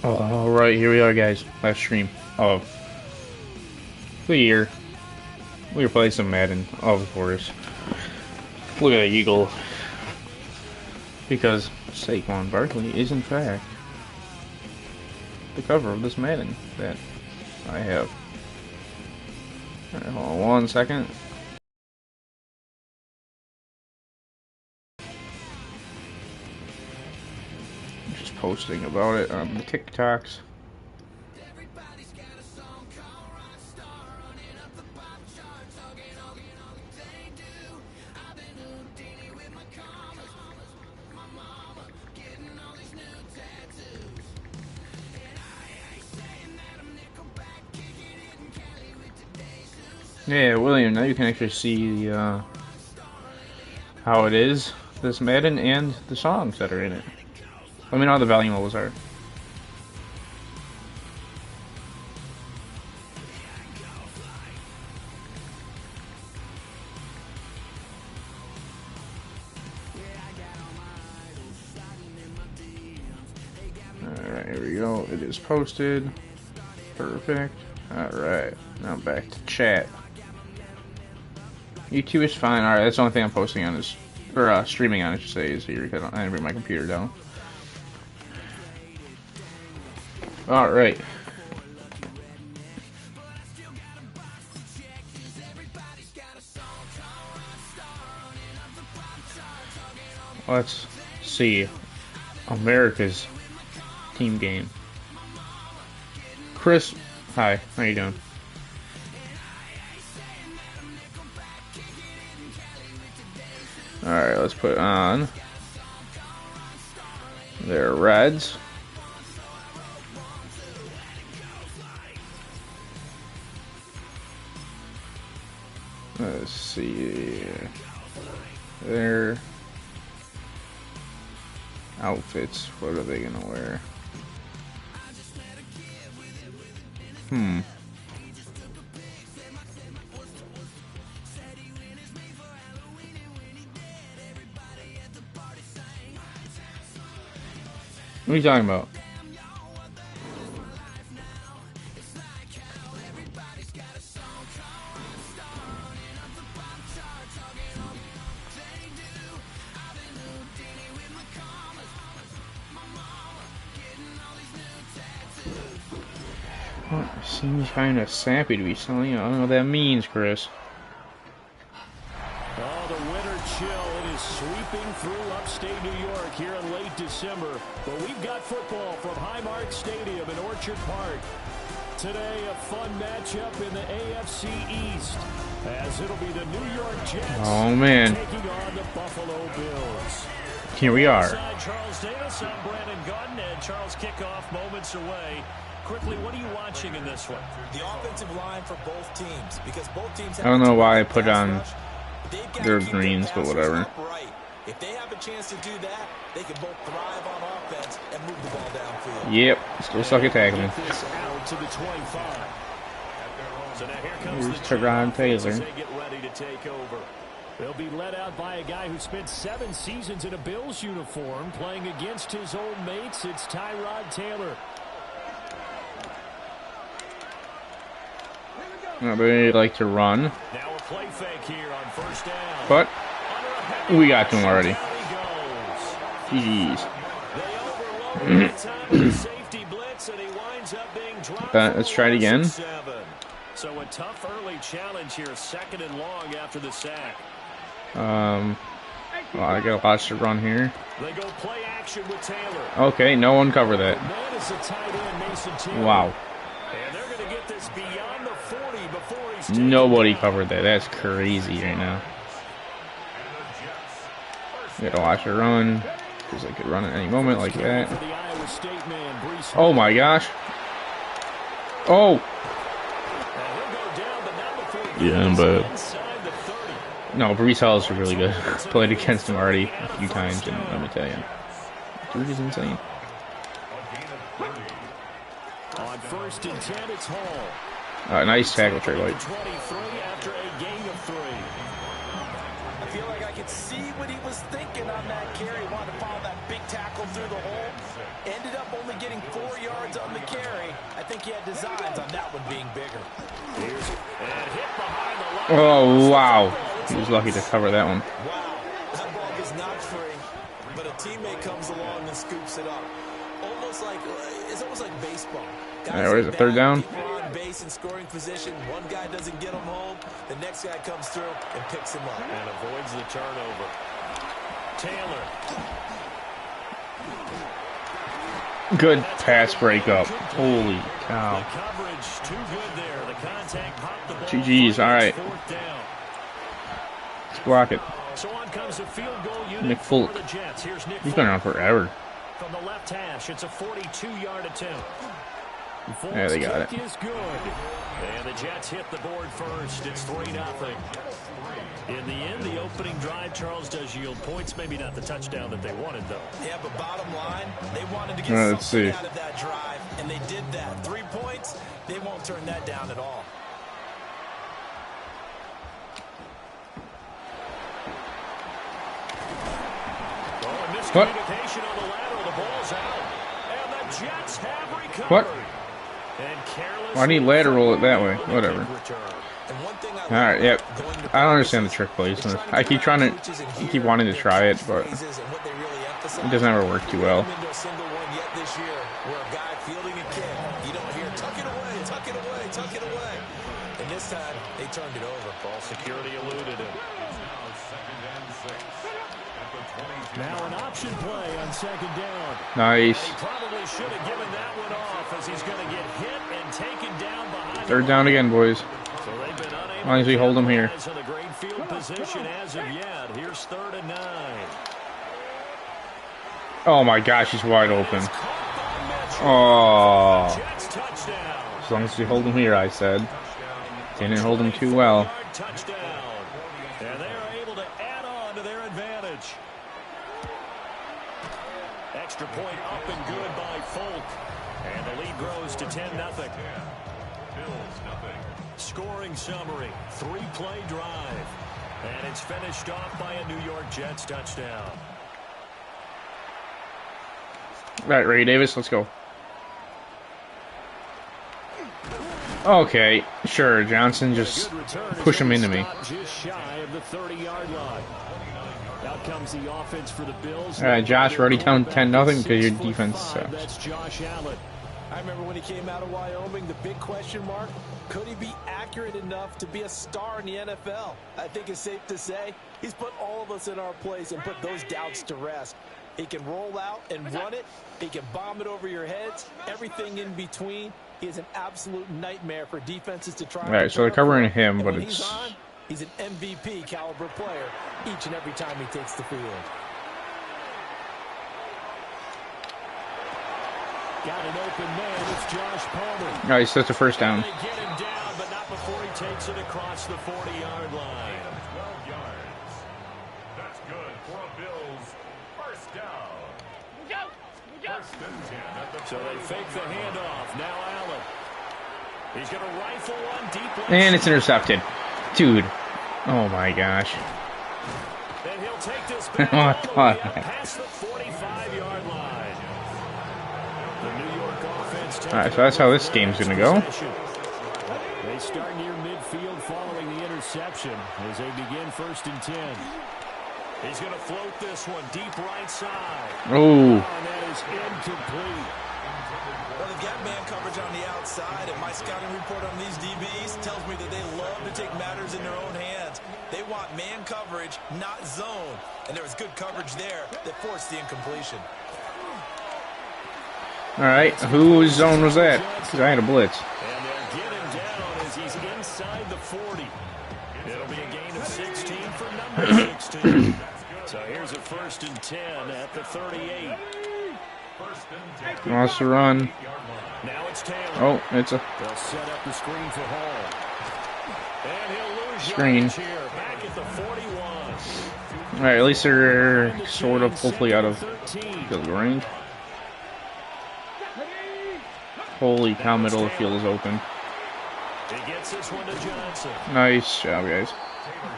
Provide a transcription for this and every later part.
Alright, here we are, guys. Last stream of the year. We were playing some Madden, of course. Look at that Eagle. Because Saquon Barkley is, in fact, the cover of this Madden that I have. Alright, hold on 1 second. Just posting about it on the TikToks. Yeah, William, now you can actually see the, how it is, this Madden, and the songs that are in it. Let me know how the volume levels are. Alright, here we go. It is posted. Perfect. Alright, now back to chat. YouTube is fine. Alright, that's the only thing I'm posting on is, or streaming on, I should say, is here because I didn't bring my computer down. Alright. Let's see America's team game. Chris, hi, how you doing? Alright, let's put on their Reds. Let's see their outfits. What are they gonna wear? What are you talking about? Well, it seems kind of sappy to be selling. I don't know what that means, Chris. Oh, the winter chill, it is sweeping through upstate New York here in late December. But we've got football from Highmark Stadium in Orchard Park. Today, a fun matchup in the AFC East, as it'll be the New York Jets taking on the Buffalo Bills. Here we are. Charles Davis, I'm Brandon Gunn, and Charles kickoff moments away. Quickly, what are you watching in this one? The offensive line for both teams, because both teams have I don't know why I put on their greens, but whatever. If they have a chance to do that, they can both thrive on offense and move the ball downfield. Yep, still suck at tackling. Out to the 25. So now here comes Here's Teron Taylor. They get ready to take over. They'll be led out by a guy who spent 7 seasons in a Bills uniform playing against his old mates. It's Tyrod Taylor. They like to run. Now a play fake here on first down. But we got to him already. Jeez. Let's try it again. So a tough early challenge here, 2nd and long after the sack. Well, I got a lot to run here. They go play action with Taylor. Okay, no one covered that. Wow. And they're going to get this beyond the 40 before he's Nobody covered that. That's crazy right now. Gotta watch her run, because I could run at any moment like that. Oh my gosh. Oh! Yeah, but no, Breece Hall is really good. Played against him already a few times, and let me tell you, dude is insane. On 1st and 10, it's Hall. Nice tackle, Trey White. 23 after a gain of 3. I feel like I can could see what he was thinking on that carry. He wanted to follow that big tackle through the hole. Ended up only getting 4 yards on the carry. I think he had designs on that one being bigger. And hit behind the line. Oh, wow. He was lucky to cover that one. Wow, that ball was not free, but a teammate comes along and scoops it up. It's almost like baseball. Yeah, what is it, third down? People are on base in scoring position. One guy doesn't get him home. The next guy comes through and picks him up. And avoids the turnover. Taylor. Good pass breakup. Holy cow. The coverage too good there. The contact popped the ball. GG's, all right. Let's block it. So on comes a field goal unit Nick Folk. for the Jets. Here's Nick He's been around forever. From the left hash, it's a 42-yard attempt. Yeah, they got it. Is good. And the Jets hit the board first. It's 3-0. In the end, the opening drive, Charles, does yield points. Maybe not the touchdown that they wanted, though. Yeah, but bottom line, they wanted to get Let's something see. out of that drive, and they did that. 3 points, they won't turn that down at all. What? Communication on the lateral, the ball's out. And the Jets have recovered. What? And Well, I need lateral it that way. on the Whatever. kick return. And one thing All right, yep. I don't understand the trick plays. I keep trying to, keep wanting to try it, but it doesn't ever work too well. Into a single one yet this year, where a guy fielding a kick, you don't hear tuck it away, tuck it away, tuck it away. And this time they turned it over. Ball security eluded him. Now an option play on second down. Nice. He probably should have given that one off, as he's going to get hit and taken down behind. Third down again, boys. So they've been unable As long as we hold them here. in a great field position as of yet. Here's 3rd and 9. Oh my gosh, he's wide open. Oh. Jets touchdown. As long as we hold him here, I said. Didn't hold him too well. Touchdown. And they are able to add on to their advantage. Extra point up and good by Folk. And the lead grows to 10-0. Scoring summary, 3-play drive. And it's finished off by a New York Jets touchdown. All right, Ray Davis, let's go. Okay, sure, Johnson, just push him into me. Just shy of the 30-yard line. Out comes the offense for the Bills. All right, Josh, we're already down 10-0 because your defense sucks. That's Josh Allen. I remember when he came out of Wyoming, the big question mark, could he be accurate enough to be a star in the NFL? I think it's safe to say he's put all of us in our place and put those doubts to rest. He can roll out and run it. He can bomb it over your heads. Everything in between. He is an absolute nightmare for defenses to try. All right, so they're covering him, but it's... He's an MVP caliber player each and every time he takes the field. Got an open man. It's Josh Palmer. Nice, that's the first down. They get him down, but not before he takes it across the 40-yard line. 12 yards. That's good for a Bills first down. First and 10 at the So they fake the handoff. Now Allen. He's going to rifle one deep left. And it's intercepted. Dude. Oh my gosh. And he'll take this back all the way up past the 45-yard line. The New York offense. All right, so that's how this game's going to go. They start near midfield following the interception as they begin 1st and 10. He's going to float this one deep right side. Oh. And that is incomplete. Well, they've got man coverage on the outside, and my scouting report on these DBs tells me that they love to take matters in their own hands. They want man coverage, not zone. And there was good coverage there that forced the incompletion. All right, whose zone was that? Because I had a blitz. And they'll get him down as he's inside the 40. It'll be a gain of 16 for number 16. So here's a 1st and 10 at the 38. Wants to run. Now it's Taylor. Oh, it's a They'll set up the screen for Hall. And he'll lose Screen. yardage here. Back at the 41. all right. At least they're sort of hopefully out of field goal range. Holy cow! Middle of the field is open. He gets this one to Johnson. Nice job, guys.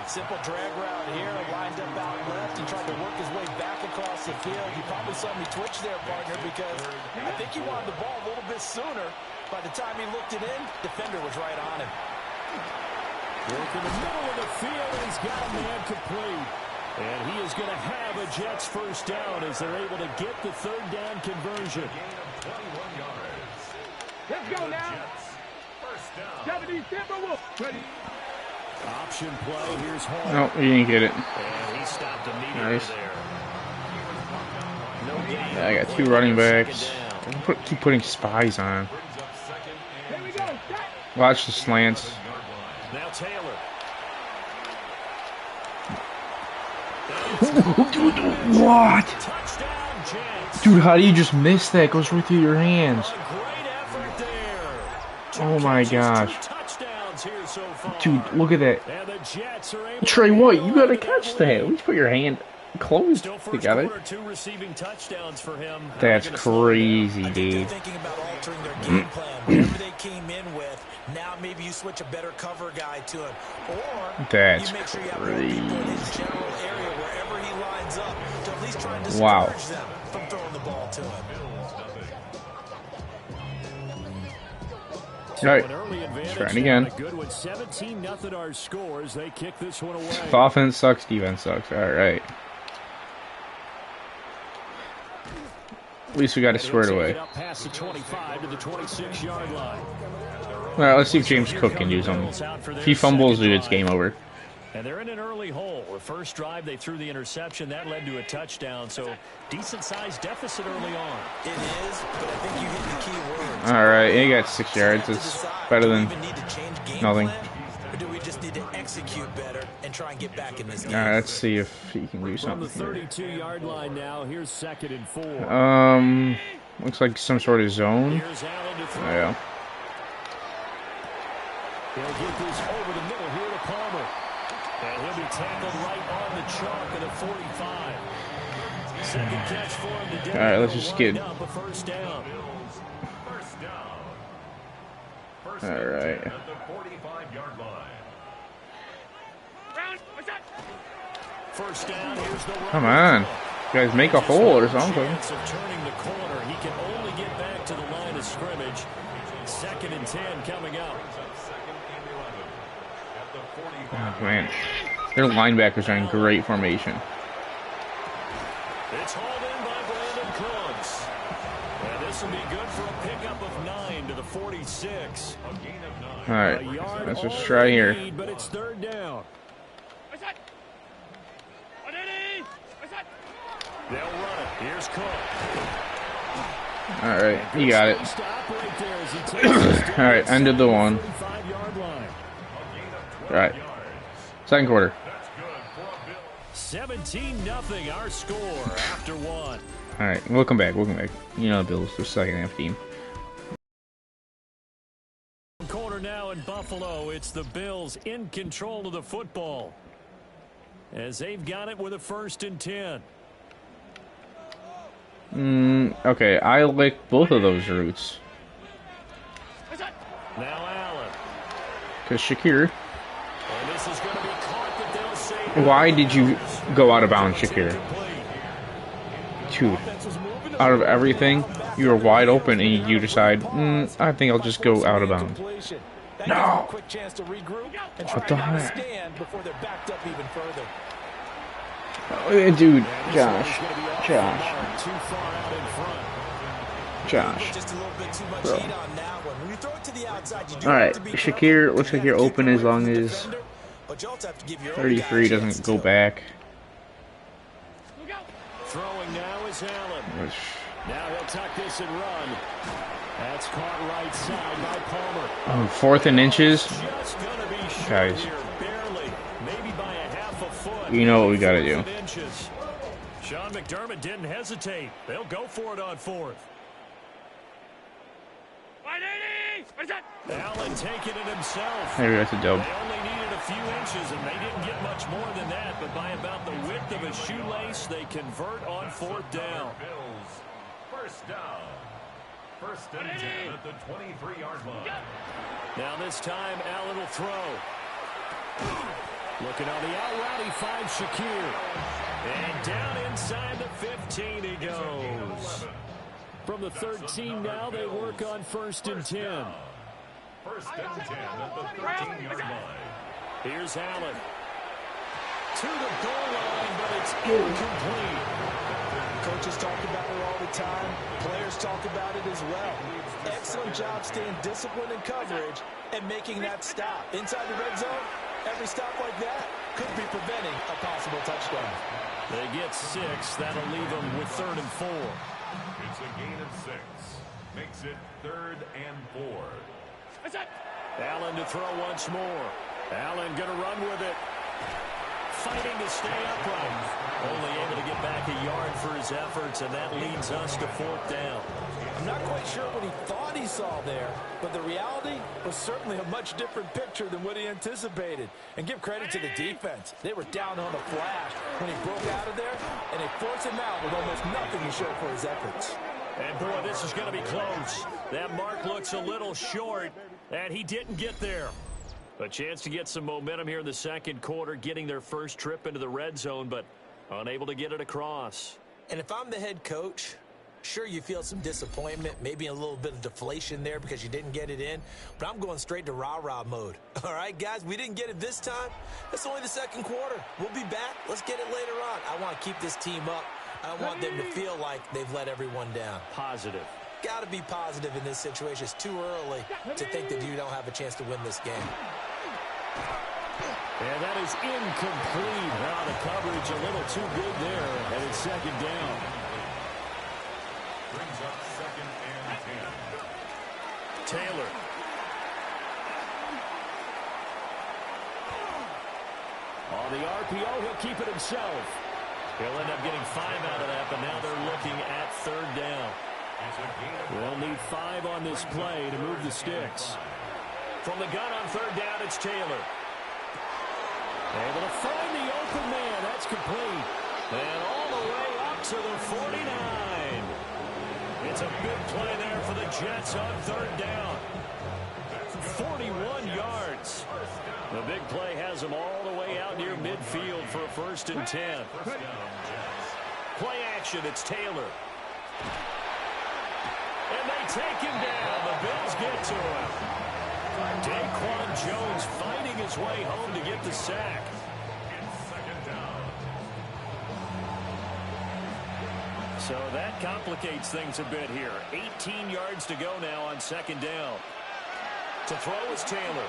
Simple drag route here, lined up out left and tried to work his way back across the field. You probably saw me twitch there, partner, because I think he wanted the ball a little bit sooner. By the time he looked it in, defender was right on him. Work in the middle of the field, and he's got a man complete. And he is going to have a Jets first down as they're able to get the third down conversion. Let's go now. 70 Timberwolves. Ready. Option play. Here's Hall. No, he didn't get it. And he stopped immediately Nice. there. No gain. Yeah, I got two running backs. Keep putting spies on. Here we go. Watch the slants. Now Taylor. What? Touchdown, Jets. Dude, how do you just miss that? It goes right through your hands. A great effort there. Oh my gosh. Touchdowns here so far. Dude, look at that. And the Jets are able Trey to White, you gotta get catch the that. lead. At least put your hand closed Still first together. quarter, 2 receiving touchdowns for him. How That's are they gonna slow him crazy, I think dude. they're thinking about altering their game plan. Whatever they came in with, now maybe you switch a better cover guy to him. Or That's you make sure you have more people in his crazy. general area wherever he lines up to at least try and discourage Wow. them from throwing the ball to him. All right. An early advantage Trying there, again. a good one. 17-0 our scores. They kick this one away. If offense sucks, defense sucks. All right. At least we got it squared away. Up past the 25 to the 26-yard line. All right, let's see if James Cook can do something. If he fumbles, dude, it's game over. And they're in an early hole. The first drive, they threw the interception. That led to a touchdown. So, decent-sized deficit early on. It is, but I think you hit the key words. All right, he got 6 yards. It's better than nothing. Or do we just need to execute better and try and get back in this game? All right, let's see if he can do From the something. 32-yard line now, here's 2nd and 4. Looks like some sort of zone. Here's Allen to throw. Yeah. He'll get this over the middle here to Palmer. And he'll be tackled right on the chalk at a 45. Second catch for him today. All right, let's just get. Up a first down. All right. At the 45-yard line. First down, here's the run. Come on, you guys, make a hole or something. Chance of turning the corner. He can only get back to the line of scrimmage. 2nd and 10 coming up. Oh, man, their linebackers are in great formation. It's hauled in by Brandon Cooks. And this will be good for a pickup of 9 to the 46. All right, A yard let's just over try the here. lead, but it's 3rd down. They'll run it. Here's Cook. All right, you got it. Stop right there as he takes his All right, ended the one. 35-yard line. All right, second quarter. 17-0 our score after 1. All right, we'll come back. We'll come back. You know the Bills, the second half team. Corner now in Buffalo. It's the Bills in control of the football as they've got it with a 1st and 10. Okay, I like both of those routes. Now Allen. Cause Shakir, And this is going to be caught, but they'll say why did you go out of bounds, Shakir? Dude, out of everything, you were wide open and you decide, I think I'll just go out of bounds. No. Quick chance to regroup and What try the not to heck? stand before they're backed up even further. Dude, Josh. Too far out in front. Josh. Just a little bit too much Bro. heat on that one. When you throw it to the outside, you do All right, have to be Shakir, careful. looks You like have you're to keep open away as from long the as defender, but you also have to give your own 33 guy a chance doesn't to go back. Throwing now is Allen. Which, Now he'll tuck this and run. That's caught right side by Palmer. 4th and inches. Just gonna be short Guys. here, barely, maybe by a half a foot. You know what we gotta do. 4 inches. Sean McDermott didn't hesitate. They'll go for it on 4th. Allen taking it himself. maybe that's a dub. They only needed a few inches, and they didn't get much more than that. But by about the width of a shoelace, they convert on 4th down. Bills. First down. 1st and 10 at the 23-yard line. Now this time, Allen will throw. Looking on the out route, he finds Shakir. And down inside the 15 he goes. From the 13 now, they work on 1st and 10. 1st and 10 at the 13-yard line. Here's Allen. To the goal line, but it's incomplete. Coaches talk about it all the time. Players talk about it as well. Excellent job staying disciplined in coverage and making that stop. Inside the red zone, every stop like that could be preventing a possible touchdown. They get 6. That'll leave them with 3rd and 4. It's a gain of 6. Makes it 3rd and 4. Allen to throw once more. Allen going to run with it. Fighting to stay upright. Only able to get back a yard for his efforts, and that leads us to 4th down. I'm not quite sure what he thought he saw there, but the reality was certainly a much different picture than what he anticipated. And give credit to the defense. They were down on the flash when he broke out of there, and they forced him out with almost nothing to show for his efforts. And boy, this is going to be close. That mark looks a little short, and he didn't get there. A chance to get some momentum here in the 2nd quarter, getting their first trip into the red zone, but unable to get it across. And if I'm the head coach, sure, you feel some disappointment, maybe a little bit of deflation there because you didn't get it in, but I'm going straight to rah-rah mode. All right, guys, we didn't get it this time. It's only the 2nd quarter. We'll be back. Let's get it later on. I want to keep this team up. I want them to feel like they've let everyone down. Positive. Got to be positive in this situation. It's too early to think that you don't have a chance to win this game. And that is incomplete. Now the coverage a little too good there, and it's 2nd down. Brings up 2nd and 10. Taylor. On the RPO, he'll keep it himself. He'll end up getting 5 out of that, but now they're looking at 3rd down. They'll need 5 on this play to move the sticks. From the gun on 3rd down, it's Taylor. Able to find the open man. That's complete. And all the way up to the 49. It's a big play there for the Jets on 3rd down. 41 yards. The big play has them all the way out near midfield for a 1st and 10. Play action. It's Taylor. And they take him down. The Bills get to him. Daquan Jones fighting his way home to get the sack. So that complicates things a bit here. 18 yards to go now on 2nd down. To throw is Taylor.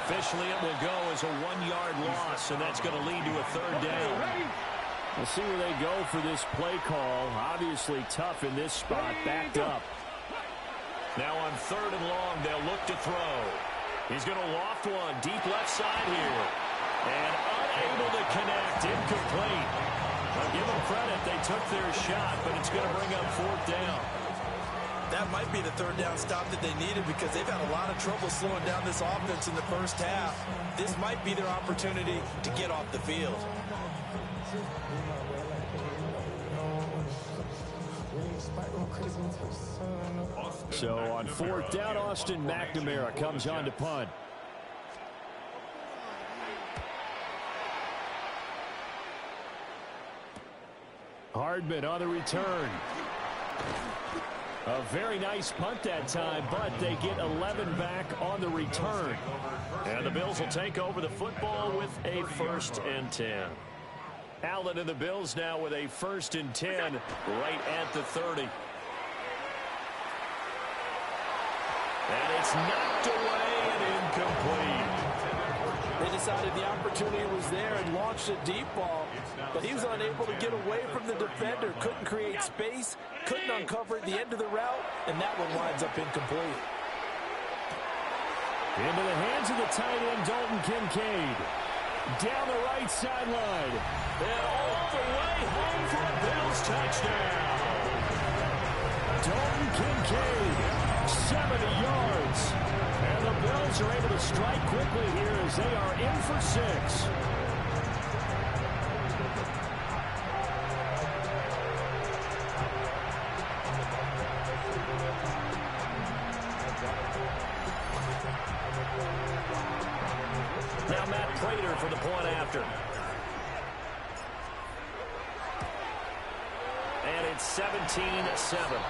Officially, it will go as a 1-yard loss, and that's going to lead to a 3rd down. We'll see where they go for this play call. Obviously tough in this spot, backed up. Now on 3rd and long, they'll look to throw. He's going to loft one, deep left side here. And unable to connect, incomplete. I'll give them credit, they took their shot, but it's going to bring up 4th down. That might be the 3rd down stop that they needed because they've had a lot of trouble slowing down this offense in the first half. This might be their opportunity to get off the field. So on 4th down, Austin McNamara comes on to punt. Hardman on the return. A very nice punt that time, but they get 11 back on the return. And the Bills will take over the football with a 1st and 10. Allen and the Bills now with a 1st and 10 right at the 30. And it's knocked away and incomplete. They decided the opportunity was there and launched a deep ball, but he was unable to get away from the defender, couldn't create space, couldn't uncover the end of the route, and that one winds up incomplete. Into the hands of the tight end, Dalton Kincaid. Down the right sideline. And all the way home for a Bills touchdown. Dalton Kincaid, 70 yards. And the Bills are able to strike quickly here as they are in for 6. Now Matt Prater for the point after. And it's 17-7.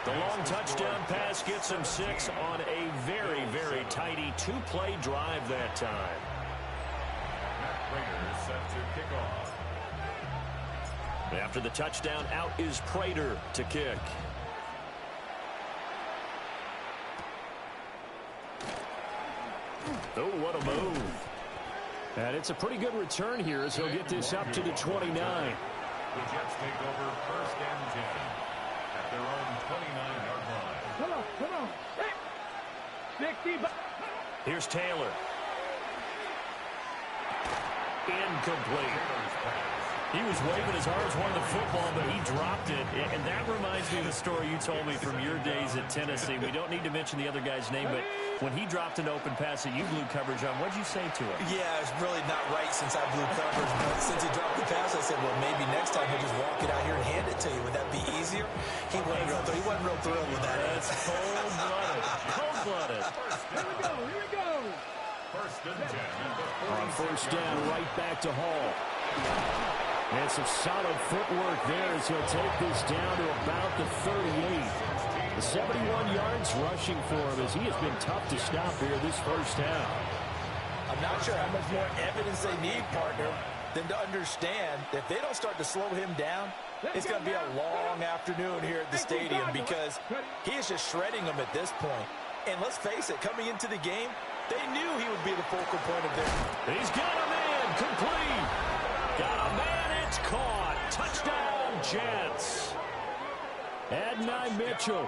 The long touchdown pass gets him 6 on a very, very tidy two-play drive that time. Matt Prater set to kick off. After the touchdown, out is Prater to kick. Oh, what a move. And it's a pretty good return here as he'll get this up to the 29. The Jets take over 1st and 10 at their own 29-yard line. Come on. Hey. 60. Here's Taylor. Incomplete. He was waving as hard as wanted the football, but he dropped it. And that reminds me of the story you told me from your days at Tennessee. We don't need to mention the other guy's name, but when he dropped an open pass that you blew coverage on, what'd you say to him? Yeah, it's really not right since I blew coverage. But since he dropped the pass, I said, well, maybe next time he'll just walk it out here and hand it to you. Would that be easier? He wasn't real thrilled with that. That's cold-blooded. Cold-blooded. Here we go. 1st and 10 at the On 1st down, right back to Hall. And some solid footwork there as he'll take this down to about the 38. The 71 yards rushing for him as he has been tough to stop here this first half. I'm not sure how much more evidence they need, partner, than to understand that if they don't start to slow him down, it's going to be a long afternoon here at the stadium because he is just shredding them at this point. And let's face it, coming into the game, they knew he would be the focal point of their... He's got a man, complete. Got a man, it's caught. Touchdown, Jets. Adonai Mitchell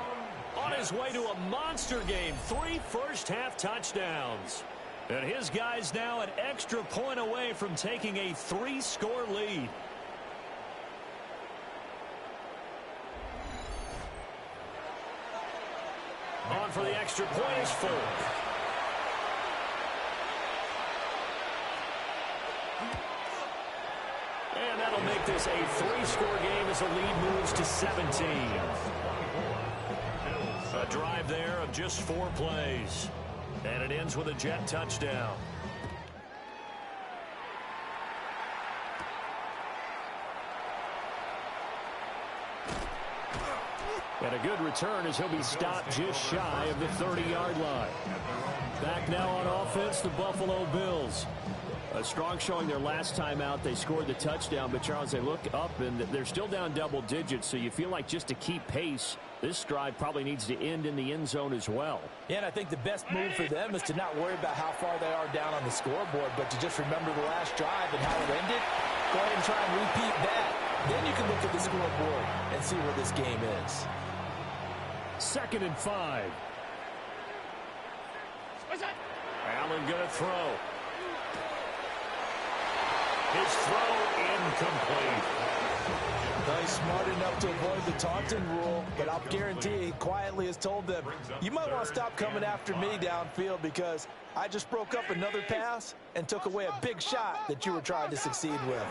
on his way to a monster game. 3 first-half touchdowns. And his guys now an extra point away from taking a 3-score lead. On for the extra point is 4. And that'll make this a 3-score game as the lead moves to 17. A drive there of just 4 plays. And it ends with a Jet touchdown. And a good return as he'll be stopped just shy of the 30-yard line. Back now on offense, the Buffalo Bills. A strong showing their last time out. They scored the touchdown, but Charles, they look up and they're still down double digits, so you feel like just to keep pace, this drive probably needs to end in the end zone as well. Yeah, and I think the best move for them is to not worry about how far they are down on the scoreboard, but to just remember the last drive and how it ended. Go ahead and try and repeat that. Then you can look at the scoreboard and see where this game is. 2nd and 5. Allen going to throw. His throw incomplete. He's smart enough to avoid the taunting rule, but I'll guarantee he quietly has told them, you might want to stop coming after me downfield because I just broke up another pass and took away a big shot that you were trying to succeed with.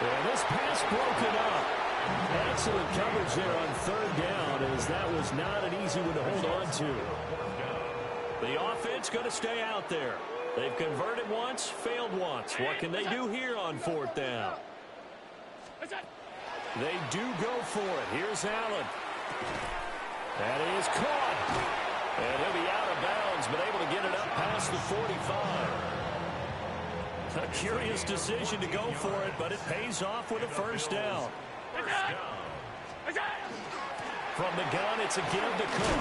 And this pass broken up. Excellent coverage there on 3rd down as that was not an easy one to hold on to. The offense going to stay out there. They've converted once, failed once. What can they do here on 4th down? They do go for it. Here's Allen. That is caught. And he'll be out of bounds, but able to get it up past the 45. A curious decision to go for it, but it pays off with a 1st down. From the gun, it's a give to Cook.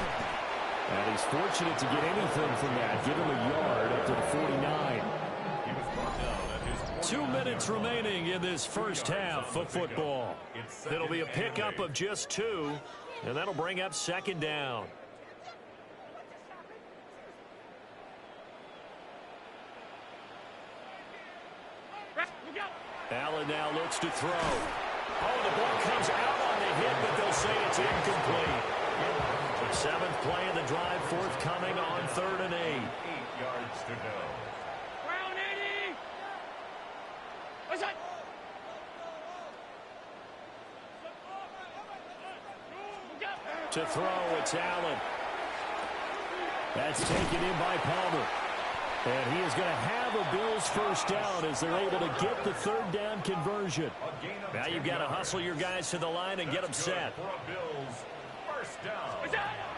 And he's fortunate to get anything from that. Give him a yard up to the 49. 2 minutes remaining in this first half of football. It'll be a pickup of just 2, and that'll bring up 2nd down. Allen now looks to throw. Oh, the ball comes out on the hit, but they'll say it's incomplete. The 7th play of the drive forthcoming on 3rd and 8. 8 yards to go. Round 80. What's that? To throw, it's Allen. That's taken in by Palmer. And he is going to have a Bills first down as they're able to get the third down conversion. Now you've got to hustle your guys to the line and get them set.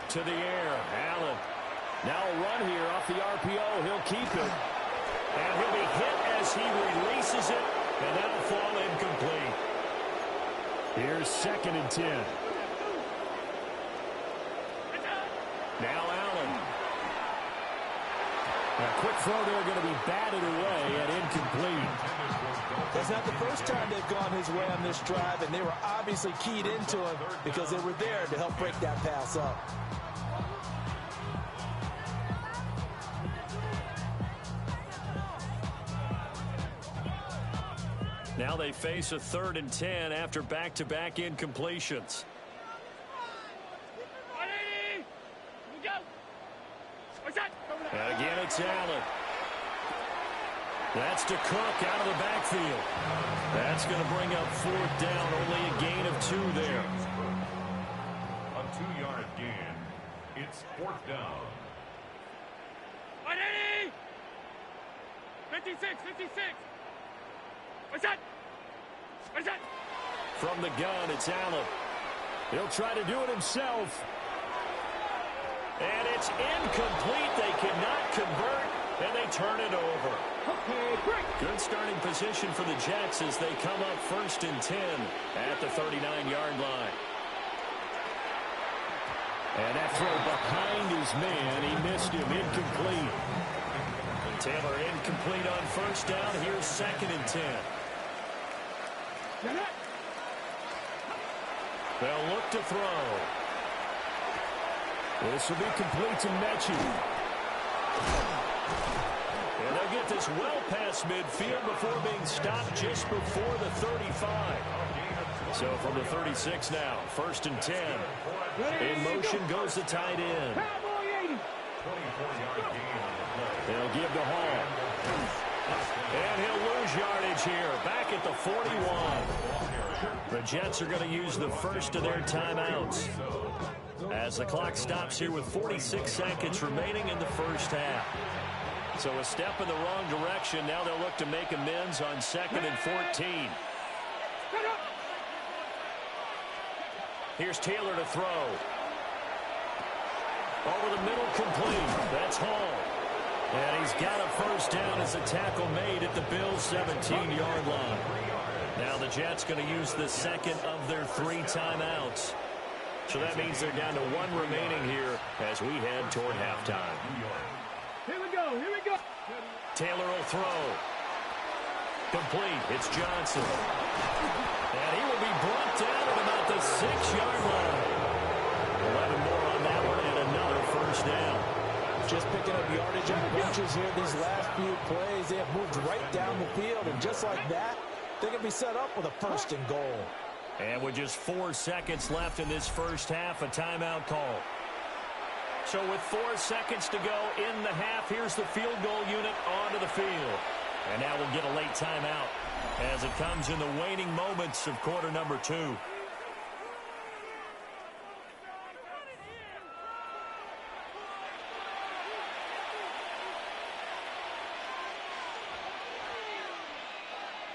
To the air, Allen. Now a run here off the RPO. He'll keep it. And he'll be hit as he releases it. And that'll fall incomplete. Here's 2nd and 10. Now Allen. A quick throw there going to be batted away and incomplete. That's not the first time they've gone his way on this drive, and they were obviously keyed into him because they were there to help break that pass up. Now they face a 3rd and 10 after back-to-back incompletions. And again, it's Allen. That's to Cook out of the backfield. That's going to bring up 4th down, only a gain of 2 there. A 2-yard gain. It's 4th down. 56. What's that? From the gun, it's Allen. He'll try to do it himself. And it's incomplete. They cannot convert, and they turn it over. Okay, great. Good starting position for the Jets as they come up 1st and 10 at the 39-yard line. And that throw behind his man. He missed him. Incomplete. Taylor incomplete on 1st down. Here's 2nd and 10. They'll look to throw. This will be complete to Mechie. And they'll get this well past midfield before being stopped just before the 35. So from the 36 now, 1st and 10. In motion goes the tight end. They'll give to Hall. And he'll lose yardage here, back at the 41. The Jets are going to use the first of their timeouts as the clock stops here with 46 seconds remaining in the first half. So a step in the wrong direction. Now they'll look to make amends on 2nd and 14. Here's Taylor to throw. Over the middle, complete. That's Hall. And he's got a first down as a tackle made at the Bills' 17-yard line. Now the Jets going to use the second of their 3 timeouts. So that means they're down to 1 remaining here as we head toward halftime. Here we go. Taylor will throw. Complete. It's Johnson. And he will be brought down at about the 6-yard line. 11 more on that one and another first down. Just picking up yardage and inches here these last few plays. They have moved right down the field, and just like that, they're going to be set up with a 1st and goal. And with just 4 seconds left in this first half, a timeout call. So with 4 seconds to go in the half, here's the field goal unit onto the field. And now we'll get a late timeout as it comes in the waning moments of quarter number 2.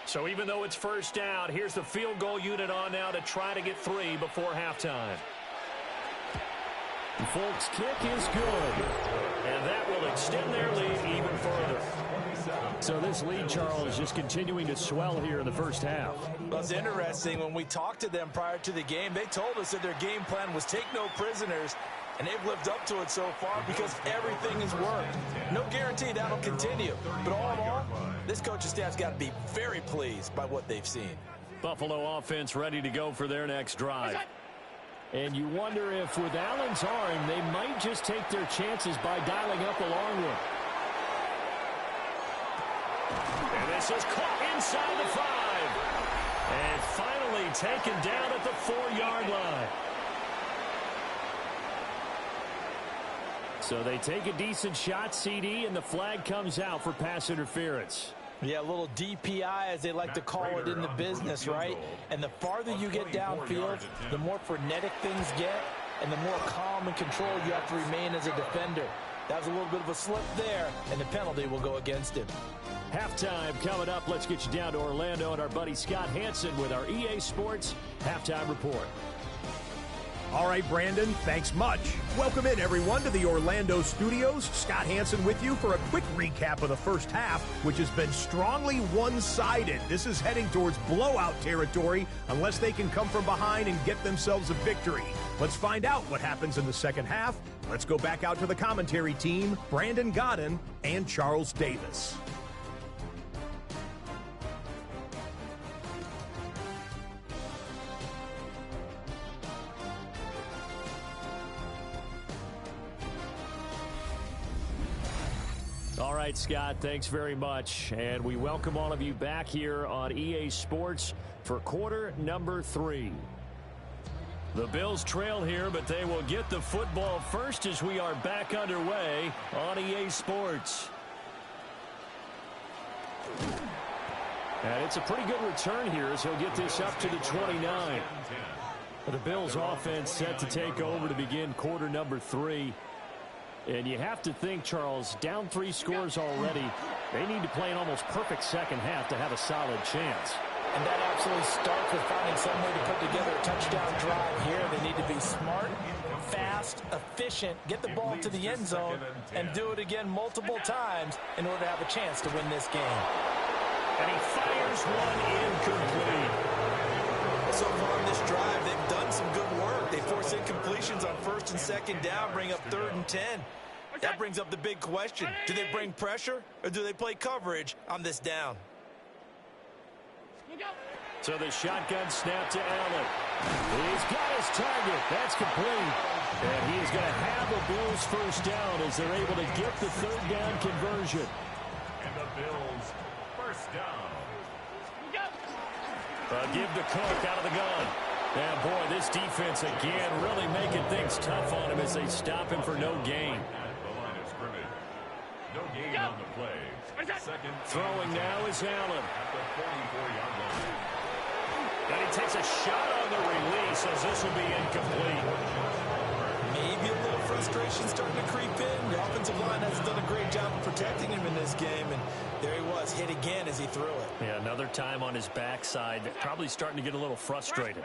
So even though it's first down, here's the field goal unit on now to try to get 3 before halftime. The Folks' kick is good. And that will extend their lead even further. So this lead, Charles, just continuing to swell here in the first half. Well, it's interesting. When we talked to them prior to the game, they told us that their game plan was take no prisoners. And they've lived up to it so far because everything has worked. No guarantee that'll continue. But all in all, this coaching staff's got to be very pleased by what they've seen. Buffalo offense ready to go for their next drive. And you wonder if with Allen's arm, they might just take their chances by dialing up a long one. And this is caught inside the 5. And finally taken down at the 4-yard line. So they take a decent shot, CD, and the flag comes out for pass interference. Yeah, a little DPI, as they like to call it in the business, right? And the farther you get downfield, the more frenetic things get, and the more calm and control you have to remain as a defender. That was a little bit of a slip there, and the penalty will go against him. Halftime coming up. Let's get you down to Orlando and our buddy Scott Hanson with our EA Sports Halftime Report. All right, Brandon, thanks much. Welcome in, everyone, to the Orlando studios. Scott Hanson with you for a quick recap of the first half, which has been strongly one-sided. This is heading towards blowout territory unless they can come from behind and get themselves a victory. Let's find out what happens in the second half. Let's go back out to the commentary team, Brandon Godden and Charles Davis. All right, Scott, thanks very much. And we welcome all of you back here on EA Sports for quarter number 3. The Bills trail here, but they will get the football first as we are back underway on EA Sports. And it's a pretty good return here as he'll get this up to the 29. The Bills offense set to take over to begin quarter number 3. And you have to think, Charles, down 3 scores already. They need to play an almost perfect second half to have a solid chance. And that absolutely starts with finding some way to put together a touchdown drive here. They need to be smart, fast, efficient, get the ball to the end zone, and do it again multiple times in order to have a chance to win this game. And he fires one incomplete. So far in this drive, they've done some good work. They force incompletions on 1st and 2nd down, bring up 3rd and 10. That brings up the big question. Do they bring pressure or do they play coverage on this down? So the shotgun snap to Allen. He's got his target. That's complete. And he is going to have a Bills first down as they're able to get the 3rd down conversion. And the Bills first down. Give to Cook out of the gun. And boy, this defense again really making things tough on him as they stop him for no gain. At the line of scrimmage. No gain on the play. Second. Throwing now is Allen. At the 44-yard line. And he takes a shot on the release as this will be incomplete. Maybe a little frustration starting to creep in. The offensive line has done a great job of protecting him in this game, and there he was, hit again as he threw it. Yeah, another time on his backside, probably starting to get a little frustrated.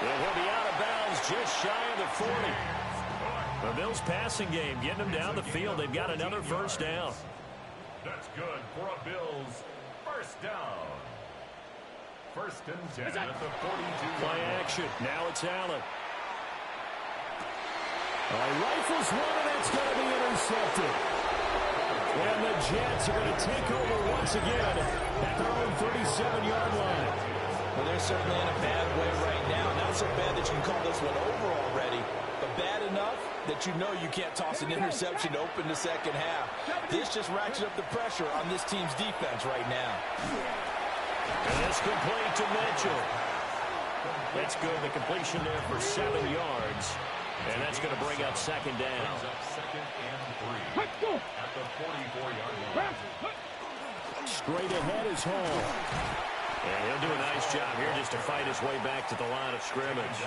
And he'll be out of bounds just shy of the 40. The Bills passing game, getting them down the field. They've got another first down. That's good for a Bills first down. 1st and 10 at the 42. Play action. Now it's Allen. Rifles one, and that's going to be intercepted. And the Jets are going to take over once again at their own 37-yard line. Well, they're certainly in a bad way right now. Not so bad that you can call this one over already, but bad enough that you know you can't toss an interception to open the second half. This just ratchets up the pressure on this team's defense right now. And it's complete to Mitchell. That's good. The completion there for 7 yards. And that's going to bring up 2nd down. Second and 3 at the 44-yard line. Straight ahead is Hall. And he'll do a nice job here just to fight his way back to the line of scrimmage.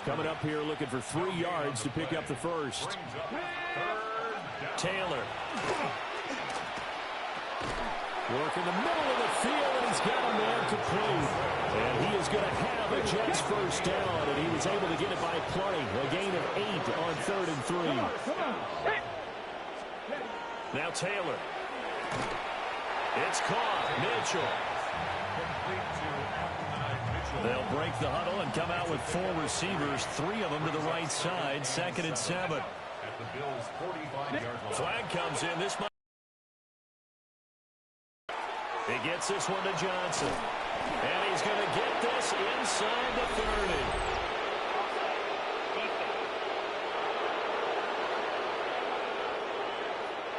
Coming up here looking for 3 yards to pick up the first. Taylor. Work in the middle of the field, and he's got a man complete. And he is going to have a Jets first down, and he was able to get it by play. A gain of 8 on 3rd and 3. Now Taylor. It's caught. Mitchell. They'll break the huddle and come out with 4 receivers, 3 of them to the right side. 2nd and 7. At the Bills' 45-yard line. Flag comes in. This might. He gets this one to Johnson. And he's going to get this inside the 30.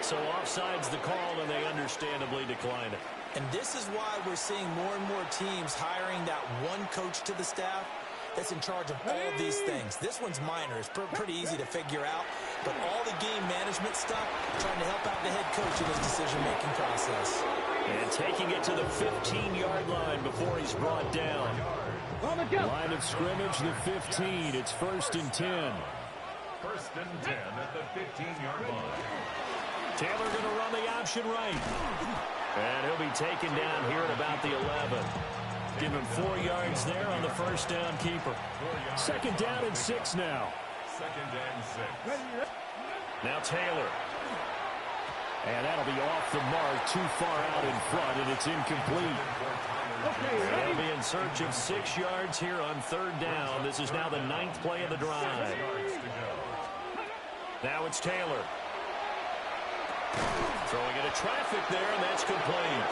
So offside's the call, and they understandably decline it. And this is why we're seeing more and more teams hiring that one coach to the staff that's in charge of all these things. This one's minor. It's pretty easy to figure out. But all the game management stuff, trying to help out the head coach in his decision-making process. And taking it to the 15-yard line before he's brought down. Line of scrimmage, the 15. It's 1st and 10. 1st and 10 at the 15-yard line. Taylor going to run the option right. And he'll be taken down here at about the 11. Give him 4 yards there on the first down keeper. 2nd down and 6 now. 2nd and 6. Now Taylor. And that'll be off the mark, too far out in front, and it's incomplete. They'll be in search of 6 yards here on 3rd down. This is now the 9th play of the drive. Now it's Taylor. Throwing into traffic there, and that's complete.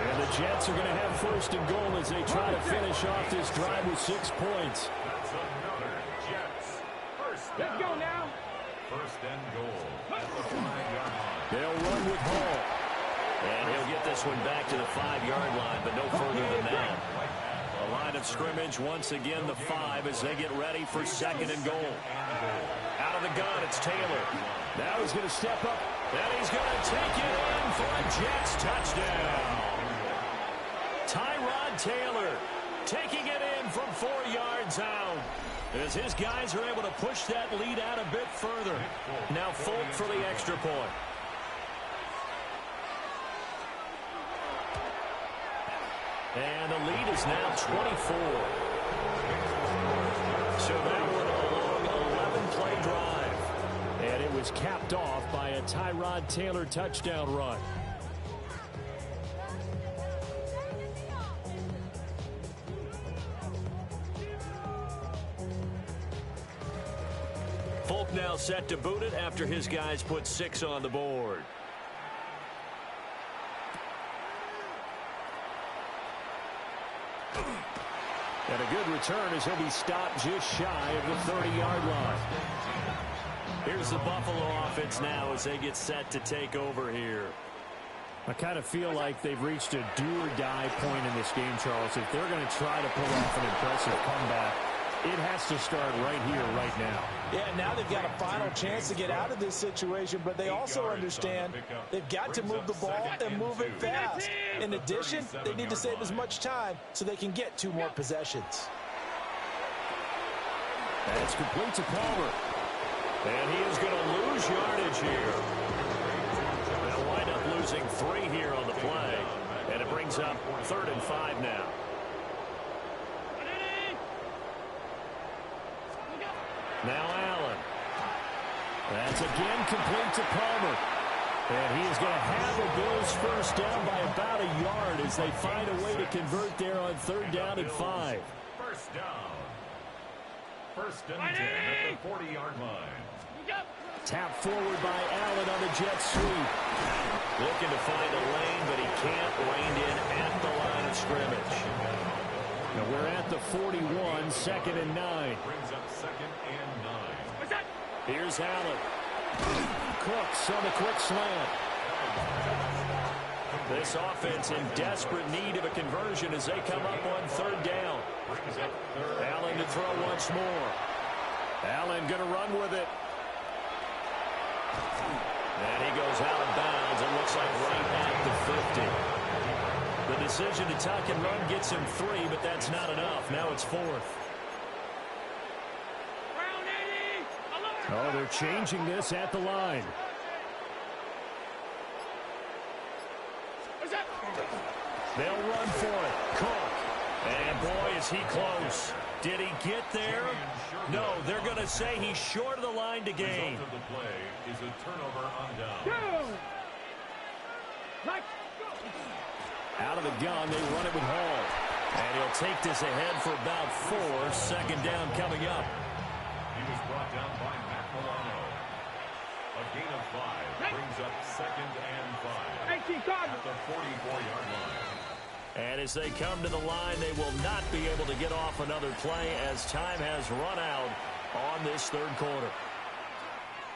And the Jets are going to have 1st and goal as they try to finish off this drive with 6 points. That's another Jets. 1st down. Let's go now. 1st and goal at the 5-yard line. They'll run with Hall. And he'll get this one back to the 5-yard line, but no further than that. A line of scrimmage, once again, the 5 as they get ready for 2nd and goal. Out of the gun, it's Taylor. Now he's going to step up, and he's going to take it in for a Jets touchdown. Tyrod Taylor taking it in from 4 yards out. As his guys are able to push that lead out a bit further. Now Folk for the extra point. And the lead is now 24. So that one a long 11-play drive. And it was capped off by a Tyrod Taylor touchdown run. Folk now set to boot it after his guys put 6 on the board. And a good return as he'll be stopped just shy of the 30-yard line. Here's the Buffalo offense now as they get set to take over here. I kind of feel like they've reached a do-or-die point in this game, Charles. If they're going to try to pull off an impressive comeback, it has to start right here, right now. Yeah, now they've got a final chance to get out of this situation, but they also understand they've got to move the ball and move it fast. In addition, they need to save as much time so they can get 2 more possessions. And it's complete to Palmer. And he is going to lose yardage here. They'll wind up losing 3 here on the play. And it brings up 3rd and 5 now. Now Allen. That's again complete to Palmer. And he is going to have the Bills first down by about a yard as they find a way to convert there on 3rd down and 5. First down. 1st and 10 at the 40-yard line. Tap forward by Allen on the jet sweep. Looking to find a lane, but he can't rein in at the line of scrimmage. Now we're at the 41, 2nd and 9. Brings up 2nd and 9. Here's Allen. Cooks on the quick slant. This offense in desperate need of a conversion as they come up on 3rd down. Allen to throw once more. Allen going to run with it. And he goes out of bounds. It looks like right at the 50. The decision to tuck and run gets him 3, but that's not enough. Now it's 4th. Oh, they're changing this at the line. They'll run for it. Cook. And boy, is he close. Did he get there? No, they're going to say he's short of the line to gain. The result of the play is a turnover on down. Out of the gun, they run it with Hall. And he'll take this ahead for about 4. 2nd down coming up. He was brought down by Matt Milano. A gain of 5 brings up 2nd and 5 at the 44-yard line. And as they come to the line, they will not be able to get off another play as time has run out on this 3rd quarter.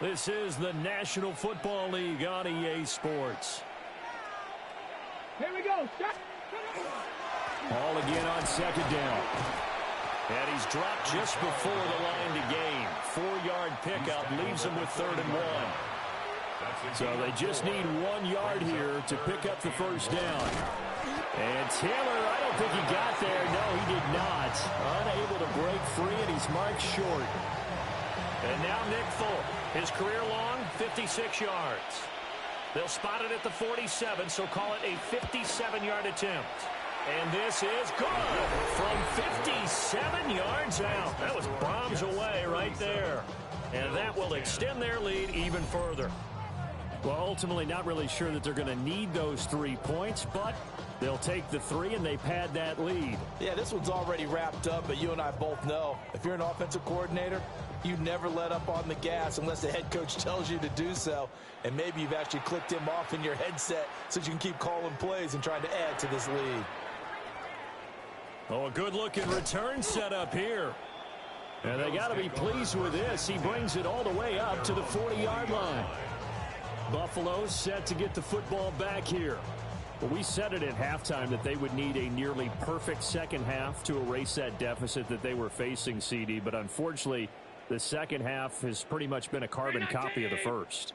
This is the National Football League on EA Sports. Here we go. Ball again on 2nd down. And he's dropped just before the line to gain. 4-yard pickup leaves him with 3rd and 1. So they just need 1 yard here to pick up the first down. And Taylor, I don't think he got there. No, he did not. Unable to break free, and he's marked short. And now Nick Folk. His career long, 56 yards. They'll spot it at the 47, so call it a 57-yard attempt. And this is good from 57 yards out. That was bombs away right there. And that will extend their lead even further. Well, ultimately, not really sure that they're going to need those 3 points, but they'll take the 3 and they pad that lead. Yeah, this one's already wrapped up, but you and I both know if you're an offensive coordinator, you never let up on the gas unless the head coach tells you to do so. And maybe you've actually clicked him off in your headset so you can keep calling plays and trying to add to this lead. Oh, a good-looking return set up here. And they got to be pleased with this. He brings it all the way up to the 40-yard line. Buffalo's set to get the football back here. Well, we said it at halftime that they would need a nearly perfect second half to erase that deficit that they were facing, CD. But unfortunately, the second half has pretty much been a carbon copy of the first.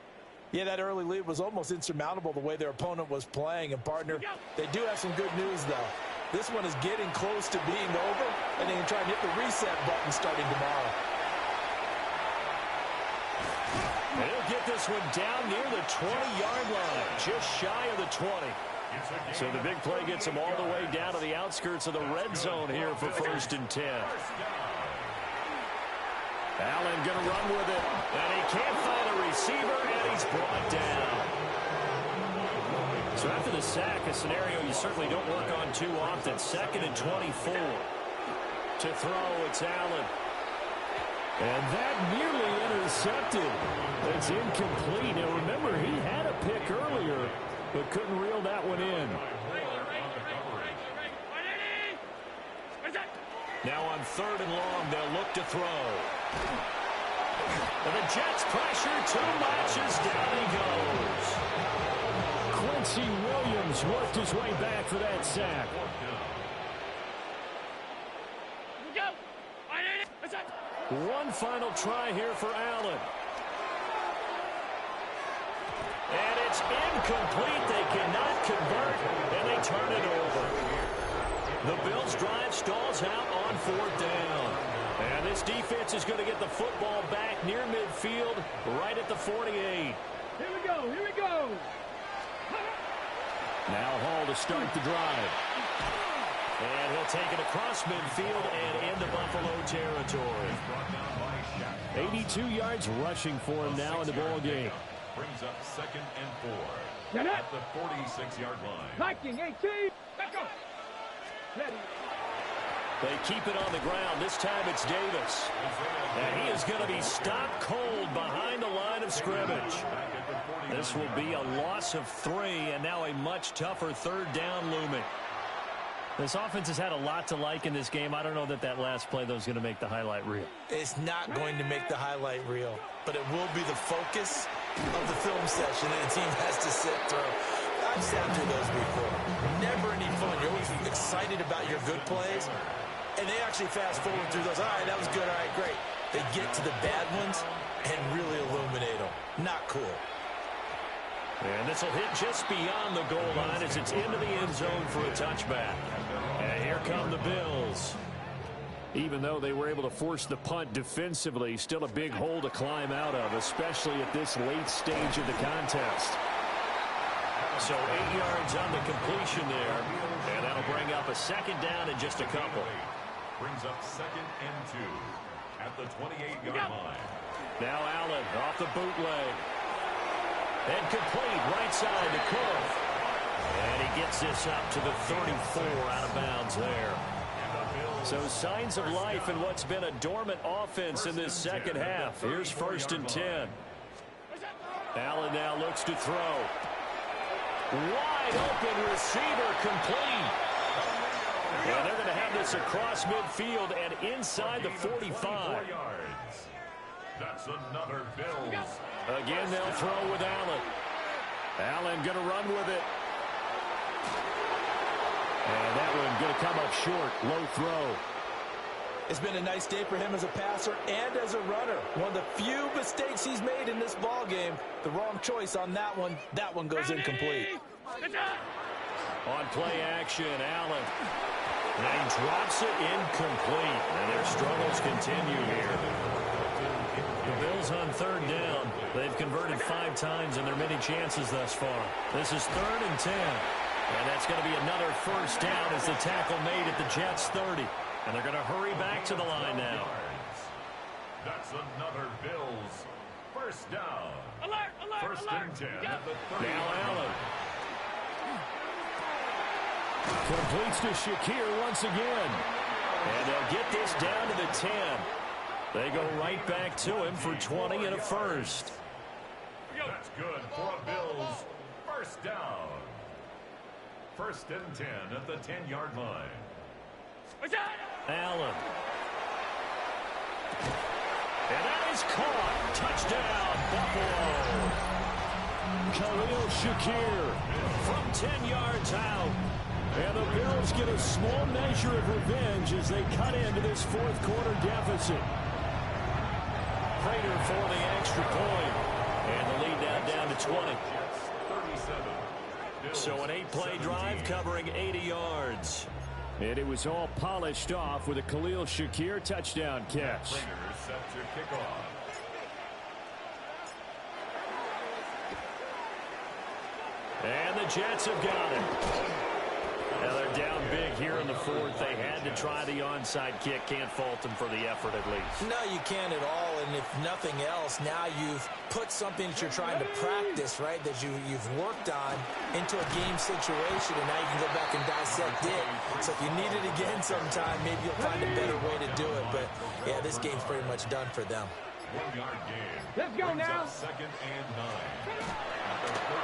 Yeah, that early lead was almost insurmountable the way their opponent was playing. And, partner, they do have some good news, though. This one is getting close to being over, and they can try and hit the reset button starting tomorrow. And he'll get this one down near the 20-yard line, just shy of the 20. So the big play gets him all the way down to the outskirts of the red zone here for 1st and 10. Allen going to run with it, and he can't find a receiver, and he's brought down. So after the sack, a scenario you certainly don't work on too often. 2nd and 24. To throw, it's Allen. And that nearly intercepted. It's incomplete. Now remember, he had a pick earlier, but couldn't reel that one in. Now on 3rd and long, they'll look to throw. And the Jets pressure too much as down he goes. Quincy Williams worked his way back for that sack. One final try here for Allen. And it's incomplete. They cannot convert, and they turn it over. The Bills drive stalls out on 4th down. And this defense is going to get the football back near midfield, right at the 48. Here we go, here we go. Now Hall to start the drive. And he'll take it across midfield and into Buffalo territory. 82 yards rushing for him now in the ball game. Brings up 2nd and 4 at the 46-yard line. Viking 18. Let's go. Ready. They keep it on the ground. This time it's Davis. And he is going to be stopped cold behind the line of scrimmage. This will be a loss of 3, and now a much tougher 3rd down looming. This offense has had a lot to like in this game. I don't know that that last play, though, is going to make the highlight reel. It's not going to make the highlight reel, but it will be the focus of the film session that the team has to sit through. I've sat through those before. Never any fun. You're always excited about your good plays, and they actually fast forward through those. All right, that was good. All right, great. They get to the bad ones and really illuminate them. Not cool. And this will hit just beyond the goal line as it's into the end zone for a touchback. And here come the Bills. Even though they were able to force the punt defensively, still a big hole to climb out of, especially at this late stage of the contest. So 8 yards on the completion there. And that'll bring up a 2nd down in just a couple. Brings up 2nd and 2 at the 28-yard line. Now Allen off the bootleg. And complete right side to Cook. And he gets this up to the 34 out of bounds there. So signs of life in what's been a dormant offense in this second half. Here's 1st and 10. Allen now looks to throw. Wide open receiver complete. And they're going to have this across midfield and inside the 45. That's another Bills. Again, they'll throw with Allen. Allen going to run with it. And that one going to come up short. Low throw. It's been a nice day for him as a passer and as a runner. One of the few mistakes he's made in this ball game. The wrong choice on that one. That one goes incomplete. On play action, Allen. And he drops it incomplete. And their struggles continue here. The Bills on third down. They've converted 5 times in their many chances thus far. This is 3rd and 10. And that's going to be another first down as the tackle made at the Jets' 30. And they're going to hurry back to the line now. That's another Bills first down. Alert, alert, First alert. and 10 at the 30. Now Allen. Completes to Shakir once again. And they'll get this down to the 10. They go right back to him for 20 and a first. That's good for a Bills first down. First and 10 at the 10-yard line. Allen. And that is caught. Touchdown, Buffalo. Khalil Shakir from 10 yards out. And the Bills get a small measure of revenge as they cut into this fourth quarter deficit. Prater for the extra point. And the lead now down to 20. So an 8-play drive covering 80 yards. And it was all polished off with a Khalil Shakir touchdown catch. Raiders set to kick off. And the Jets have got it. Now they're down big here in the fourth. They had to try the onside kick. Can't fault them for the effort at least. No, you can't at all. And if nothing else, now you've put something that you're trying to practice, right, that you've worked on into a game situation, and now you can go back and dissect it. So if you need it again sometime, maybe you'll find a better way to do it. But, yeah, this game's pretty much done for them. 1-yard gain. Let's go now. Second and 9.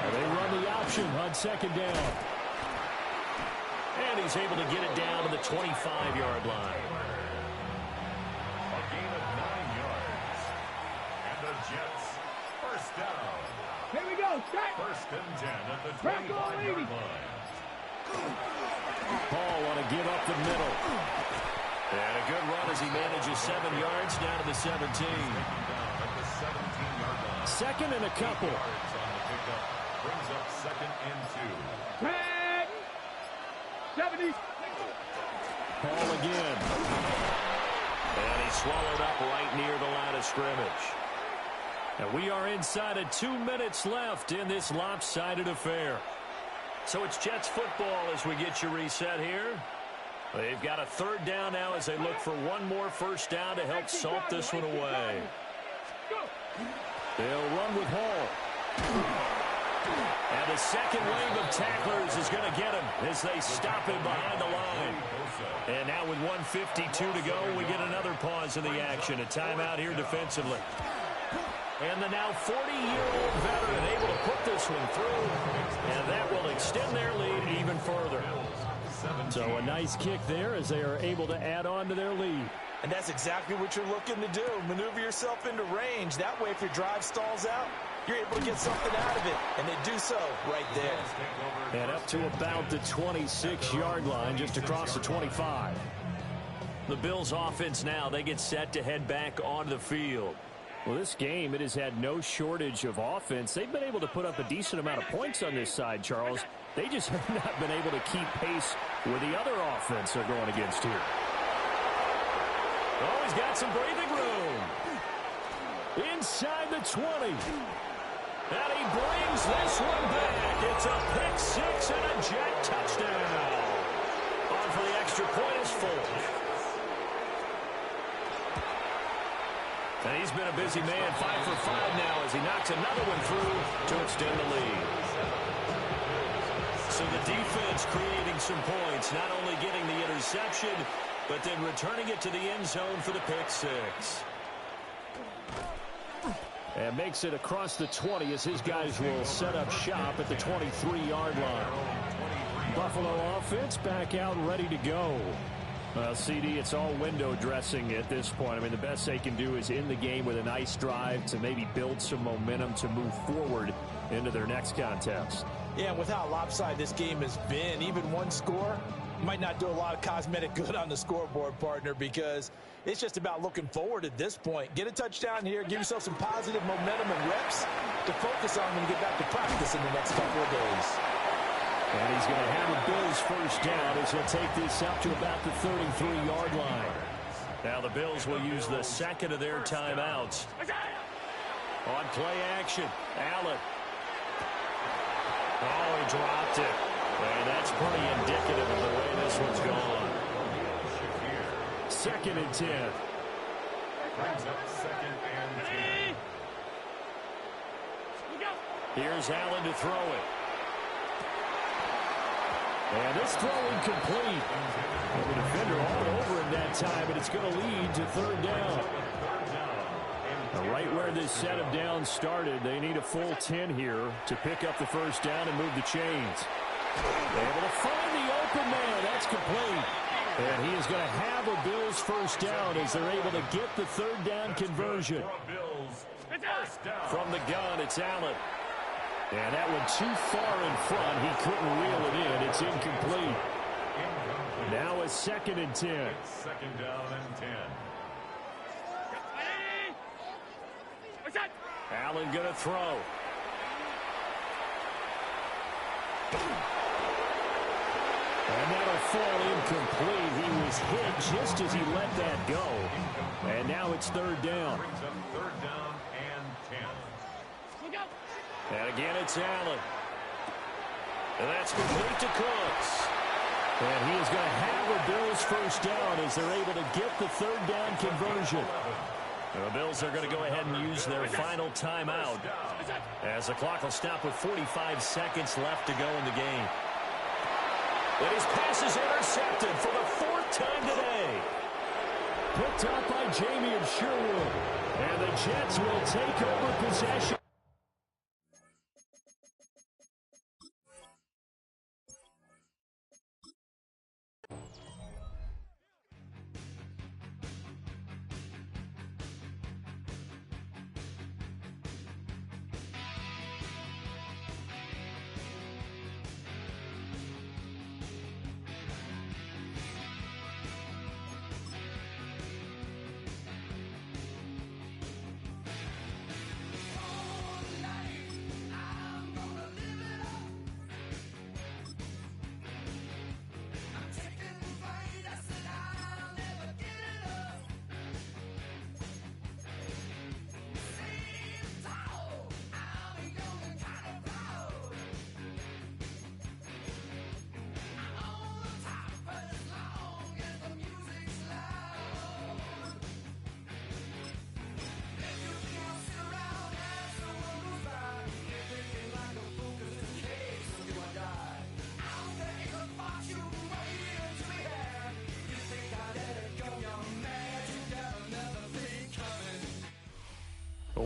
And they run the option on second down. And he's able to get it down to the 25-yard line. A gain of 9 yards. And the Jets first down. Here we go. Strike. First and 10 at the 25-yard line. Paul want to give up the middle. And a good run as he manages 7 yards down to the 17. Down at the 17-yard line. Second and a couple. Yards on the pickup. Brings up second and 2. 70. Paul again. And he's swallowed up right near the line of scrimmage. And we are inside of 2 minutes left in this lopsided affair. So it's Jets football as we get you reset here. They've got a third down now as they look for one more first down to help salt this one away. They'll run with Hall. And the second wave of tacklers is going to get him as they stop him behind the line. And now with 1:52 to go, we get another pause in the action. A timeout here defensively. And the now 40-year-old veteran able to put this one through. And that will extend their lead even further. So a nice kick there as they are able to add on to their lead. And that's exactly what you're looking to do. Maneuver yourself into range. That way, if your drive stalls out, you're able to get something out of it. And they do so right there. And up to about the 26-yard line, just across the 25. The Bills offense now, they get set to head back onto the field. Well, this game, it has had no shortage of offense. They've been able to put up a decent amount of points on this side, Charles. They just have not been able to keep pace with the other offense they're going against here. Oh, he's got some breathing room. Inside the 20. And he brings this one back. It's a pick six and a Jet touchdown. On for the extra point is Folk. And he's been a busy man, 5 for 5 now as he knocks another one through to extend the lead. So the defense creating some points, not only getting the interception, but then returning it to the end zone for the pick six. And makes it across the 20 as his guys will set up shop at the 23-yard line. Buffalo offense back out ready to go. Well, CD, it's all window dressing at this point. I mean, the best they can do is in the game with a nice drive to maybe build some momentum to move forward into their next contest. Yeah, and with how lopsided this game has been, even one score might not do a lot of cosmetic good on the scoreboard, partner, because it's just about looking forward at this point. Get a touchdown here, give yourself some positive momentum and reps to focus on when you get back to practice in the next couple of days. And he's going to have a Bills first down as he'll take this up to about the 33-yard line. Now the Bills will use the second of their timeouts. On play action, Allen. Oh, he dropped it. And that's pretty indicative of the way this one's gone. 2nd and 10. Brings up 2nd and 10. Here's Allen to throw it. And this throw incomplete. The defender all over him that time, and it's going to lead to 3rd down. Right where this set of downs started, they need a full 10 here to pick up the first down and move the chains. They're able to find the open man. That's complete. And he is going to have a Bills first down as they're able to get the 3rd down conversion. From the gun, it's Allen. And that one too far in front. He couldn't reel it in. It's incomplete. Now a 2nd and 10. 2nd down and 10. Allen going to throw. And that'll fall incomplete. He was hit just as he let that go. And now it's 3rd down. Brings up 3rd down and 10. And again, it's Allen. And that's complete to Cooks. And he is going to have a Bills first down as they're able to get the 3rd down conversion. The Bills are going to go ahead and use their final timeout as the clock will stop with 45 seconds left to go in the game. And his pass is intercepted for the 4th time today. Picked up by Jamien Sherwood. And the Jets will take over possession.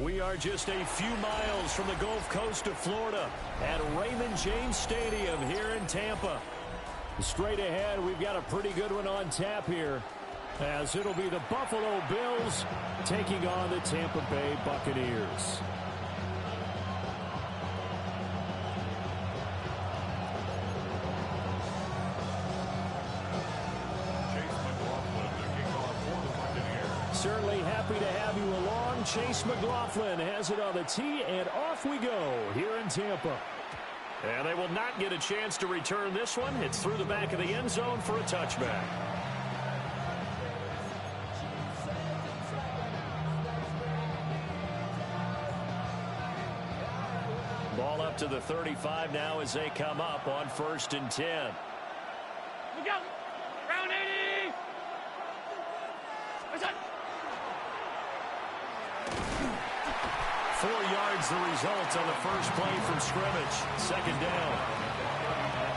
We are just a few miles from the Gulf Coast of Florida at Raymond James Stadium here in Tampa. Straight ahead, we've got a pretty good one on tap here, as it'll be the Buffalo Bills taking on the Tampa Bay Buccaneers. Certainly happy to have you along. Chase McLaughlin has it on the tee, and off we go here in Tampa. And they will not get a chance to return this one. It's through the back of the end zone for a touchback. Ball up to the 35 now as they come up on 1st and 10. Look out! Round 80! What's that? 4 yards the result on the first play from scrimmage. 2nd down.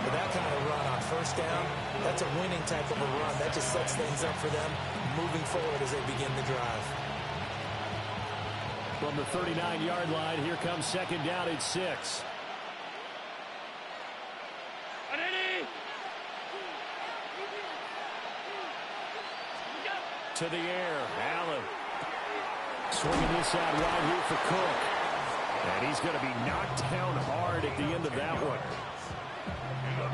With that kind of run on 1st down, that's a winning type of a run. That just sets things up for them moving forward as they begin the drive. From the 39-yard line, here comes 2nd down at 6. To the air, Allen. Swinging this out wide here for Cook. And he's going to be knocked down hard at the end of that one.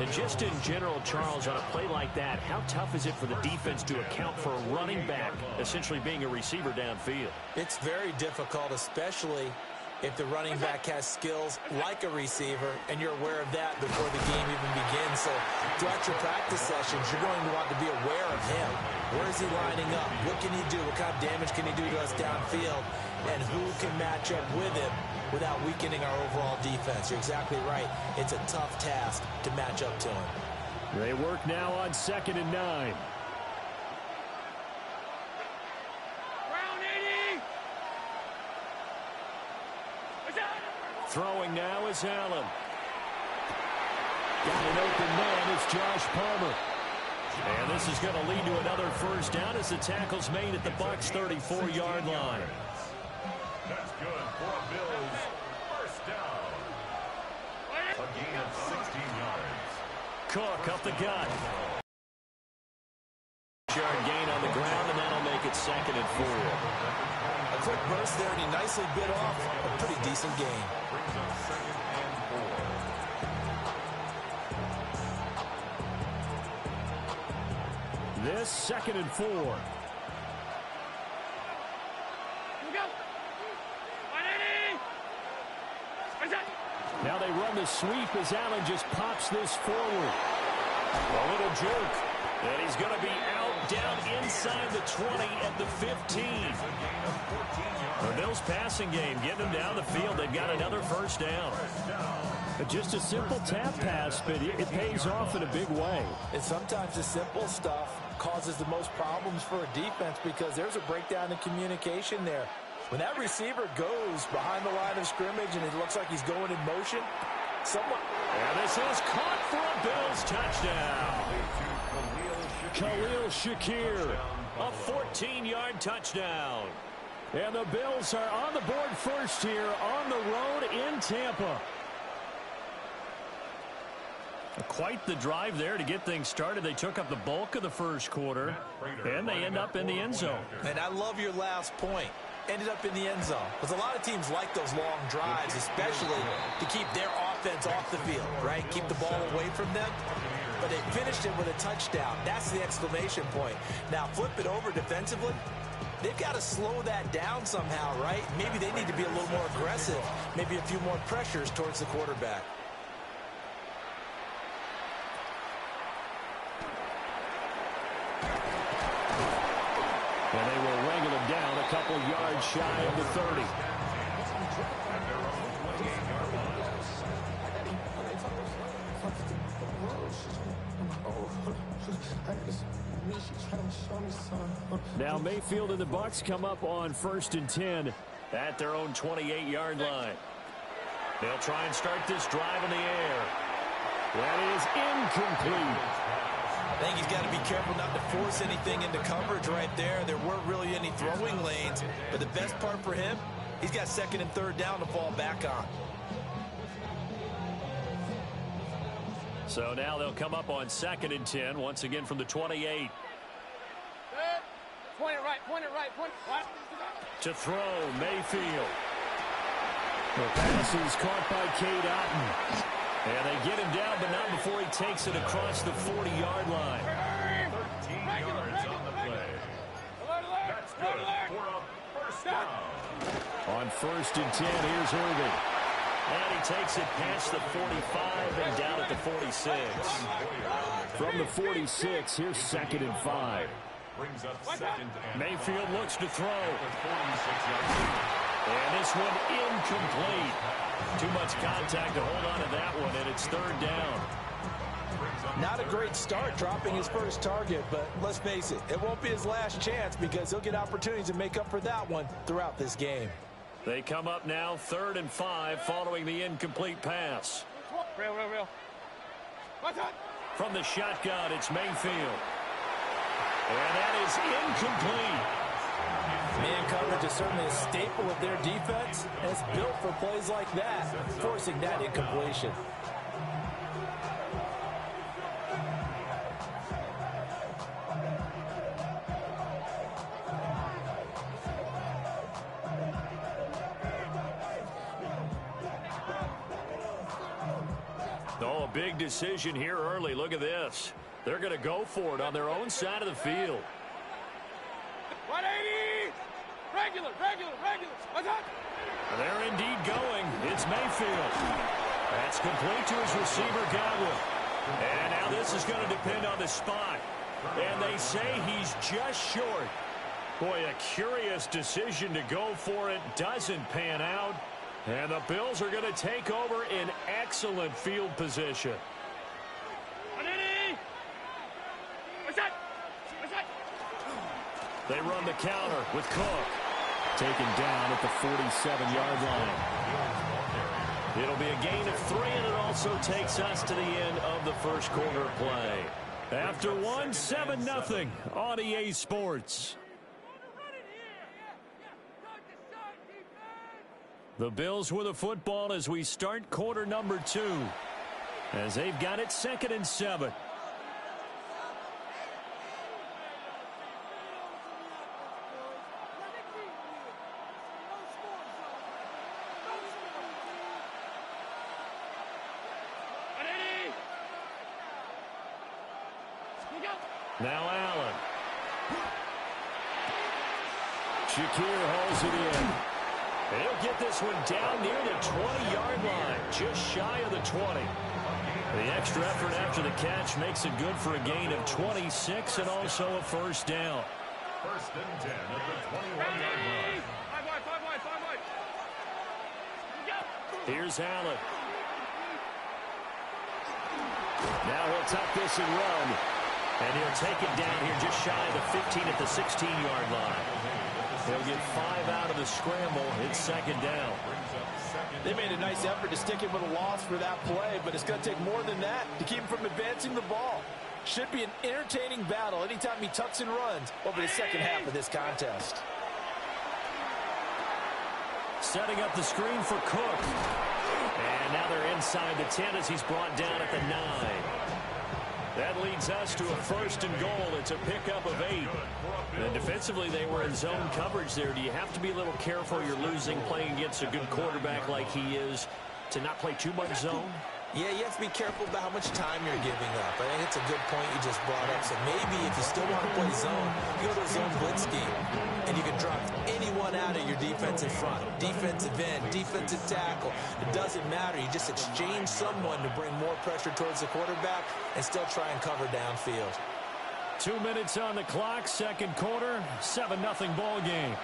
And just in general, Charles, on a play like that, how tough is it for the defense to account for a running back essentially being a receiver downfield? It's very difficult, especially if the running back has skills like a receiver, and you're aware of that before the game even begins. So throughout your practice sessions, you're going to want to be aware of him. Where is he lining up? What can he do? What kind of damage can he do to us downfield? And who can match up with him without weakening our overall defense? You're exactly right. It's a tough task to match up to him. They work now on 2nd and 9. Throwing now is Allen. Got an open man. It's Josh Palmer. And this is going to lead to another first down as the tackle's made at the Bucs 34-yard line. That's good for a Bills first down. A gain of 16 yards. Cook up the gut. Yard gain on the ground, and that'll make it 2nd and 4. A quick burst there, and he nicely bit off a pretty decent gain. Brings up 2nd and 4. This 2nd and 4. Now they run the sweep as Allen just pops this forward. A little jerk. And he's going to be out down inside the 20 at the 15. The Bills passing game getting them down the field. They've got another first down. Just a simple tap pass, but it pays off in a big way. And sometimes the simple stuff causes the most problems for a defense because there's a breakdown in communication there. When that receiver goes behind the line of scrimmage and it looks like he's going in motion, and this is caught for a Bills touchdown. Khalil Shakir, a 14-yard touchdown. And the Bills are on the board first here on the road in Tampa. Quite the drive there to get things started. They took up the bulk of the first quarter, and they end up in the end zone. And I love your last point. Ended up in the end zone. Because a lot of teams like those long drives, especially to keep their offense off the field, right? Keep the ball away from them. But they finished it with a touchdown. That's the exclamation point. Now, flip it over defensively. They've got to slow that down somehow, right? Maybe they need to be a little more aggressive. Maybe a few more pressures towards the quarterback. And they will wrangle him down a couple yards shy of the 30. Now Mayfield and the Bucs come up on 1st and 10 at their own 28-yard line. They'll try and start this drive in the air. That is incomplete. I think he's got to be careful not to force anything into coverage right there. There weren't really any throwing lanes, but the best part for him, he's got 2nd and 3rd down to fall back on. So now they'll come up on 2nd and 10, once again from the 28. Point it right, point it right, point it right. To throw, Mayfield. The pass is caught by Cade Otton. And they get him down, but not before he takes it across the 40-yard line. 13 yards on the play. That's good for a first down. On 1st and 10, here's Irving. And he takes it past the 45 and down at the 46. From the 46, here's 2nd and 5. Brings up 2nd and Mayfield looks to throw. 46-yard. And this one incomplete. Too much contact to hold on to that one, and it's 3rd down. Not a great start dropping his first target, but let's face it, it won't be his last chance because he'll get opportunities to make up for that one throughout this game. They come up now 3rd and 5 following the incomplete pass. Real. From the shotgun, it's Mayfield. And that is incomplete. Man coverage is certainly a staple of their defense, and it's built for plays like that, forcing that incompletion. Oh, a big decision here early. Look at this. They're going to go for it on their own side of the field. 180! Regular. Attack! They're indeed going. It's Mayfield. That's complete to his receiver, Godwin. And now this is going to depend on the spot. And they say he's just short. Boy, a curious decision to go for it. Doesn't pan out. And the Bills are going to take over in excellent field position. They run the counter with Cook. Taken down at the 47-yard line. It'll be a gain of 3, and it also takes us to the end of the first quarter play. After one, 7-0 on EA Sports. The Bills with the football as we start quarter number 2. As they've got it 2nd and 7. Now Allen. Shakir holds it in. He'll get this one down near the 20-yard line, just shy of the 20. The extra effort after the catch makes it good for a gain of 26 and also a first down. 1st and 10 at the 21-yard line. Five wide. Here's Allen. Now he'll tuck this and run. And he'll take it down here just shy of the 15 at the 16-yard line. He'll get 5 out of the scramble. It's 2nd down. They made a nice effort to stick him with a loss for that play, but it's going to take more than that to keep him from advancing the ball. Should be an entertaining battle anytime he tucks and runs over the second half of this contest. Setting up the screen for Cook. And now they're inside the 10 as he's brought down at the 9. That leads us to a 1st and goal. It's a pickup of 8. And defensively, they were in zone coverage there. Do you have to be a little careful? You're losing, playing against a good quarterback like he is, to not play too much zone? Yeah, you have to be careful about how much time you're giving up. I think it's a good point you just brought up. So maybe if you still want to play zone, you go to a zone blitz scheme, and you can drop anyone out of your defensive front. Defensive end, defensive tackle. It doesn't matter. You just exchange someone to bring more pressure towards the quarterback and still try and cover downfield. 2 minutes on the clock, 2nd quarter, 7-0 ball game.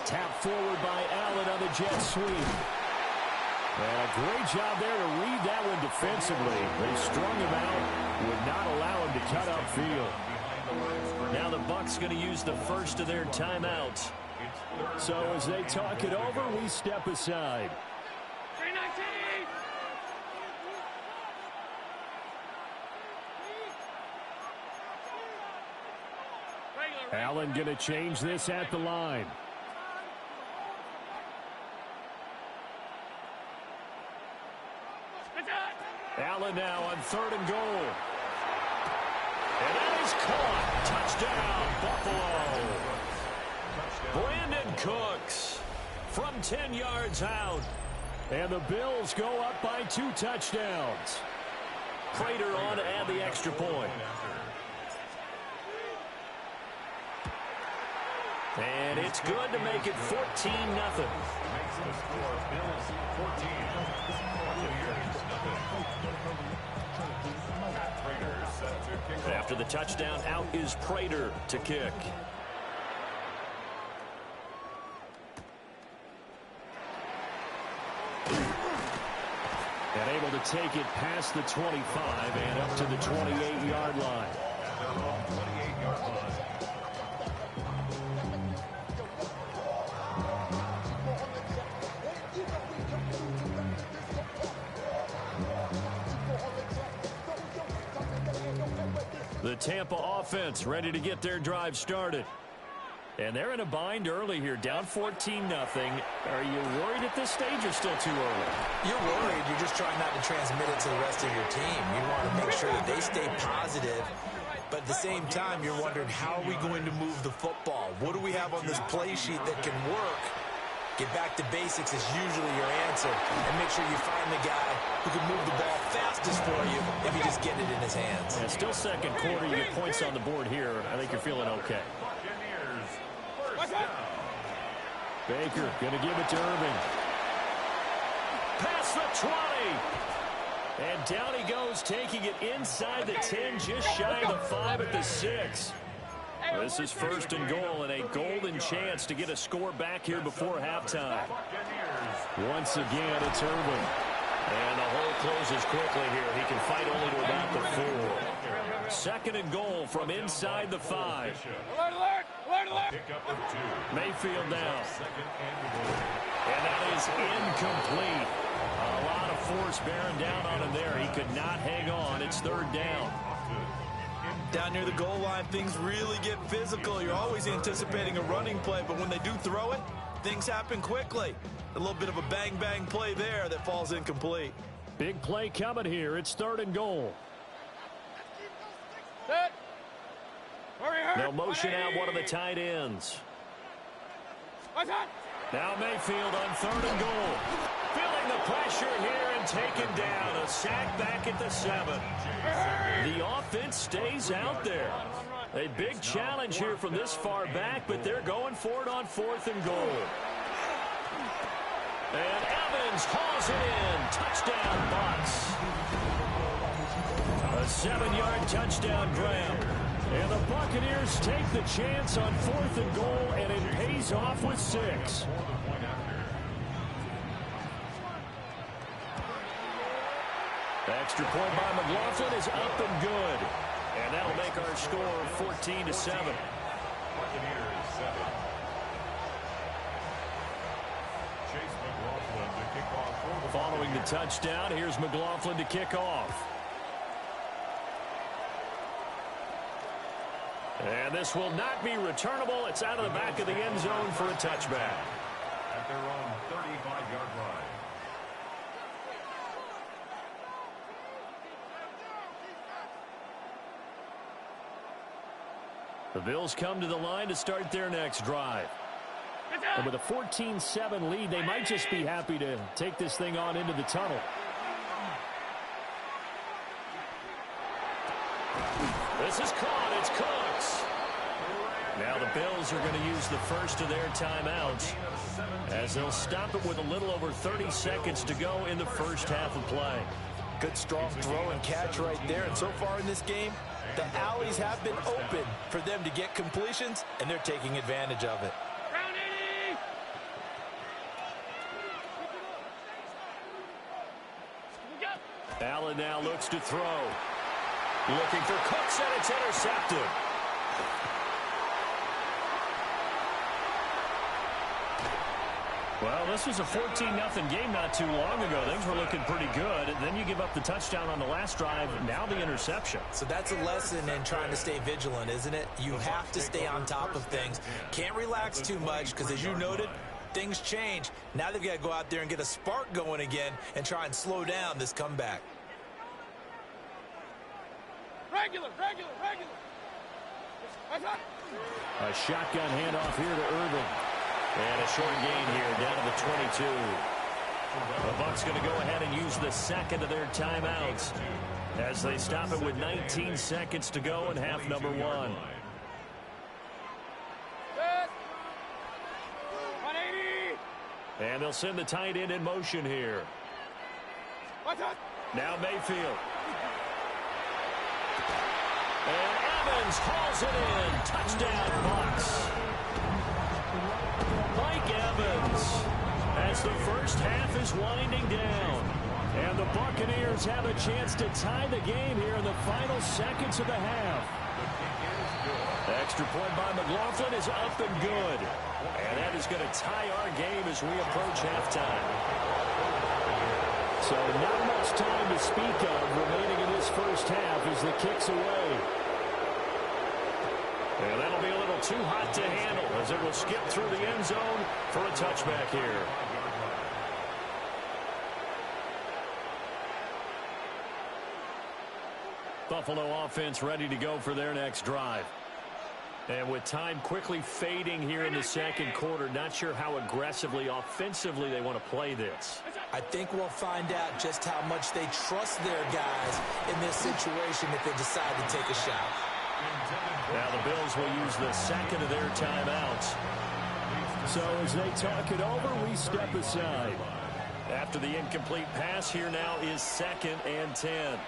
Tap forward by Allen on the jet sweep. And a great job there to read that one defensively. They strung him out, would not allow him to cut upfield. Now the Bucs going to use the first of their timeouts. So as they talk it over, we step aside. Allen going to change this at the line. Allen now on 3rd and goal. And that is caught. Touchdown, Buffalo. Brandon Cooks from 10 yards out. And the Bills go up by 2 touchdowns. Prater on to add the extra point. And it's good to make it 14-0. Makes the score Bills 14. After the touchdown, out is Prater to kick. And able to take it past the 25 and up to the 28-yard line. The Tampa offense ready to get their drive started. And they're in a bind early here, down 14-0. Are you worried at this stage or still too early? You're worried. You're just trying not to transmit it to the rest of your team. You want to make sure that they stay positive. But at the same time, you're wondering, how are we going to move the football? What do we have on this play sheet that can work? Get back to basics is usually your answer. And make sure you find the guy who can move the ball fastest for you if you just get it in his hands. Yeah, still second quarter. You get points on the board here. I think you're feeling okay. Baker going to give it to Irving. Past the 20. And down he goes, taking it inside the 10, just shy of the 5 at the 6. This is first and goal, and a golden chance to get a score back here before halftime. Once again, it's Irving. And the hole closes quickly here. He can fight only to about the 4. Second and goal from inside the 5. Mayfield now. And that is incomplete. A lot of force bearing down on him there. He could not hang on. It's third down. Down near the goal line, things really get physical. You're always anticipating a running play, but when they do throw it, things happen quickly. A little bit of a bang-bang play there that falls incomplete. Big play coming here. It's third and goal. They'll motion out one of the tight ends. Now Mayfield on third and goal. Feeling the pressure here and taken down. A sack back at the 7. The offense stays out there. A big challenge here from this far back, but they're going for it on fourth and goal. And Evans hauls it in. Touchdown, Bucs. A 7-yard touchdown grab. And the Buccaneers take the chance on fourth and goal, and it pays off with 6. Extra point by McLaughlin is up and good. And that'll make our score 14-7. Buccaneers 7. Chase McLaughlin to kick off. Following the touchdown, here's McLaughlin to kick off. And this will not be returnable. It's out of the back of the end zone for a touchback. At their own 35-yard line. The Bills come to the line to start their next drive. And with a 14-7 lead, they might just be happy to take this thing on into the tunnel. This is caught. It's Cooks. Now the Bills are going to use the first of their timeouts as they'll stop it with a little over 30 seconds to go in the first half of play. Good strong throw and catch right there. And so far in this game, the alleys have been open for them to get completions, and they're taking advantage of it. Allen now looks to throw. Looking for Cooks, and it's intercepted. Well, this was a 14-0 game not too long ago. Things were looking pretty good. And then you give up the touchdown on the last drive. Now the interception. So that's a lesson in trying to stay vigilant, isn't it? You have to stay on top of things. Can't relax too much because, as you noted, things change. Now they've got to go out there and get a spark going again and try and slow down this comeback. Regular. A shotgun handoff here to Irving. And a short gain here down to the 22. The Bucs going to go ahead and use the second of their timeouts as they stop it with 19 seconds to go in half number 1. 180. And they'll send the tight end in motion here. Now Mayfield. And Evans hauls it in. Touchdown, Bucs. Mike Evans as the first half is winding down. And the Buccaneers have a chance to tie the game here in the final seconds of the half. Extra point by McLaughlin is up and good. And that is going to tie our game as we approach halftime. So not much time to speak of remaining in this first half as the kick's away. And that'll be a little too hot to handle as it will skip through the end zone for a touchback here. Buffalo offense ready to go for their next drive. And with time quickly fading here in the second quarter, not sure how aggressively, offensively they want to play this. I think we'll find out just how much they trust their guys in this situation if they decide to take a shot. Now the Bills will use the second of their timeouts. So as they talk it over, we step aside. After the incomplete pass, here now is 2nd and 10.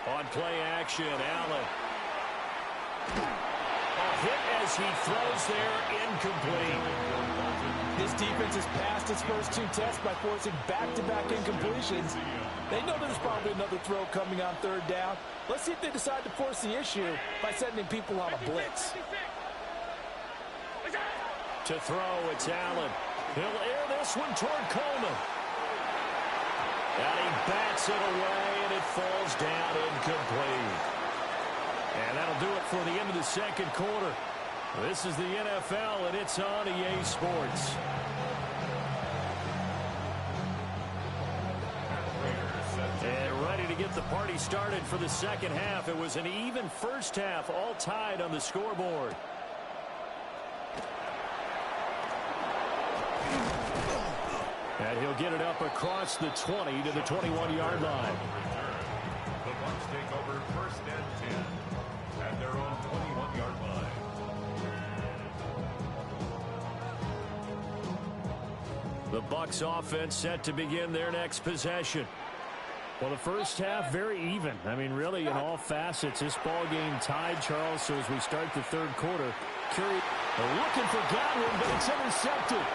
On play action, Allen. A hit as he throws there, incomplete. This defense has passed its first 2 tests by forcing back-to-back incompletions. They know there's probably another throw coming on 3rd down. Let's see if they decide to force the issue by sending people on a blitz. To throw, it's Allen. He'll air this one toward Coleman. And he bats it away, and it falls down incomplete. And that'll do it for the end of the second quarter. This is the NFL, and it's on EA Sports. And ready to get the party started for the second half. It was an even first half, all tied on the scoreboard. And he'll get it up across the 20 to the 21-yard line. The Bucs take over 1st and 10 at their own 21-yard line. The Bucs offense set to begin their next possession. Well, the first half, very even. I mean, really, in all facets, this ball game tied, Charles. So as we start the third quarter, Curry looking for Godwin, but it's intercepted.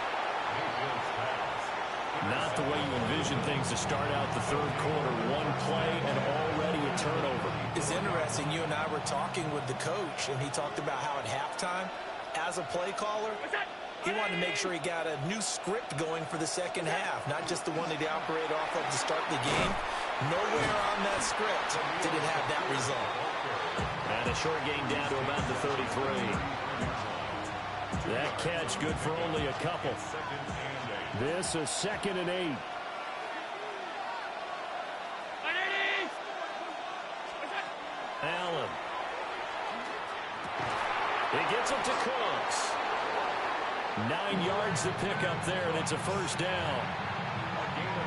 Not the way you envision things to start out the third quarter. One play and already a turnover. It's interesting. You and I were talking with the coach, and he talked about how at halftime, as a play caller, he wanted to make sure he got a new script going for the second half, not just the one that he operated off of to start the game. Nowhere on that script did it have that result. And a short gain down to about the 33. That catch good for only a couple. This is 2nd and 8. Allen. He gets it to Cooks. 9 yards to pick up there, and it's a first down.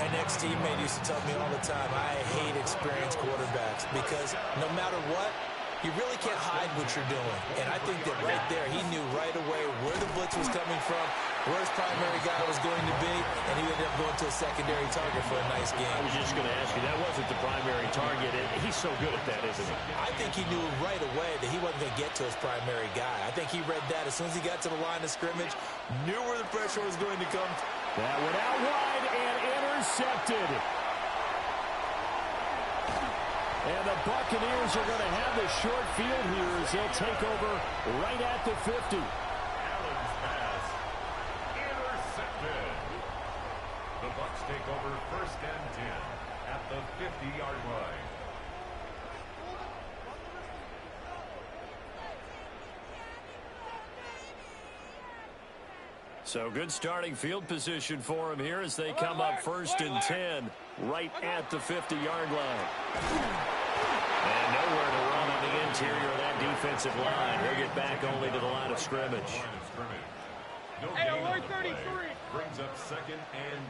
An ex-teammate used to tell me all the time, I hate experienced quarterbacks because no matter what, you really can't hide what you're doing. And I think that right there, he knew right away where the blitz was coming from, where his primary guy was going to be, and he ended up going to a secondary target for a nice game. I was just going to ask you, that wasn't the primary target. He's so good at that, isn't he? I think he knew right away that he wasn't going to get to his primary guy. I think he read that as soon as he got to the line of scrimmage, knew where the pressure was going to come. That went out wide and intercepted. And the Buccaneers are going to have the short field here as they'll take over right at the 50. Allen's pass intercepted. The Bucs take over 1st and 10 at the 50-yard line. So good starting field position for him here as they come up 1st and 10 right at the 50-yard line. And nowhere to run on the interior of that defensive line. He'll get back only to the line of scrimmage. No gain on the play. Brings up 2nd and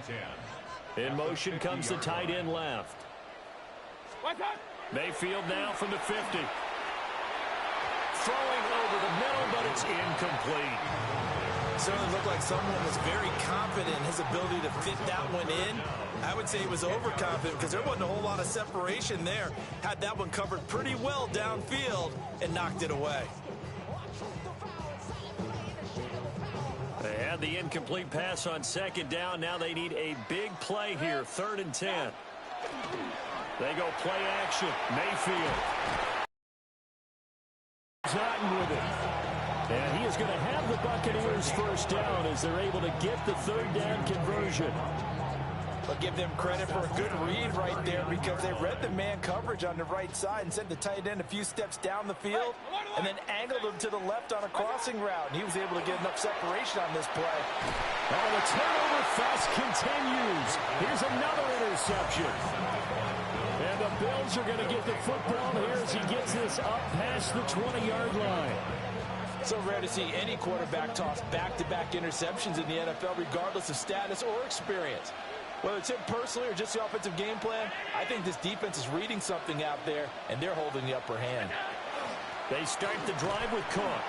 10. In motion comes the tight end left. Mayfield now from the 50. Throwing over the middle, but it's incomplete. Certainly looked like someone was very confident in his ability to fit that one in. I would say he was overconfident because there wasn't a whole lot of separation there. Had that one covered pretty well downfield and knocked it away. They had the incomplete pass on 2nd down. Now they need a big play here, 3rd and 10. They go play action. Mayfield. He's not with it. And he is is going to have the Buccaneers first down as they're able to get the third down conversion. But give them credit for a good read right there because they read the man coverage on the right side and sent the tight end a few steps down the field and then angled him to the left on a crossing route. And he was able to get enough separation on this play. Oh, the turnover fest continues. Here's another interception. And the Bills are going to get the football here as he gets this up past the 20-yard line. So rare to see any quarterback toss back-to-back interceptions in the NFL, regardless of status or experience. Whether it's him personally or just the offensive game plan, I think this defense is reading something out there, and they're holding the upper hand. They start the drive with Cook.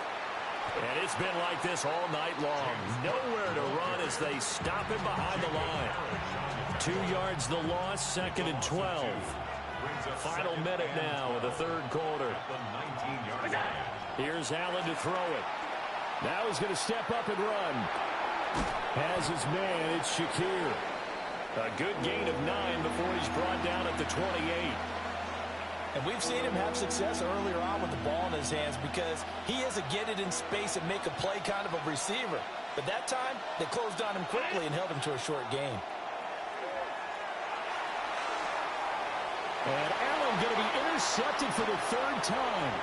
And it's been like this all night long. Nowhere to run as they stop him behind the line. 2 yards the loss, 2nd and 12. Final minute now of the third quarter. Here's Allen to throw it. Now he's going to step up and run. Has his man, it's Shakir. A good gain of 9 before he's brought down at the 28. And we've seen him have success earlier on with the ball in his hands because he is a get it in space and make a play kind of a receiver. But that time, they closed on him quickly and held him to a short gain. And Allen going to be intercepted for the third time.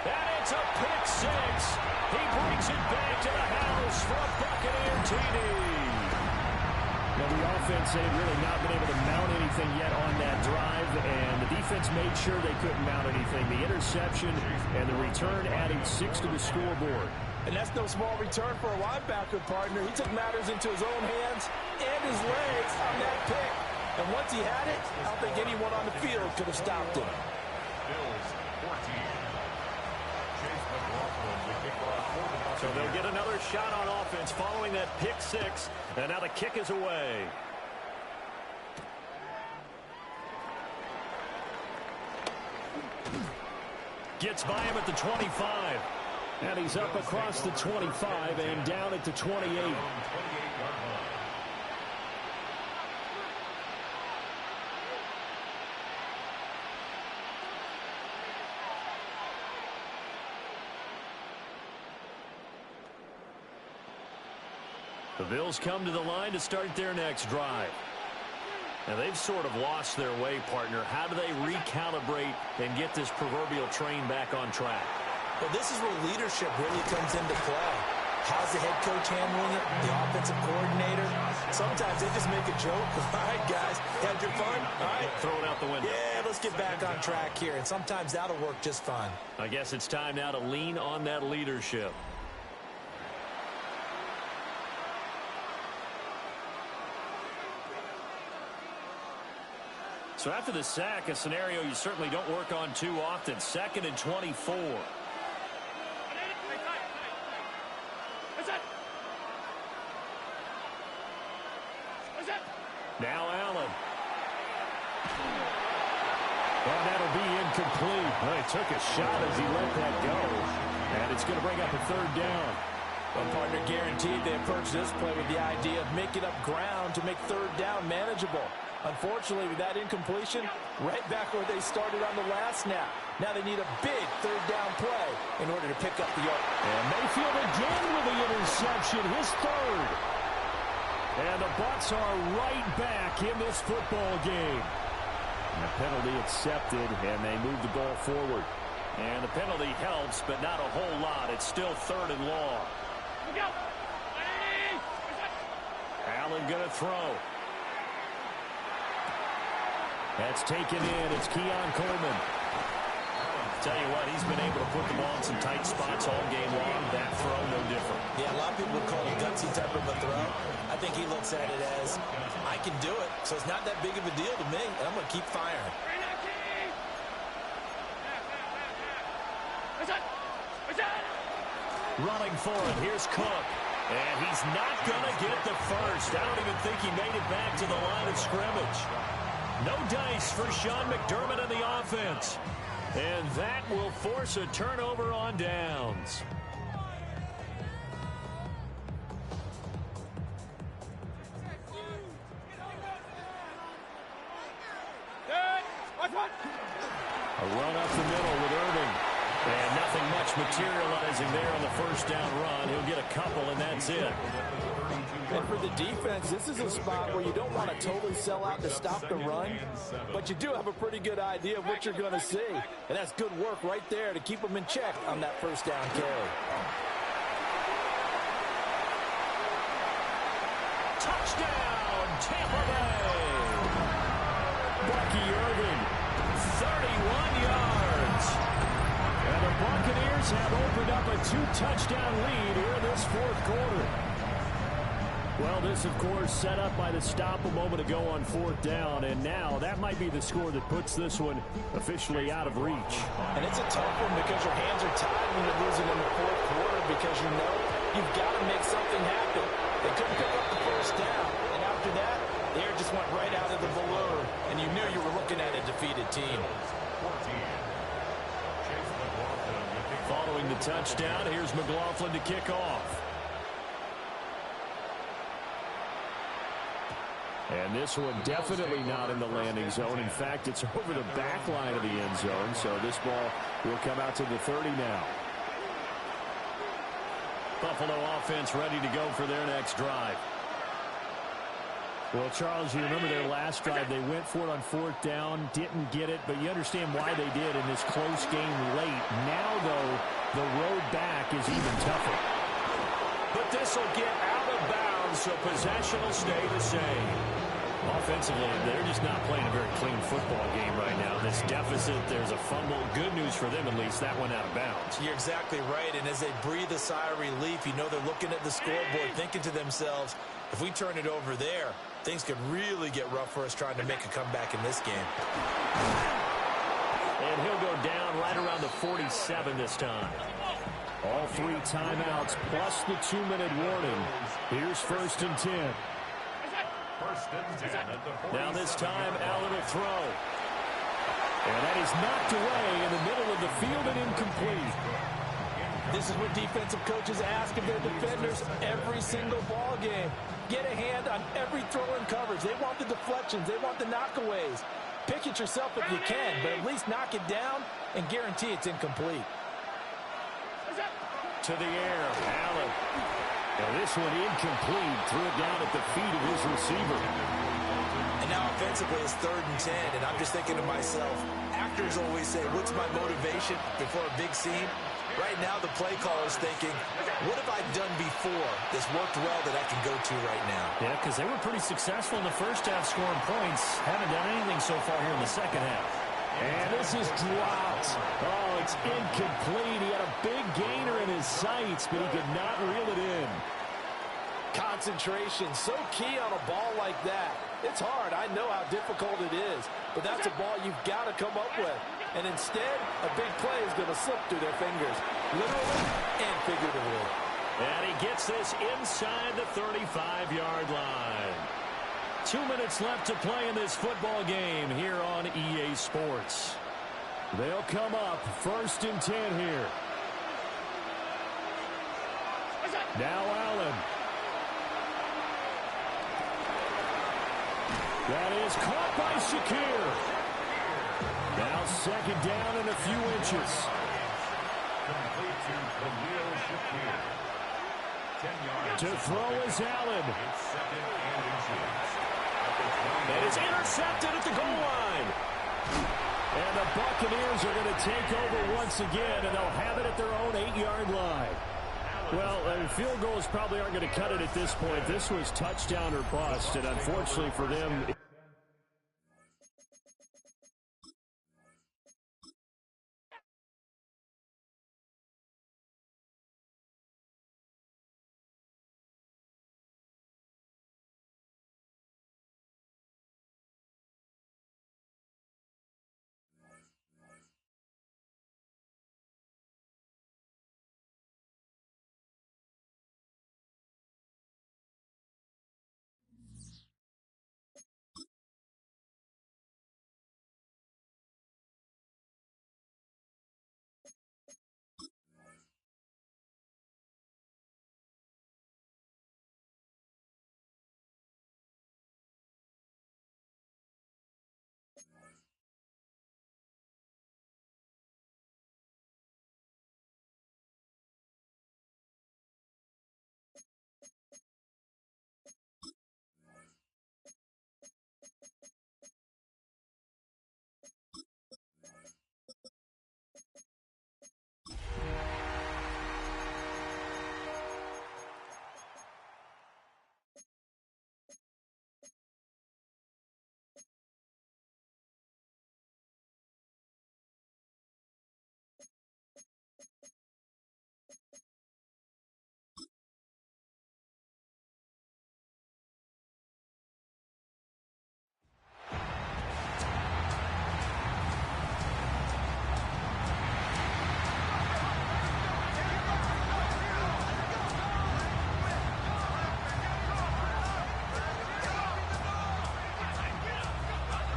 And it's a pick six. He brings it back to the house for a Buccaneer TD. Now, the offense had really not been able to mount anything yet on that drive, and the defense made sure they couldn't mount anything. The interception and the return adding 6 to the scoreboard. And that's no small return for a linebacker partner. He took matters into his own hands and his legs on that pick. And once he had it, I don't think anyone on the field could have stopped him. Bills 14. Chase McLaughlin to kick off for the Buccaneers. So they'll get another shot on offense following that pick six, and now the kick is away. Gets by him at the 25. And he's up across the 25 and down at the 28. The Bills come to the line to start their next drive. Now, they've sort of lost their way, partner. How do they recalibrate and get this proverbial train back on track? Well, this is where leadership really comes into play. How's the head coach handling it? The offensive coordinator? Sometimes they just make a joke. All right, guys, had your fun? All right. Throw it out the window. Yeah, let's get back on track here. And sometimes that'll work just fine. I guess it's time now to lean on that leadership. So after the sack, a scenario you certainly don't work on too often. 2nd and 24. Now Allen. Well, that'll be incomplete. Well, he took a shot as he let that go. And it's going to bring up a third down. Well, partner, guaranteed they approach this play with the idea of making up ground to make third down manageable. Unfortunately, with that incompletion, right back where they started on the last snap. Now they need a big third down play in order to pick up the yard. And Mayfield again with the interception, his third. And the Bucs are right back in this football game. And the penalty accepted, and they move the ball forward. And the penalty helps, but not a whole lot. It's still 3rd and long. Allen going to throw. That's taken in. It's Keon Coleman. Tell you what, he's been able to put the ball in some tight spots all game long. That throw, no different. Yeah, a lot of people would call it a gutsy type of a throw. I think he looks at it as, I can do it, so it's not that big of a deal to me, and I'm going to keep firing. Running for it, here's Cook. And he's not going to get the first. I don't even think he made it back to the line of scrimmage. No dice for Sean McDermott and the offense. And that will force a turnover on downs. A run up the middle with Irving. And nothing much materializing there on the first down run. He'll get a couple, and that's it. And for the defense, this is a spot where you don't want to totally sell out to stop the run, but you do have a pretty good idea of what you're going to see. And that's good work right there to keep them in check on that first down carry. Touchdown, Tampa Bay! Bucky Irving, 31 yards. And the Buccaneers have opened up a 2-touchdown lead here in this fourth quarter. Well, this, of course, set up by the stop a moment ago on fourth down, and now that might be the score that puts this one officially out of reach. And it's a tough one because your hands are tied when you're losing in the fourth quarter because you know you've got to make something happen. They couldn't pick up the first down, and after that, the air just went right out of the balloon, and you knew you were looking at a defeated team. Following the touchdown, here's McLaughlin to kick off. And this one definitely not in the landing zone. In fact, it's over the back line of the end zone, so this ball will come out to the 30 now. Buffalo offense ready to go for their next drive. Well, Charles, you remember their last drive. They went for it on fourth down, didn't get it, but you understand why they did in this close game late. Now, though, the road back is even tougher. But this will get out of bounds, so possession will stay the same. Offensively, they're just not playing a very clean football game right now. This deficit, there's a fumble. Good news for them, at least. That went out of bounds. You're exactly right, and as they breathe a sigh of relief, you know they're looking at the scoreboard, thinking to themselves, if we turn it over there, things could really get rough for us trying to make a comeback in this game. And he'll go down right around the 47 this time. All three timeouts plus the 2-minute warning. Here's 1st and 10. Now this time, Allen will throw. And that is knocked away in the middle of the field and incomplete. This is what defensive coaches ask of their defenders every single ball game. Get a hand on every throw in coverage. They want the deflections. They want the knockaways. Pick it yourself if you can, but at least knock it down and guarantee it's incomplete. To the air, Allen. And this one incomplete. Threw it down at the feet of his receiver. And now offensively it's 3rd and 10, and I'm just thinking to myself, actors always say, what's my motivation before a big scene? Right now the play caller's thinking, what have I done before that's worked well that I can go to right now? Yeah, because they were pretty successful in the first half scoring points. Haven't done anything so far here in the second half. And this is dropped. Oh, it's incomplete. He had a big gainer in his sights, but he could not reel it in. Concentration, so key on a ball like that. It's hard. I know how difficult it is, but that's a ball you've got to come up with. And instead, a big play is going to slip through their fingers, literally and figuratively. And he gets this inside the 35-yard line. 2 minutes left to play in this football game here on EA Sports. They'll come up 1st and 10 here. Now Allen. That is caught by Shakir. Now 2nd down and a few inches. Complete to Khalil Shakir. 10 yards. To throw is Allen. It's 2nd and inches. And it's intercepted at the goal line. And the Buccaneers are going to take over once again, and they'll have it at their own 8-yard line. Well, field goals probably aren't going to cut it at this point. This was touchdown or bust, and unfortunately for them,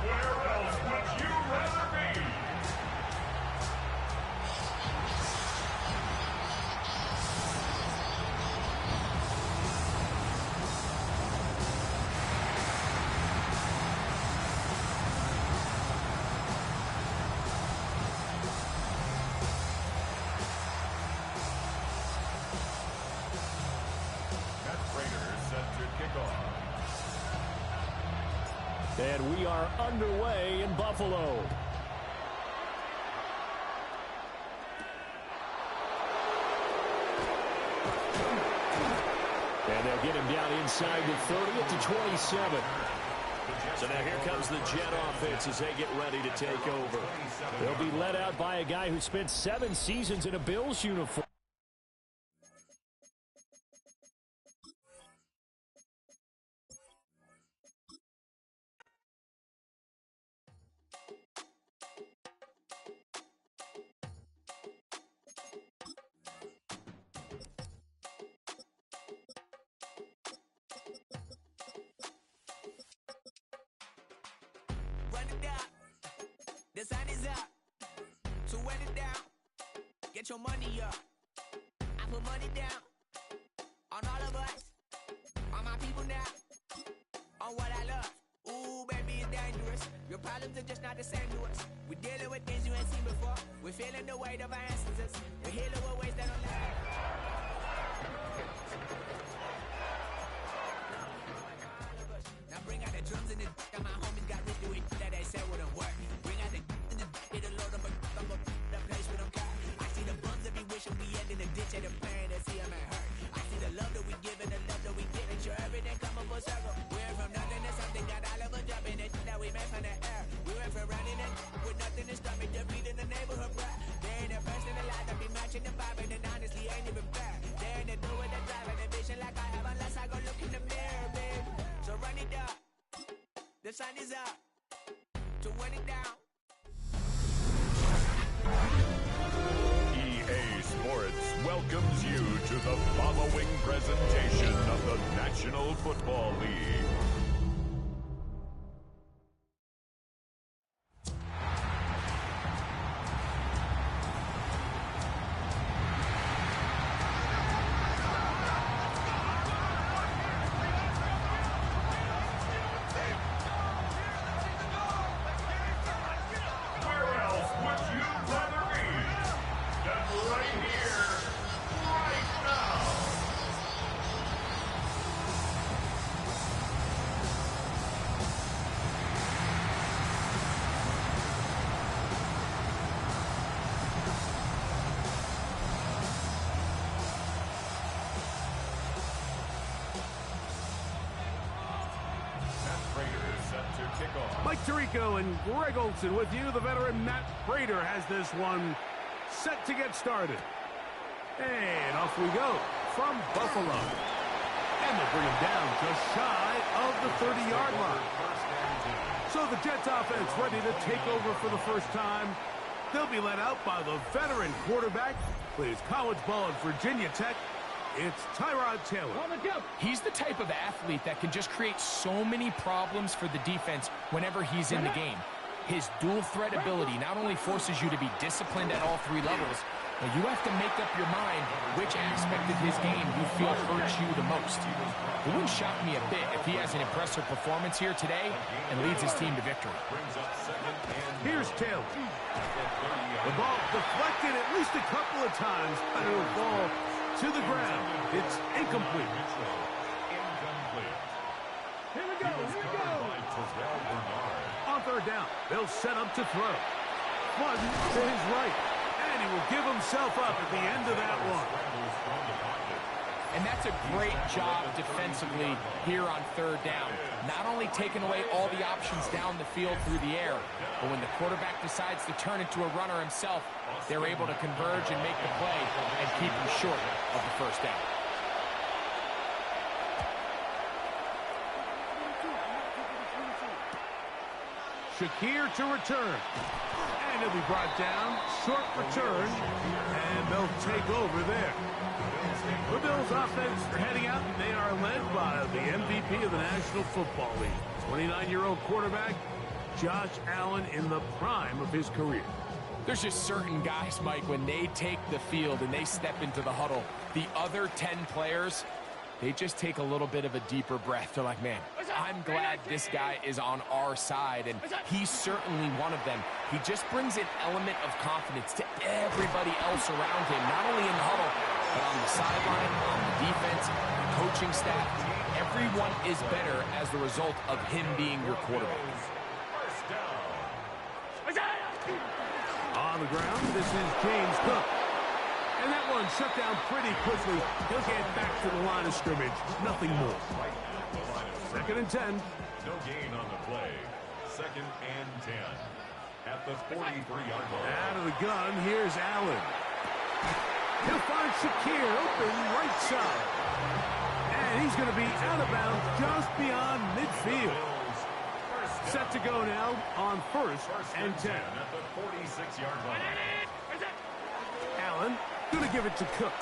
Where else would you rather be? And we are underway in Buffalo. And they'll get him down inside the 30th to 27. So now here comes the Jet offense as they get ready to take over. They'll be led out by a guy who spent 7 seasons in a Bills uniform. The sun is up, so wet it down, get your money up, I put money down, on all of us, on my people now, on what I love, ooh baby it's dangerous, your problems are just not the same to us, we're dealing with things you ain't seen before, we're feeling the weight of our ancestors, we're healing with ways that don't last. Now bring out the drums and the my homies got rich doing that they said wouldn't work. Bring out the load up the place with them cut. I see the bums that be wishing we end in the ditch and the pain that see them at hurt. I see the love that we give and the love that we get. And sure everything come up full circle. We went from nothing to something, got all of us jumping it that we made from the air. We went from running it with nothing to stomach, just beating the neighborhood bruh. They ain't the first in the line to be matching the vibe, and honestly ain't even fair. They ain't the do with the drive and the vision like I have unless I go look in the mirror, babe. So run it up. The sun is up. To win it down. EA Sports welcomes you to the following presentation of the National Football League. Mike Tirico and Greg Olson with you. The veteran Matt Prater has this one set to get started. And off we go from Buffalo. And they'll bring him down just shy of the 30-yard line. So the Jets offense ready to take over for the first time. They'll be led out by the veteran quarterback, plays college ball at Virginia Tech. It's Tyrod Taylor. He's the type of athlete that can just create so many problems for the defense whenever he's in the game. His dual threat ability not only forces you to be disciplined at all 3 levels, but you have to make up your mind which aspect of his game you feel hurts you the most. It wouldn't shock me a bit if he has an impressive performance here today and leads his team to victory. Here's Taylor. The ball deflected at least a couple of times, but it will fall to the ground. It's incomplete. Here we go. On third down, they'll set up to throw. One to his right, and he will give himself up at the end of that one. And that's a great job defensively here on third down. Not only taking away all the options down the field through the air, but when the quarterback decides to turn into a runner himself, they're able to converge and make the play and keep him short of the first down. Shakir to return. And he'll be brought down. Short return. And they'll take over there. The Bills offense are heading out, and they are led by the MVP of the National Football League. 29-year-old quarterback, Josh Allen in the prime of his career. There's just certain guys, Mike, when they take the field and they step into the huddle, the other 10 players, they just take a little bit of a deeper breath. They're like, man, I'm glad this guy is on our side, and he's certainly one of them. He just brings an element of confidence to everybody else around him, not only in the huddle, but on the sideline, on the defense, the coaching staff. Everyone is better as the result of him being your quarterback. On the ground, this is James Cook. And that one shut down pretty quickly. He'll get back to the line of scrimmage. Nothing more. 2nd and 10. No gain on the play. 2nd and 10. At the 43-yard line. Out of the gun, here's Allen. He'll find Shakir open right side. And he's going to be out of bounds just beyond midfield. Set to go now on 1st and 10. At the 46-yard line. Allen going to give it to Cook.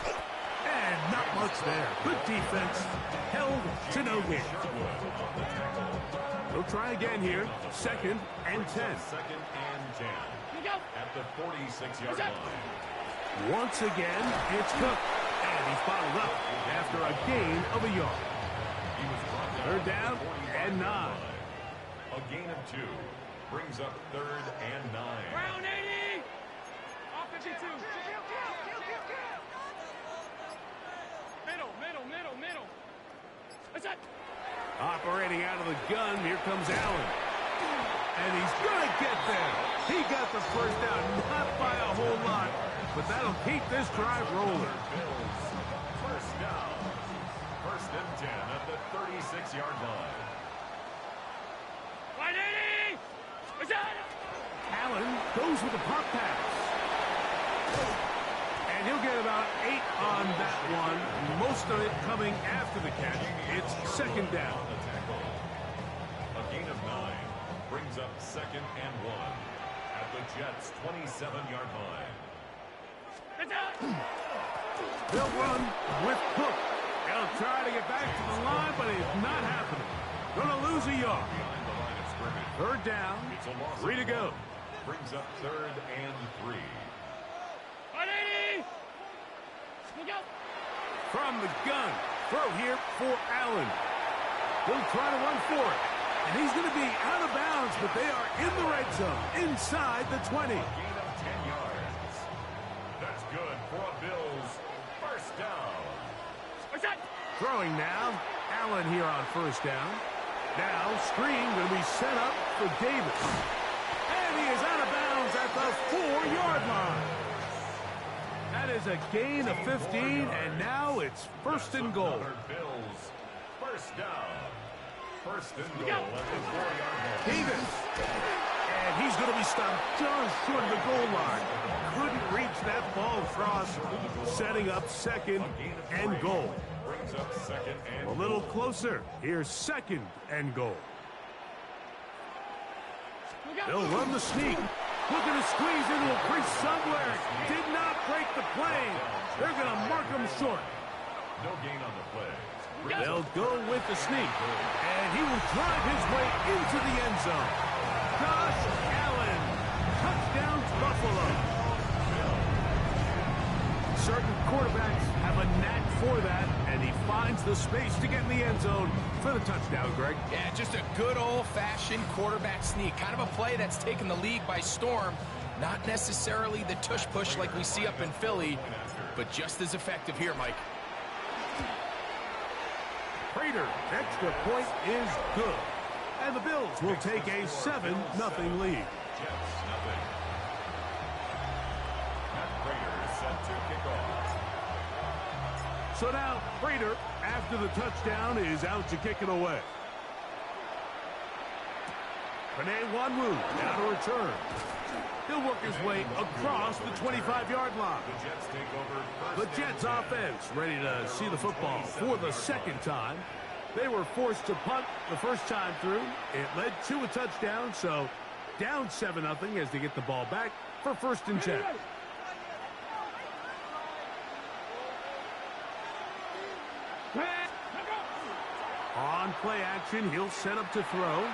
And not much there. Good defense. Held to no gain. He'll try again here. 2nd and 10. 2nd and 10. At the 46-yard line. Once again, it's Cook. And he's bottled up after a gain of a yard. He was brought 3rd down and 9. A gain of 2 brings up 3rd and 9. Round 80! Off 52. Middle. What's that? Operating out of the gun, here comes Allen. And he's going to get there. He got the 1st down, not by a whole lot, but that'll keep this drive rolling. Bills, 1st down. 1st and 10 at the 36-yard line. 180! What's that? Allen goes with the pop pass. And he'll get about 8 on that one. Most of it coming after the catch. It's 2nd down. A gain of 9 brings up 2nd and 1 at the Jets' 27-yard line. They'll run with Cook. They'll try to get back to the line, but it's not happening. Gonna lose a yard. Behind the line of scrimmage. 3rd down. It's a loss. 3 to go. Brings up 3rd and 3. 180! Look out! From the gun. Throw here for Allen. He'll try to run for it. And he's going to be out of bounds, but they are in the red zone, inside the 20. A gain of 10 yards. That's good for a Bills 1st down. What's that? Throwing now. Allen here on 1st down. Now, screen going to be set up for Davis. And he is out of bounds at the 4-yard line. That is a gain of 15, and now it's 1st and goal. Bills 1st down. 1st and goal at the 4-yard line. Davis. And he's going to be stopped just short of the goal line. Couldn't reach that ball across, setting up 2nd and goal. Brings up 2nd and A little closer. Here's 2nd and goal. They'll run the sneak. Looking to squeeze into a crease somewhere. Did not break the play. They're going to mark him short. no gain on the play. They'll go with the sneak. And he will drive his way into the end zone. Josh Allen. Touchdown Buffalo. Certain quarterbacks have a knack for that, and he finds the space to get in the end zone for the touchdown, Greg. Yeah, just a good old-fashioned quarterback sneak. Kind of a play that's taken the league by storm. Not necessarily the tush-push like we see up in Philly, but just as effective here, Mike. Prater, extra point is good. And the Bills will take a 7-0 lead. Jets, nothing. Matt Prater is set to kick off. So now, Prater, after the touchdown, is out to kick it away. Penei Nwanwu now to return. He'll work his way across the 25-yard line. The Jets take over The first Jets and 10. offense ready to see the football for the second time. They were forced to punt the first time through. It led to a touchdown, so down 7-0 as they get the ball back for 1st and 10. On play action, he'll set up to throw.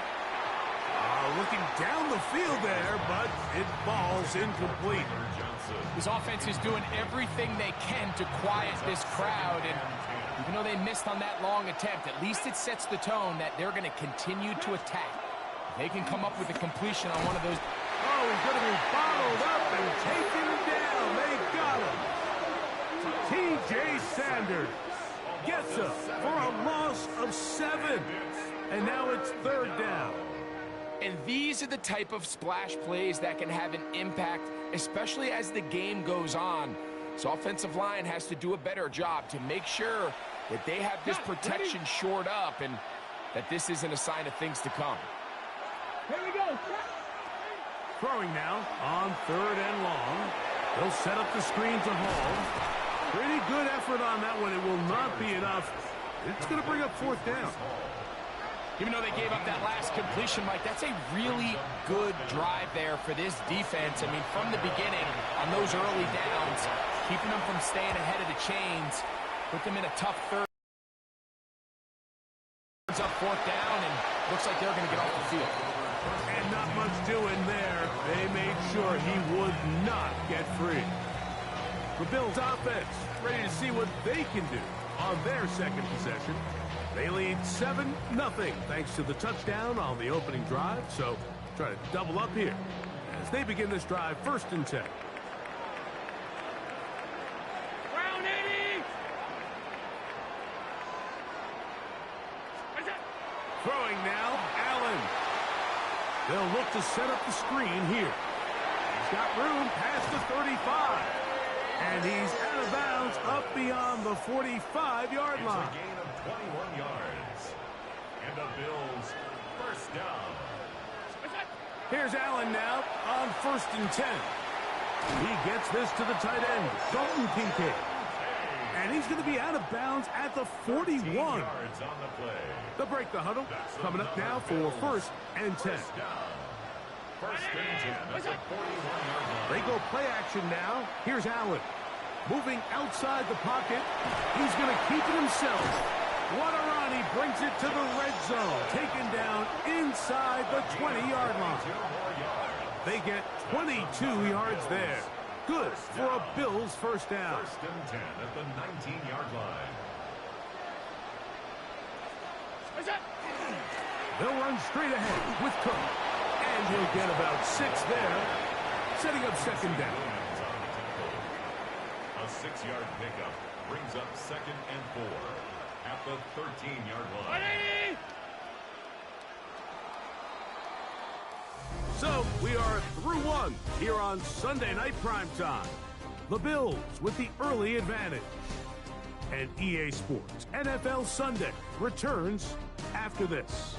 Looking down the field there, but it falls incomplete. This offense is doing everything they can to quiet this crowd, and even though they missed on that long attempt, at least it sets the tone that they're going to continue to attack. If they can come up with a completion on one of those. Oh, he's going to be bottled up and taken down. They got him. T.J. Sanders gets up for a loss of 7. And now it's 3rd down. And these are the type of splash plays that can have an impact, especially as the game goes on. So offensive line has to do a better job to make sure that they have this protection shored up and that this isn't a sign of things to come. Here we go. Throwing now on 3rd and long. They'll set up the screen to Hall. Pretty good effort on that one. It will not be enough. It's going to bring up 4th down. Even though they gave up that last completion, Mike, that's a really good drive there for this defense. I mean, from the beginning, on those early downs, keeping them from staying ahead of the chains, put them in a tough 3rd. Up 4th down, and looks like they're going to get off the field. And not much doing there. They made sure he would not get free. The Bills offense ready to see what they can do on their 2nd possession. They lead 7-0 thanks to the touchdown on the opening drive. So try to double up here as they begin this drive 1st and 10. Round 80. Throwing now, Allen. They'll look to set up the screen here. He's got room past the 35. And he's out of bounds up beyond the 45-yard line. It's a gain of 21 yards. And the Bills 1st down. Here's Allen now on 1st and 10. He gets this to the tight end, Dalton Kincaid. And he's going to be out of bounds at the 41. Yards on the play. They'll break the huddle. Coming up now for 1st and 10. 1st and 10 at the 41-yard line. They go play action now. Here's Allen. Moving outside the pocket. He's going to keep it himself. What a run. He brings it to the red zone. Taken down inside the 20-yard line. They get 22 yards there. Good for a Bills 1st down. 1st and 10 at the 19-yard line. They'll run straight ahead with Cook. And he'll get about 6 there. Setting up 2nd down. A 6-yard pickup brings up 2nd and 4 at the 13-yard line. So we are through 1 here on Sunday Night Primetime. The Bills with the early advantage. And EA Sports NFL Sunday returns after this.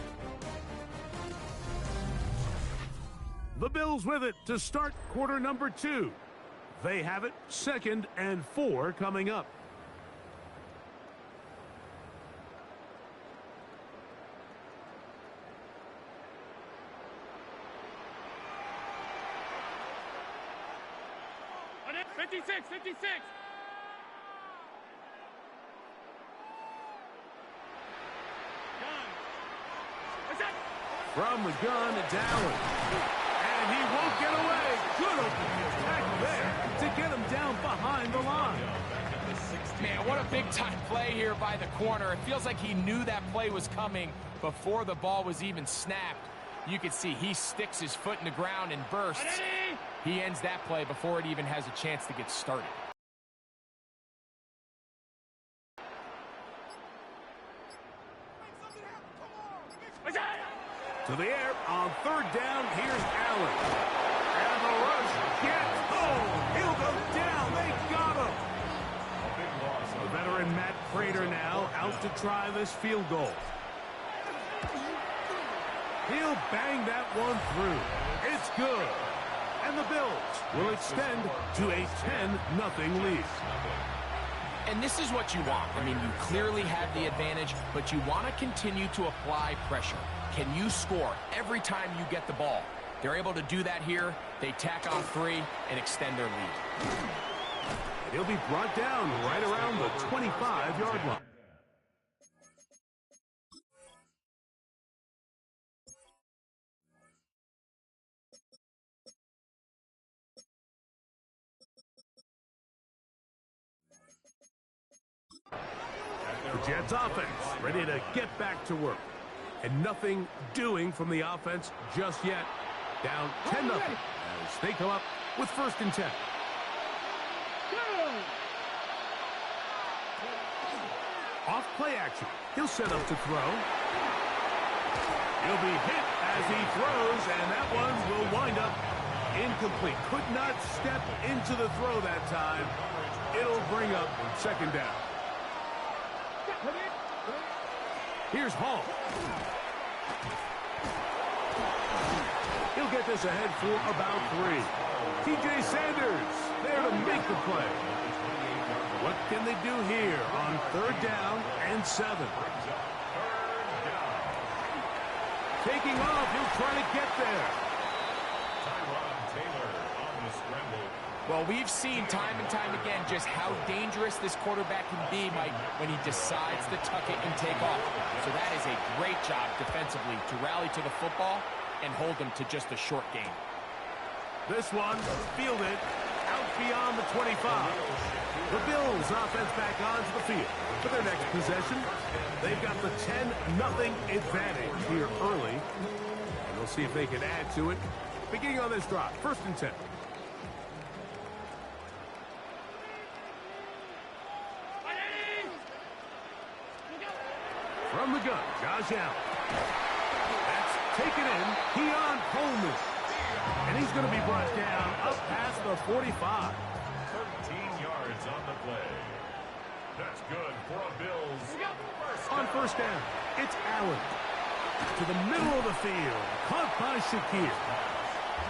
The Bills with it to start quarter number 2. They have it 2nd and 4 coming up. From the gun, it's Allen. And he won't get away. Good open tackle there to get him down behind the line. Man, what a big-time play here by the corner. It feels like he knew that play was coming before the ball was even snapped. You can see he sticks his foot in the ground and bursts. He ends that play before it even has a chance to get started. To the air on 3rd down. Here's Allen. And the rush gets home. He'll go down. They got him. The veteran Matt Prater now out to try this field goal. He'll bang that one through. It's good. And the Bills will extend to a 10-0 lead. And this is what you want. I mean, you clearly have the advantage, but you want to continue to apply pressure. Can you score every time you get the ball? They're able to do that here. They tack on 3 and extend their lead. He'll be brought down right around the 25-yard line. Jets offense ready to get back to work. And nothing doing from the offense just yet. Down 10-0 as they come up with 1st and 10. Off play action. He'll set up to throw. He'll be hit as he throws, and that one will wind up incomplete. Could not step into the throw that time. It'll bring up 2nd down. Here's Hall. He'll get this ahead for about 3. TJ Sanders there to make the play. What can they do here on 3rd down and 7? Taking off, he'll try to get there. Well, we've seen time and time again just how dangerous this quarterback can be, Mike, when he decides to tuck it and take off. So that is a great job defensively to rally to the football and hold them to just a short gain. This one fielded out beyond the 25. The Bills offense back onto the field for their next possession. They've got the 10-0 advantage here early. And we'll see if they can add to it. Beginning on this drive, 1st and 10. From the gun, Josh Allen. That's taken in. Keon Coleman. And he's going to be brought down up past the 45. 13 yards on the play. That's good for a Bills. On 1st down, it's Allen. To the middle of the field. Caught by Shakir.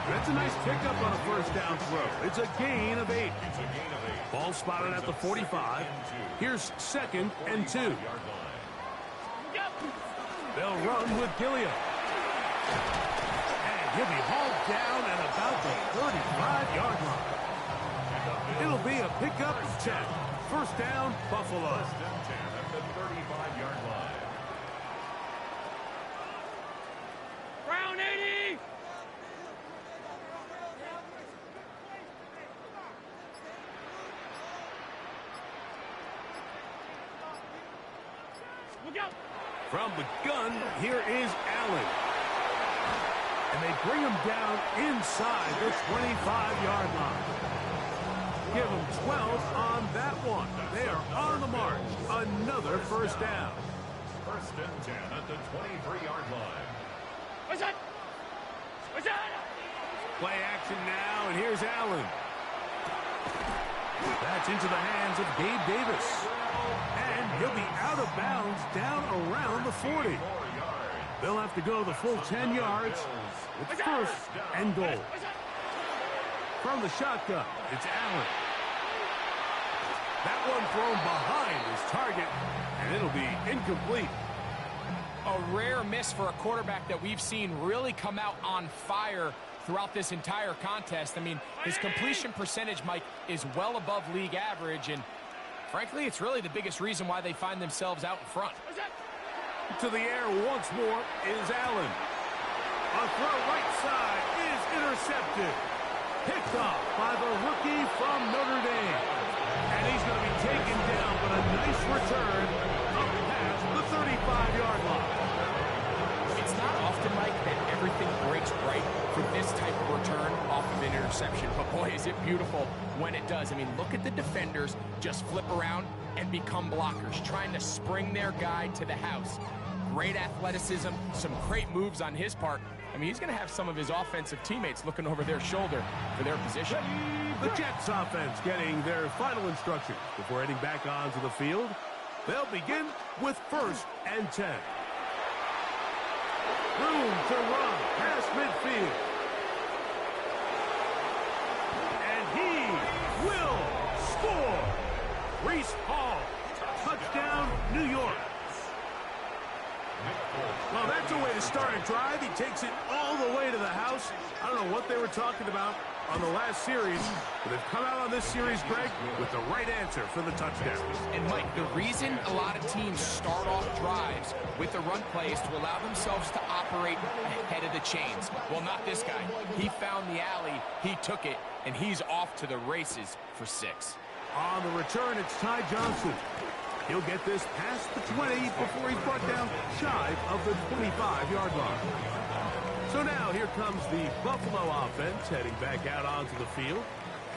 That's a nice pickup on a 1st down throw. It's a gain of 8. Ball spotted at the 45. Here's 2nd and 2. They'll run with Gilliam. And he'll be hauled down at about the 35-yard line. It'll be a pickup 10. 1st down, Buffalo. 1st and 10 at the 35-yard line. Brown 80! Look out! From the gun, here is Allen. And they bring him down inside the 25-yard line. Give him 12 on that one. They are on the march. Another 1st down. 1st and 10 at the 23-yard line. What's that? What's that? Play action now, and here's Allen. That's into the hands of Gabe Davis. And he'll be out of bounds down around the 40. They'll have to go the full 10 yards with 1st and goal. From the shotgun, it's Allen. That one thrown behind his target, and it'll be incomplete. A rare miss for a quarterback that we've seen really come out on fire throughout this entire contest. I mean, his completion percentage, Mike, is well above league average, and frankly, it's really the biggest reason why they find themselves out in front. To the air once more is Allen. A throw right side is intercepted. Picked off by the rookie from Notre Dame. And he's going to be taken down, but a nice return up past the 35-yard line. It's not often, Mike, that everything breaks right for this type of return off of an interception. But boy, is it beautiful when it does. I mean, look at the defenders just flip around and become blockers, trying to spring their guy to the house. Great athleticism, some great moves on his part. I mean, he's going to have some of his offensive teammates looking over their shoulder for their position. The Jets offense getting their final instructions before heading back onto the field. They'll begin with 1st and 10. Room to run past midfield. And he will score. Breece Hall. Touchdown, New York. Well, that's a way to start a drive. He takes it all the way to the house. I don't know what they were talking about on the last series, but they've come out on this series, Greg, with the right answer for the touchdown. And, Mike, the reason a lot of teams start off drives with the run play is to allow themselves to operate ahead of the chains. Well, not this guy. He found the alley, he took it, and he's off to the races for 6. On the return, it's Ty Johnson. He'll get this past the 20 before he's brought down shy of the 25-yard line. So now here comes the Buffalo offense heading back out onto the field.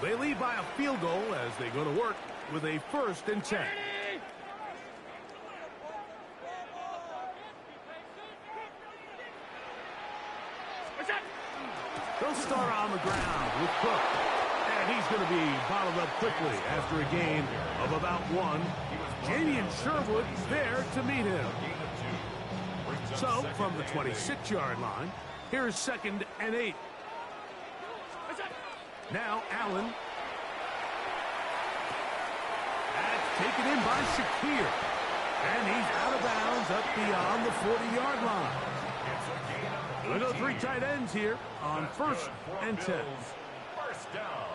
They lead by a field goal as they go to work with a 1st and 10. They'll start on the ground with Cook. And he's going to be bottled up quickly after a gain of about 1. Jamian Sherwood there to meet him. So, from the 26-yard line, here's 2nd and 8. Now, Allen. That's taken in by Shakir. And he's out of bounds up beyond the 40-yard line. We'll go 3 tight ends here on 1st and 10. First down.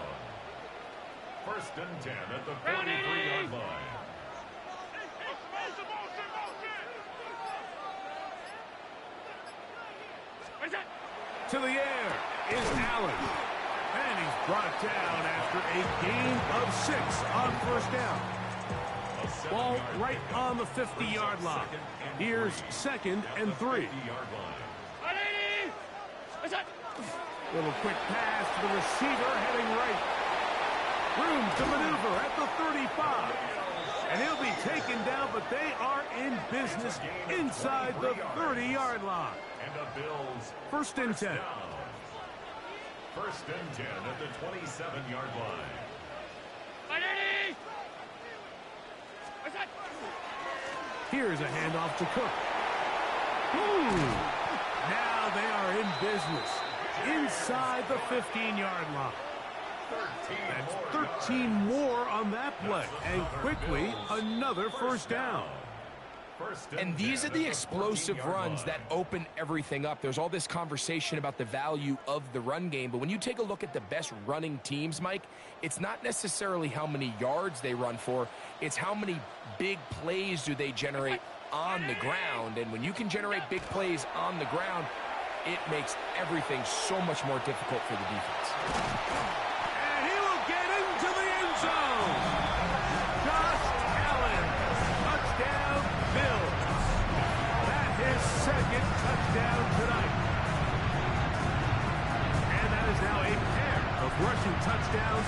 1st and 10 at the 43-yard line. To the air is Allen. And he's brought down after a gain of 6 on 1st down. Ball right on the 50-yard line. Here's 2nd and 3. Little quick pass to the receiver heading right. Room to maneuver at the 35. And he'll be taken down, but they are in business inside the 30-yard line. And the Bills 1st and 10. 1st and 10 at the 27-yard line. Here's a handoff to Cook. Now they are in business inside the 15-yard line. That's 13 more on that play. And quickly, another 1st down. And these are the explosive runs that open everything up. There's all this conversation about the value of the run game, but when you take a look at the best running teams, Mike, it's not necessarily how many yards they run for, it's how many big plays do they generate on the ground. And when you can generate big plays on the ground, it makes everything so much more difficult for the defense. And he will get into the end zone. Josh Allen, touchdown Bills. That's his 2nd touchdown tonight. And that is now a pair of rushing touchdowns.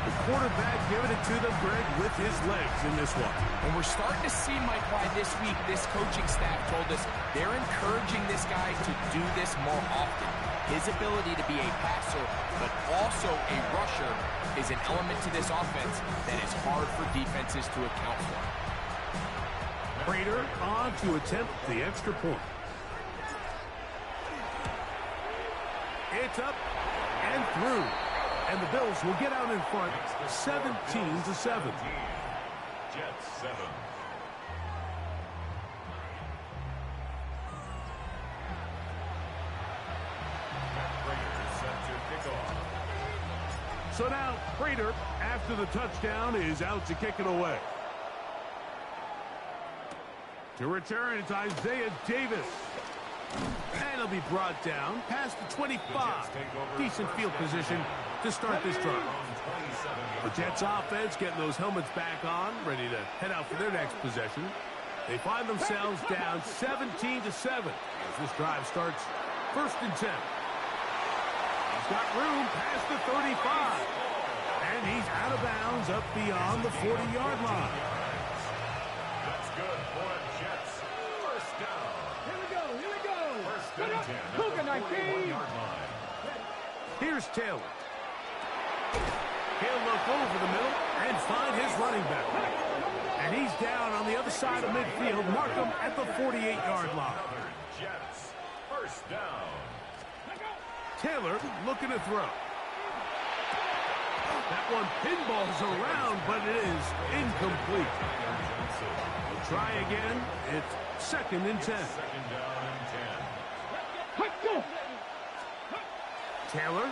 The quarterback giving it to them, Greg, with his legs in this one. And we're starting to see, Mike, why this week this coaching staff told us they're encouraging this guy to do this more often. His ability to be a passer, but also a rusher, is an element to this offense that is hard for defenses to account for. Prater on to attempt the extra point. It's up and through. And the Bills will get out in front 17-7. Jets 7. So now Prater, after the touchdown, is out to kick it away. To return, it's Isaiah Davis. And he'll be brought down past the 25. Decent field position to start this drive. The Jets offense getting those helmets back on, ready to head out for their next possession. They find themselves down 17-7 as this drive starts 1st and 10. He's got room past the 35. And he's out of bounds up beyond the 40-yard line. That's good for the Jets. 1st down. Here we go. 1st and 10 at the 41-yard line. Here's Taylor. He'll look over the middle and find his running back. And he's down on the other side of midfield. Mark him at the 48-yard line. Jets. 1st down. Taylor looking to throw. That one pinballs around, but it is incomplete. We'll try again. It's 2nd and 10. 2nd down and 10. Taylor.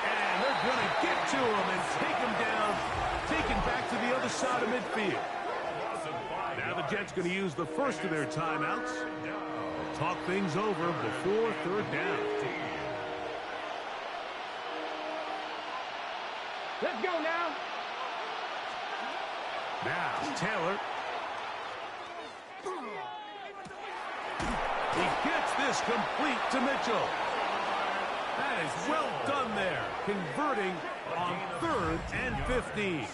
And they're going to get to him and take him down. Taken back to the other side of midfield. Now the Jets going to use the first of their timeouts. Talk things over before 3rd down. Let's go now. Now, Taylor. He gets this complete to Mitchell. That is well done there, converting on 3rd and 15.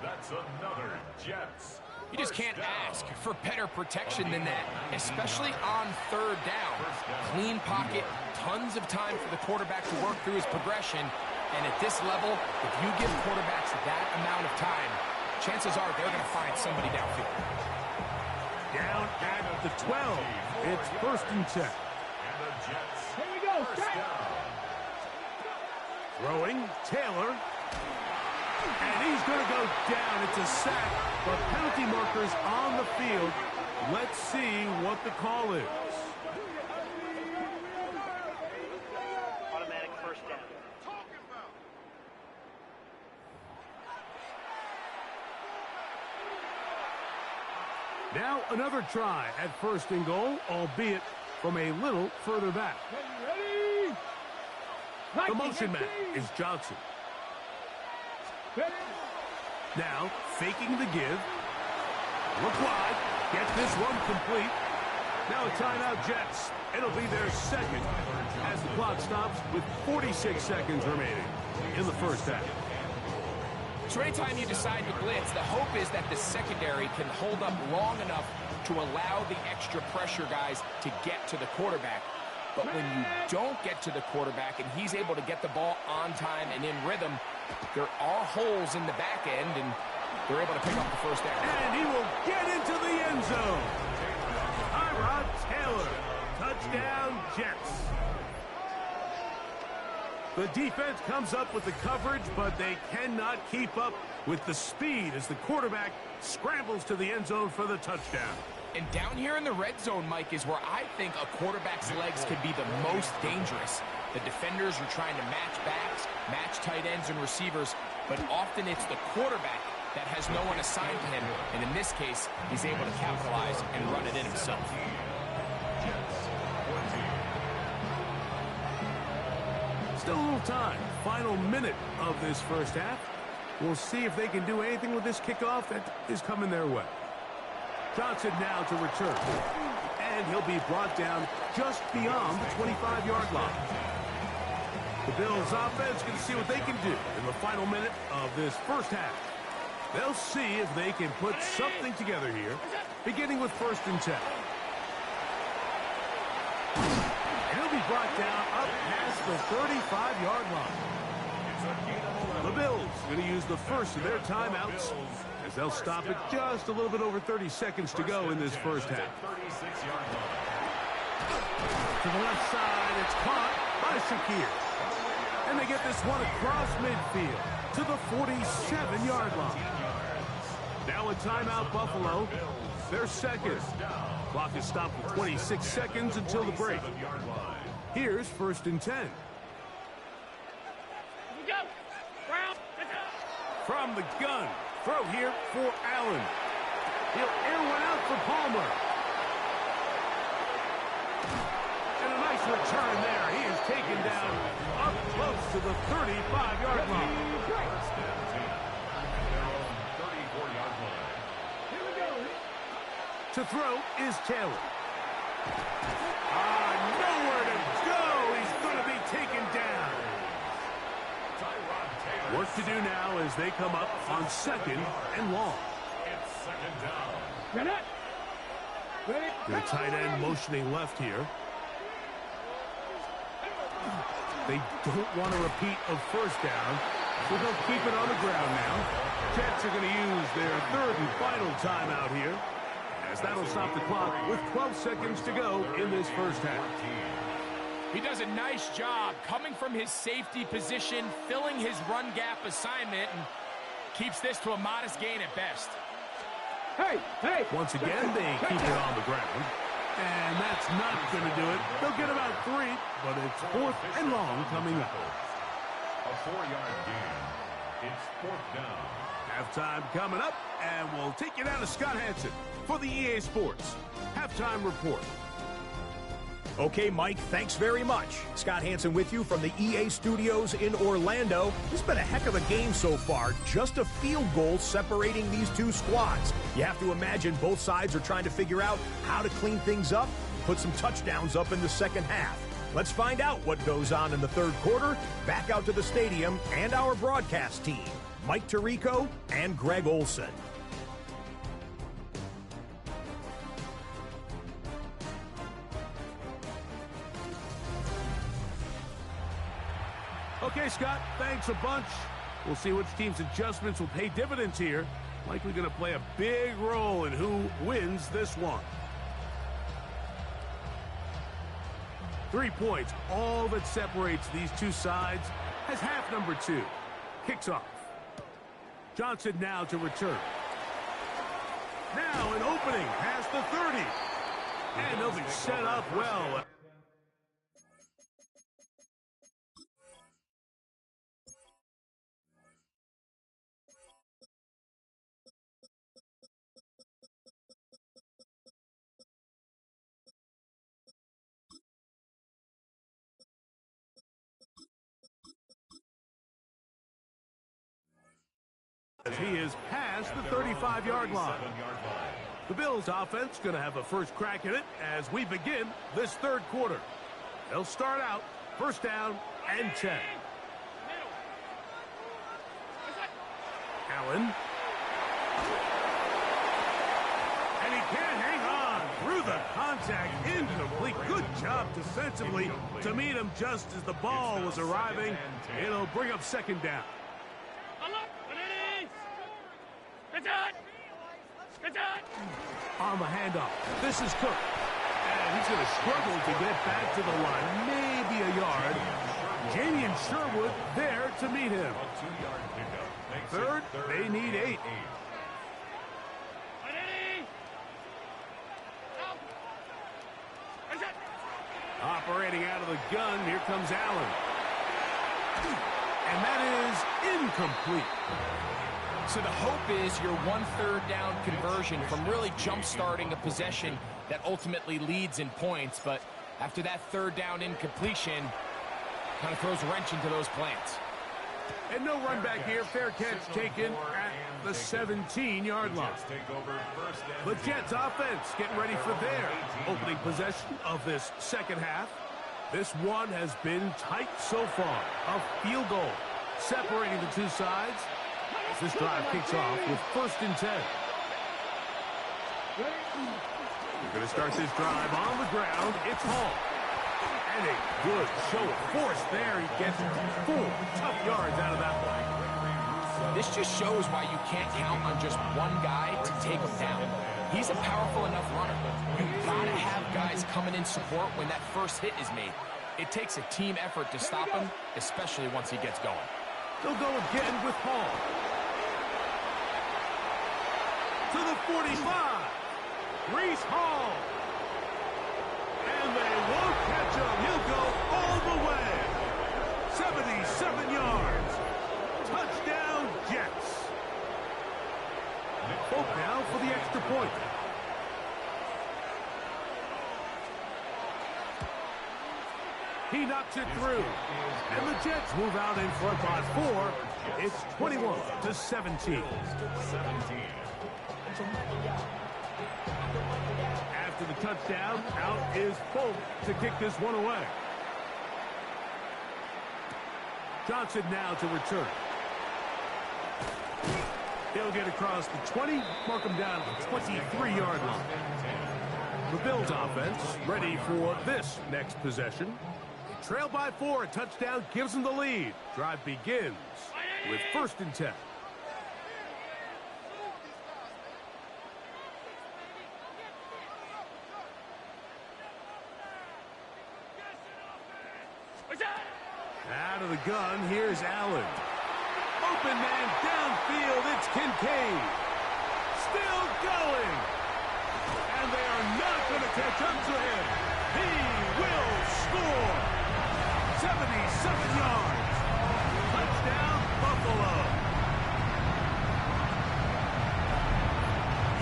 That's another Jets. You just can't ask for better protection than that, especially on 3rd down. Clean pocket, tons of time for the quarterback to work through his progression. And at this level, if you give quarterbacks that amount of time, chances are they're going to find somebody downfield. Down at the 12. It's 1st and 10. And the Jets. Here we go. First down. Throwing, Taylor. And he's going to go down. It's a sack, but penalty markers on the field. Let's see what the call is. Automatic first down. Now another try at 1st and goal, albeit from a little further back. Ready? The motion man is Johnson. Ready? Now faking the give. Look wide. Get this one complete. Now a timeout, Jets. It'll be their second as the clock stops with 46 seconds remaining in the first half. So anytime you decide to blitz, the hope is that the secondary can hold up long enough to allow the extra pressure guys to get to the quarterback. But when you don't get to the quarterback and he's able to get the ball on time and in rhythm, there are holes in the back end, and they're able to pick up the first down. And he will get into the end zone. Tyrod Taylor. Touchdown, Jets. The defense comes up with the coverage, but they cannot keep up with the speed as the quarterback scrambles to the end zone for the touchdown. And down here in the red zone, Mike, is where I think a quarterback's legs can be the most dangerous. The defenders are trying to match backs, match tight ends and receivers, but often it's the quarterback that has no one assigned to him. And in this case, he's able to capitalize and run it in himself. Still a little time. Final minute of this first half. We'll see if they can do anything with this kickoff that is coming their way. Johnson now to return. And he'll be brought down just beyond the 25-yard line. The Bills offense can see what they can do in the final minute of this first half. They'll see if they can put something together here, beginning with 1st and 10. And he'll be brought down up past the 35-yard line. The Bills going to use the first of their timeouts as they'll stop it just a little bit over 30 seconds to go in this first half. To the left side, it's caught by Shakir. And they get this one across midfield to the 47-yard line. Now a timeout, Buffalo. Their second. Clock is stopped for 26 seconds until the break. Here's 1st and 10. From the gun. Throw here for Allen. He'll air one out for Palmer. And a nice return there. He is taken down up close to the 35-yard line. To throw is Taylor. Nowhere to go. He's going to be taken down. Work to do now as they come up on 2nd and long. The tight end motioning left here. They don't want a repeat of 1st down, so they'll keep it on the ground now. Jets are going to use their 3rd and final timeout here, as that'll stop the clock with 12 seconds to go in this first half. He does a nice job coming from his safety position, filling his run gap assignment, and keeps this to a modest gain at best. Hey! Once again, they keep it on the ground. And that's not going to do it. They'll get about 3, but it's 4th and long coming up. A 4-yard gain. It's 4th down. Halftime coming up, and we'll take you down to Scott Hanson for the EA Sports Halftime Report. Okay, Mike, thanks very much. Scott Hanson with you from the EA Studios in Orlando. This has been a heck of a game so far. Just a field goal separating these two squads. You have to imagine both sides are trying to figure out how to clean things up, put some touchdowns up in the second half. Let's find out what goes on in the third quarter. Back out to the stadium and our broadcast team, Mike Tirico and Greg Olson. Okay, Scott, thanks a bunch. We'll see which team's adjustments will pay dividends here. Likely going to play a big role in who wins this one. 3 points, all that separates these two sides, as half number 2. Kicks off. Johnson now to return. Now an opening past the 30. And they'll be set up well. As he is past the 35-yard line. The Bills offense going to have a first crack at it as we begin this third quarter. They'll start out first down and 10. Allen. And he can't hang on through the contact. Incomplete. Good job defensively to meet him just as the ball was arriving. It'll bring up second down. On the handoff, this is Cook. And he's going to struggle to get back to the line, maybe a yard. Jamian Sherwood there to meet him. Third, they need 8. Operating out of the gun, here comes Allen. And that is incomplete. So the hope is your 1/3 down conversion from really jump-starting a possession that ultimately leads in points. But after that third down incompletion, kind of throws a wrench into those plans. And no run back here. Fair catch taken at the 17-yard line. The Jets offense getting ready for their opening possession of this second half. This one has been tight so far. A field goal separating the two sides. This drive kicks off with first and 10. We're going to start this drive on the ground. It's Hall. And a good show of force there. He gets 4 tough yards out of that one. This just shows why you can't count on just one guy to take him down. He's a powerful enough runner. You've got to have guys coming in support when that first hit is made. It takes a team effort to stop him, especially once he gets going. They'll go again with Hall. To the 45. Breece Hall. And they won't catch him. He'll go all the way. 77 yards. Touchdown, Jets. Folk now for the extra point. He knocks it through. And the Jets move out in front by 4. It's 21-17. After the touchdown, out is Folk to kick this one away. Johnson now to return. He'll get across the 20, mark him down at the 23-yard line. The Bills offense ready for this next possession. Trail by 4, a touchdown gives them the lead. Drive begins with first and 10. Out of the gun, here's Allen. Open man downfield, it's Kincaid. Still going. And they are not going to catch up to him. He will score. 77 yards. Touchdown, Buffalo.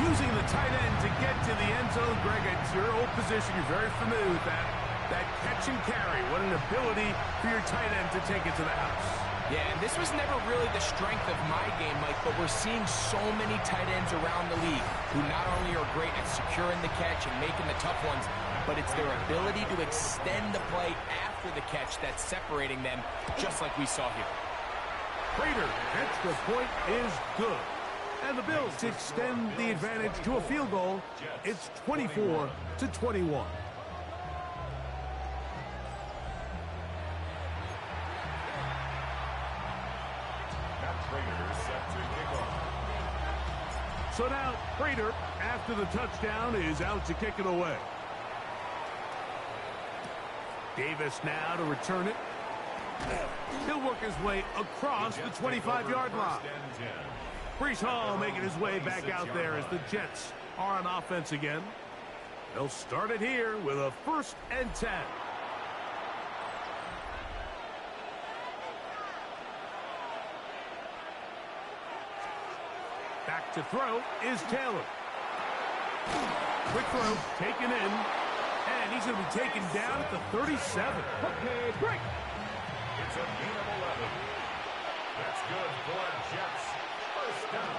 Using the tight end to get to the end zone. Greg, it's your old position. You're very familiar with that. That catch and carry. What an ability for your tight end to take it to the house. Yeah, and this was never really the strength of my game, Mike, but we're seeing so many tight ends around the league who not only are great at securing the catch and making the tough ones, but it's their ability to extend the play after the catch that's separating them, just like we saw here. Prater, extra point is good. And the Bills extend the advantage to a field goal. It's 24-21. So now, Prater, after the touchdown, is out to kick it away. Davis now to return it. He'll work his way across the 25-yard line. Breece Hall making his way back out there as the Jets are on offense again. They'll start it here with a 1st and 10. Back to throw is Taylor. Quick throw, taken in, and he's going to be taken down at the 37. Okay, break. It's a gain of 11. That's good for Jets. First down.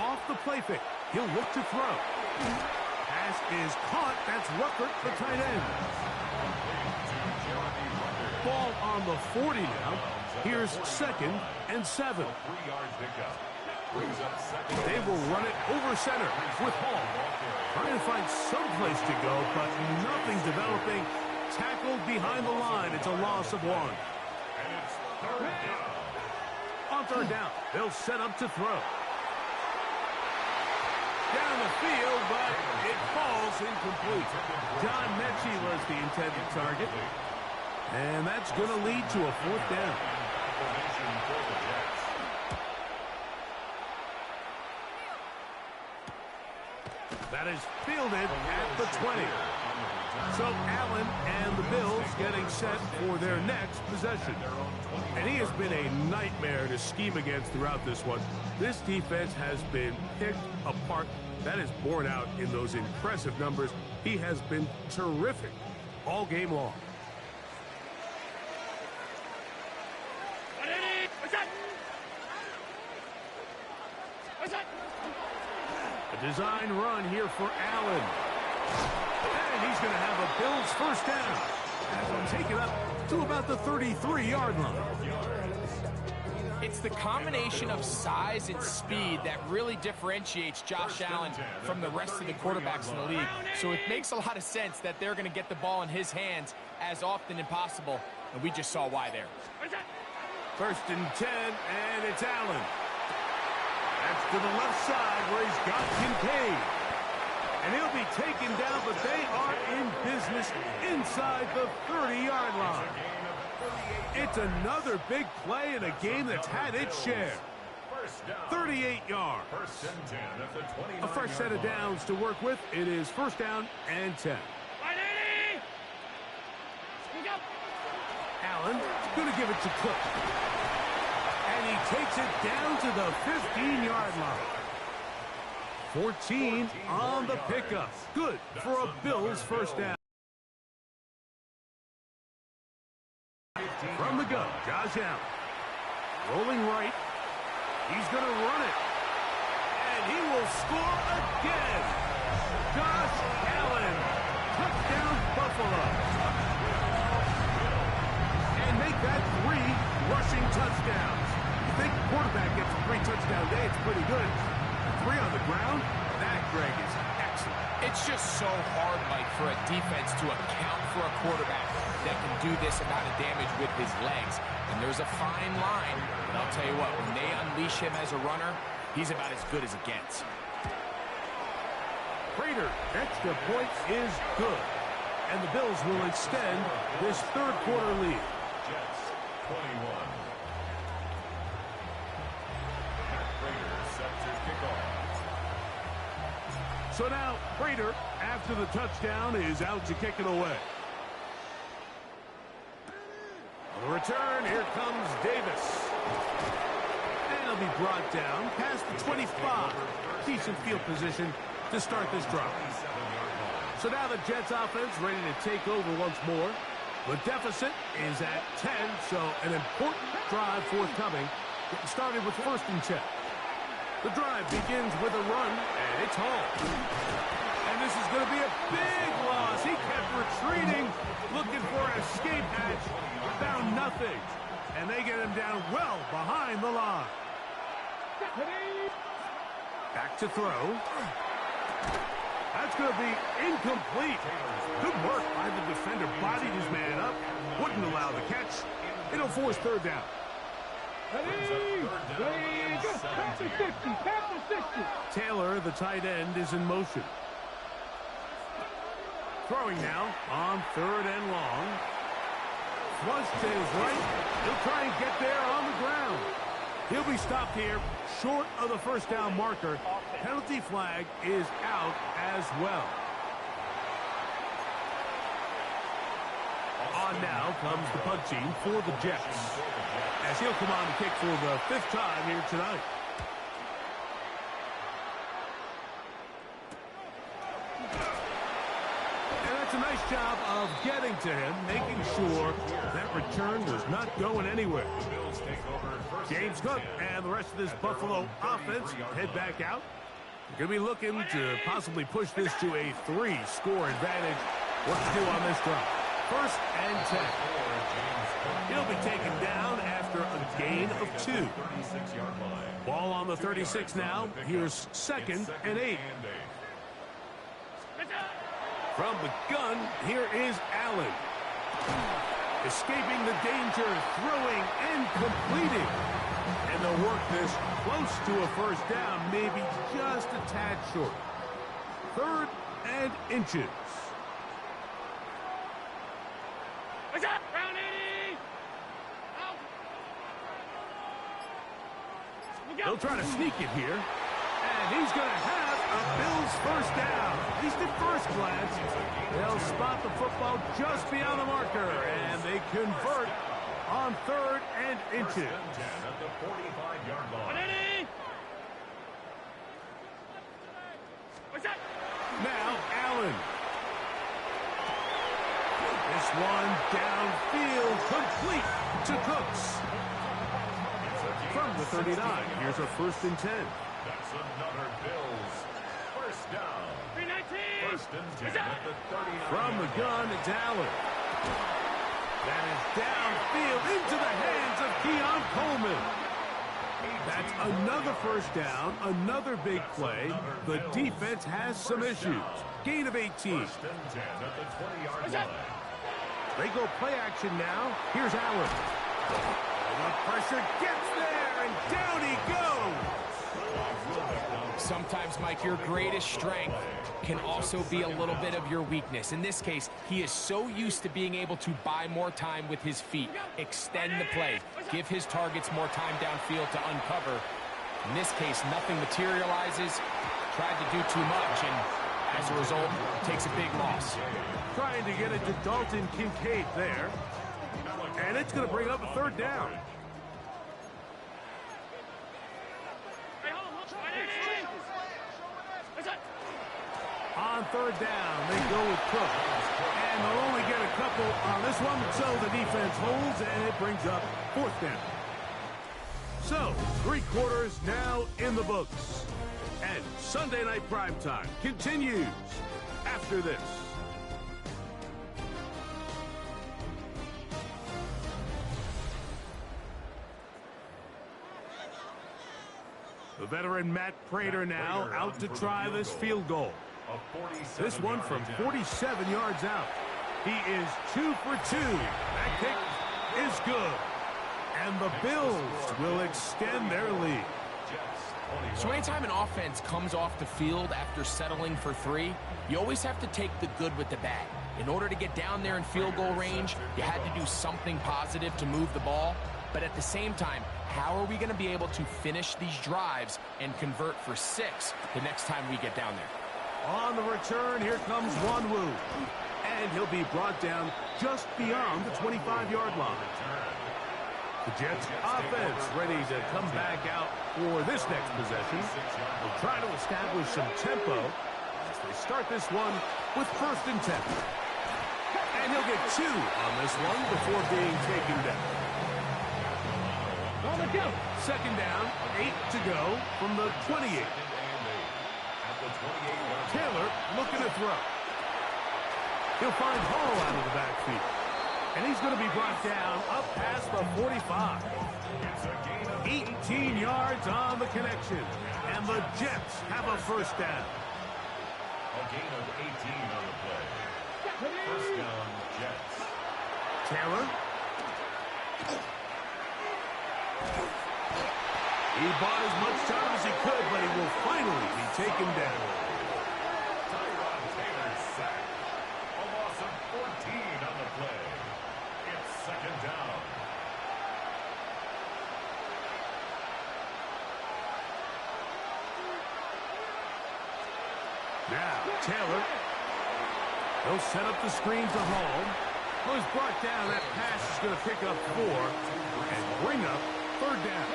Off the play fake. He'll look to throw. Pass is caught. That's Ruckert, the tight end. Ball on the 40 now. Here's 2nd and 7. 3-yard pickup. They will run it over center with Hall. Trying to find some place to go, but nothing developing. Tackled behind the line. It's a loss of 1. And it's 3rd down. On 3rd down, they'll set up to throw. Down the field, but it falls incomplete. John Mechie was the intended target. And that's going to lead to a 4th down. That is fielded at the 20. So Allen and the Bills getting set for their next possession. And he has been a nightmare to scheme against throughout this one. This defense has been picked apart. That is borne out in those impressive numbers. He has been terrific all game long. A design run here for Allen. And he's going to have a Bills 1st down. As he'll take it up to about the 33-yard line. It's the combination of size and speed that really differentiates Josh Allen from the rest of the quarterbacks in the league. So it makes a lot of sense that they're going to get the ball in his hands as often as possible. And we just saw why there. 1st and 10, and it's Allen. That's to the left side where he's got Kincaid. And he'll be taken down, but they are in business inside the 30-yard line. It's another big play in a game that's had its share. 38 yards. A fresh set of downs to work with. It is 1st down and 10. Allen going to give it to Cook. And he takes it down to the 15-yard line. 14 on the pickup. Good for a Bills 1st down. From the gun, Josh Allen. Rolling right. He's going to run it. And he will score again. Josh Allen. Touchdown, Buffalo. And make that 3 rushing touchdowns. You think the quarterback gets a 3-touchdown day, it's pretty good. 3 on the ground, that, Greg, is excellent. It's just so hard, Mike, for a defense to account for a quarterback that can do this amount of damage with his legs. And there's a fine line, but I'll tell you what, when they unleash him as a runner, he's about as good as it gets. Prater, extra point is good. And the Bills will extend this 3rd quarter lead. Jets 21. Matt Prater set to kick off. So now, Prater, after the touchdown, is out to kick it away. On the return, here comes Davis. And he'll be brought down past the 25. Decent field position to start this drive. So now the Jets offense ready to take over once more. The deficit is at 10, so an important drive forthcoming. Getting started with 1st and 10. The drive begins with a run, and it's home. And this is going to be a big loss. He kept retreating, looking for an escape hatch, found nothing. And they get him down well behind the line. Back to throw. That's going to be incomplete. Good work by the defender. Bodied his man up. Wouldn't allow the catch. It'll force 3rd down. Taylor, the tight end, is in motion. Throwing now on 3rd and long. Flush to his right. He'll try and get there on the ground. He'll be stopped here short of the 1st down marker. Penalty flag is out as well. On now comes the punt team for the Jets, as he'll come on to kick for the 5th time here tonight. And that's a nice job of getting to him, making sure that return was not going anywhere. James Cook and the rest of this Buffalo offense head back out. Going to be looking to possibly push this to a 3-score advantage. What to do on this drive? 1st and 10. He'll be taken down after a gain of 2. Ball on the 36 now. Here's 2nd and 8. From the gun, here is Allen. Escaping the danger, throwing and completing. And they'll work this close to a 1st down, maybe just a tad short. 3rd and inches. What's up, round 80? He'll try to sneak it here. And he's going to have a Bills 1st down. At least at first glance, they'll spot the football just beyond the marker. And they convert on 3rd and inches. At the 45-yard line. What's up? Now Allen. This one downfield, complete to Cooks. From the 39, here's a 1st and 10. That's another Bills 1st down. 319. 1st and 10 at the 39. From the gun, it's Allen. That is downfield into the hands of Keon Coleman. That's another 1st down, another big play. The defense has some issues. Gain of 18. 1st and 10 at the 20-yard line. They go play action now. Here's Allen. The pressure gets there, and down he goes. Sometimes, Mike, your greatest strength can also be a little bit of your weakness. In this case, he is so used to being able to buy more time with his feet, extend the play, give his targets more time downfield to uncover. In this case, nothing materializes, tried to do too much, and as a result, takes a big loss. Trying to get it to Dalton Kincaid there. And it's going to bring up a 3rd down. On 3rd down, they go with Cook. And they'll only get a couple on this one, so the defense holds, and it brings up 4th down. So, 3 quarters now in the books. And Sunday Night Primetime continues after this. The veteran Matt Prater now out to try this field goal. This one from 47 yards out. He is 2 for 2. That kick is good. And the Bills will extend their lead. So anytime an offense comes off the field after settling for 3, you always have to take the good with the bad. In order to get down there in field goal range, you had to do something positive to move the ball. But at the same time, how are we going to be able to finish these drives and convert for 6 the next time we get down there? On the return, here comes Wanwu. And he'll be brought down just beyond the 25-yard line. The Jets offense ready to come back out for this next possession. They'll try to establish some tempo. They start this one with 1st and 10. And he'll get 2 on this one before being taken down. 2nd down, 8 to go from the 28. Taylor looking to throw. He'll find Hall out of the backfield. And he's going to be brought down up past the 45. 18 yards on the connection. And the Jets have a 1st down. A gain of 18 on the play. 1st down, Jets. Taylor. He bought as much time as he could, but he will finally be taken down. Tyrod Taylor sacked. A loss of 14 on the play. It's 2nd down. Now, Taylor. He'll set up the screen to Hall. Who's brought down. That pass is going to pick up 4 and bring up 3rd down.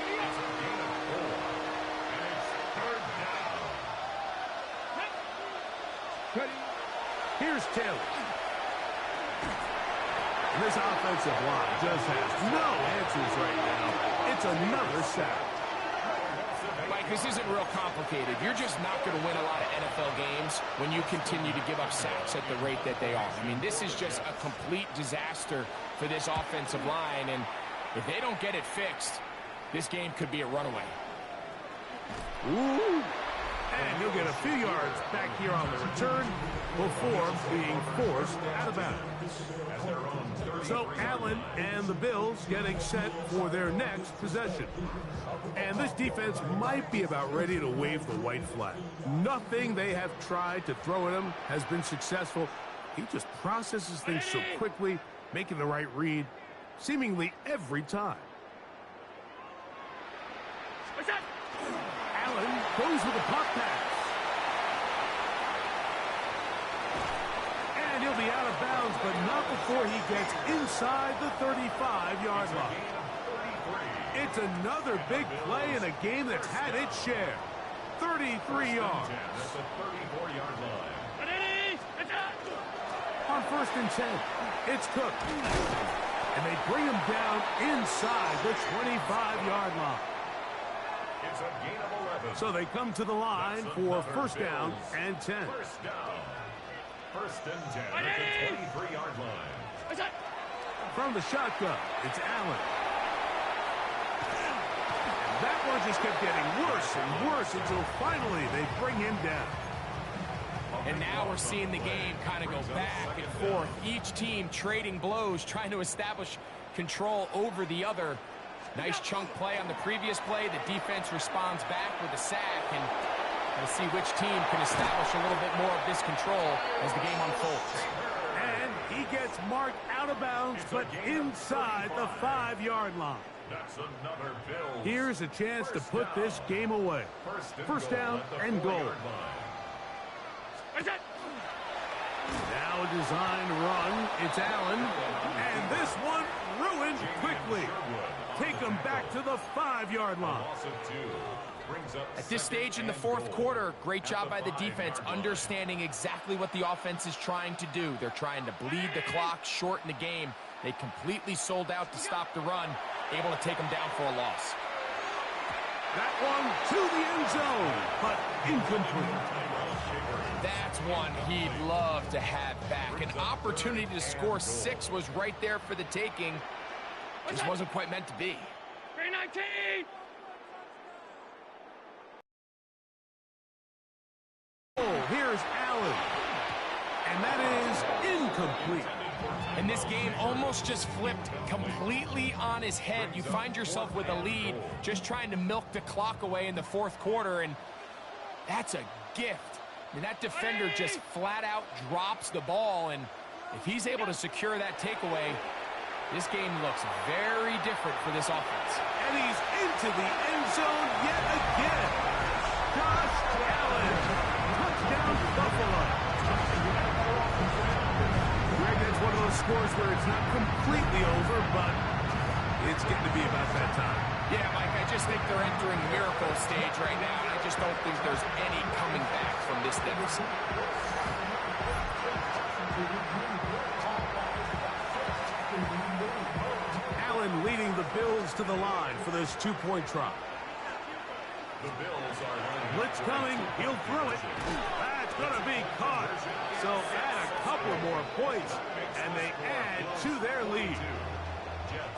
Here's Taylor. And this offensive line just has no answers right now. It's another sack. Mike, this isn't real complicated. You're just not going to win a lot of NFL games when you continue to give up sacks at the rate that they are. I mean, this is just a complete disaster for this offensive line, and if they don't get it fixed, this game could be a runaway. Ooh. And he'll get a few yards back here on the return before being forced out of bounds. So Allen and the Bills getting set for their next possession. And this defense might be about ready to wave the white flag. Nothing they have tried to throw at him has been successful. He just processes things so quickly, making the right read seemingly every time. Allen goes with a pop pass. And he'll be out of bounds, but not before he gets inside the 35-yard line. It's another big play in a game that's had its share. 33 yards. On 1st and 10, it's Cook. And they bring him down inside the 25-yard line. It's a gain of 11. So they come to the line for 1st down and 10. 1st down. 1st and 10 at the 23-yard line. From the shotgun, it's Allen. And that one just kept getting worse and worse until finally they bring him down. And now we're seeing the game kind of go back and forth. Each team trading blows, trying to establish control over the other. Nice chunk play on the previous play. The defense responds back with a sack, and we'll see which team can establish a little bit more of this control as the game unfolds. And he gets marked out of bounds, but inside the 5-yard line. That's another Bills. Here's a chance to put this game away. 1st down and goal. Now a designed run. It's Allen. And this one ruined quickly. Take him back to the 5-yard line. At this stage in the 4th quarter, great job by the defense, understanding exactly what the offense is trying to do. They're trying to bleed the clock, shorten the game. They completely sold out to stop the run, able to take them down for a loss. That one to the end zone, but incomplete. That's one he'd love to have back. An opportunity to score 6 was right there for the taking. Just wasn't quite meant to be. 319! Oh, here's Allen. And that is incomplete. And this game almost just flipped completely on his head. You find yourself with a lead, just trying to milk the clock away in the 4th quarter, and that's a gift. I mean, that defender just flat out drops the ball, and if he's able to secure that takeaway, this game looks very different for this offense. And he's into the end zone yet again. Josh Allen, touchdown Buffalo. Greg, that's one of those scores where it's not completely over, but it's getting to be about that time. Yeah, Mike, I just think they're entering miracle stage right now, and I just don't think there's any coming back from this deficit. Allen leading the Bills to the line for this two-point try. The Bills are Blitz coming. He'll throw it. That's going to be caught. So add a couple more points, and they add to their lead.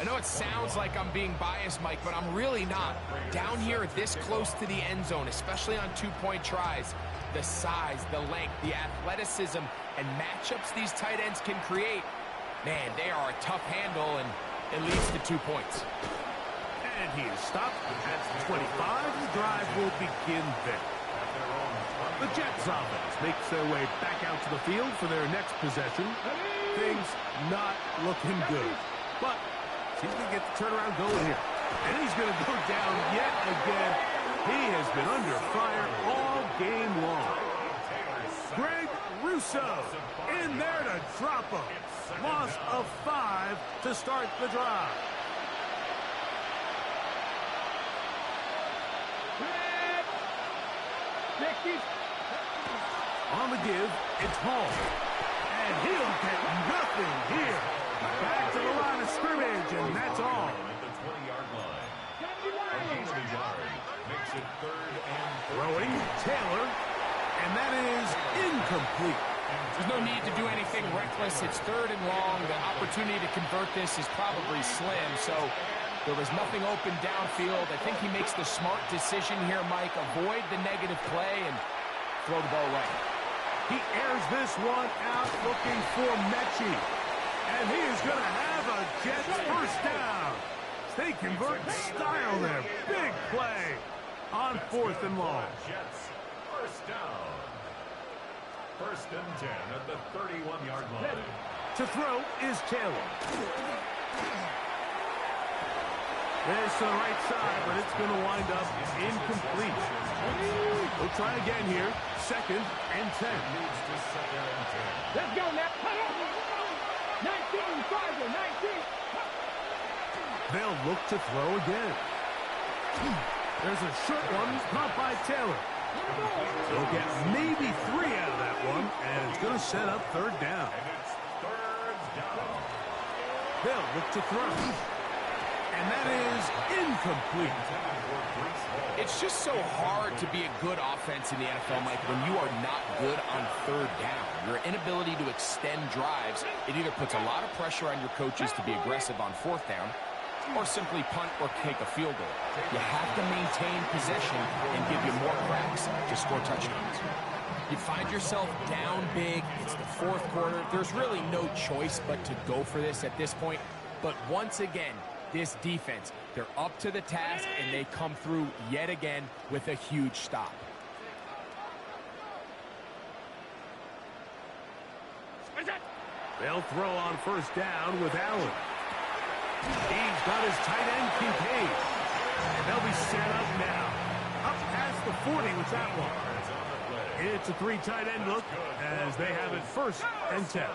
I know it sounds like I'm being biased, Mike, but I'm really not. Down here this close to the end zone, especially on two-point tries, the size, the length, the athleticism, and matchups these tight ends can create, man, they are a tough handle, and it leads to 2 points. And he is stopped at 25. The drive will begin there. The Jets offense makes their way back out to the field for their next possession. Things not looking good. But he's going to get the turnaround going here. And he's going to go down yet again. He has been under fire all game long. Greg Rousseau in there to drop him. Loss of 5 to start the drive. On the give, it's Hall. And he'll get nothing here. Back to the line of scrimmage, and that's all. at the 20-yard line. A gain of a yard makes it 3rd and 13. Throwing Taylor, and that is incomplete. There's no need to do anything reckless. It's 3rd and long. The opportunity to convert this is probably slim, so there was nothing open downfield. I think he makes the smart decision here, Mike. Avoid the negative play and throw the ball away. He airs this one out looking for Mechie. And he is going to have a Jets first down. They convert style there. Big play on 4th and long. Jets first down. 1st and 10 at the 31-yard line. To throw is Taylor. This to the right side, but it's going to wind up incomplete. We'll try again here. 2nd and 10. Let's go now. 19, Fargo, 19. They'll look to throw again. There's a short one caught by Taylor. They'll get maybe 3 out of that one, and it's going to set up 3rd down. And it's 3rd down. They'll look to throw. And that is incomplete. It's just so hard to be a good offense in the NFL, Mike, when you are not good on 3rd down. Your inability to extend drives, it either puts a lot of pressure on your coaches to be aggressive on 4th down or simply punt or take a field goal. You have to maintain possession and give you more cracks to score touchdowns. You find yourself down big. It's the 4th quarter. There's really no choice but to go for this at this point. But once again, this defense, they're up to the task, and they come through yet again with a huge stop. They'll throw on 1st down with Allen. He's got his tight end, Kincaid. And they'll be set up now. Up past the 40 with that one. It's a 3 tight end look as they have it 1st and 10.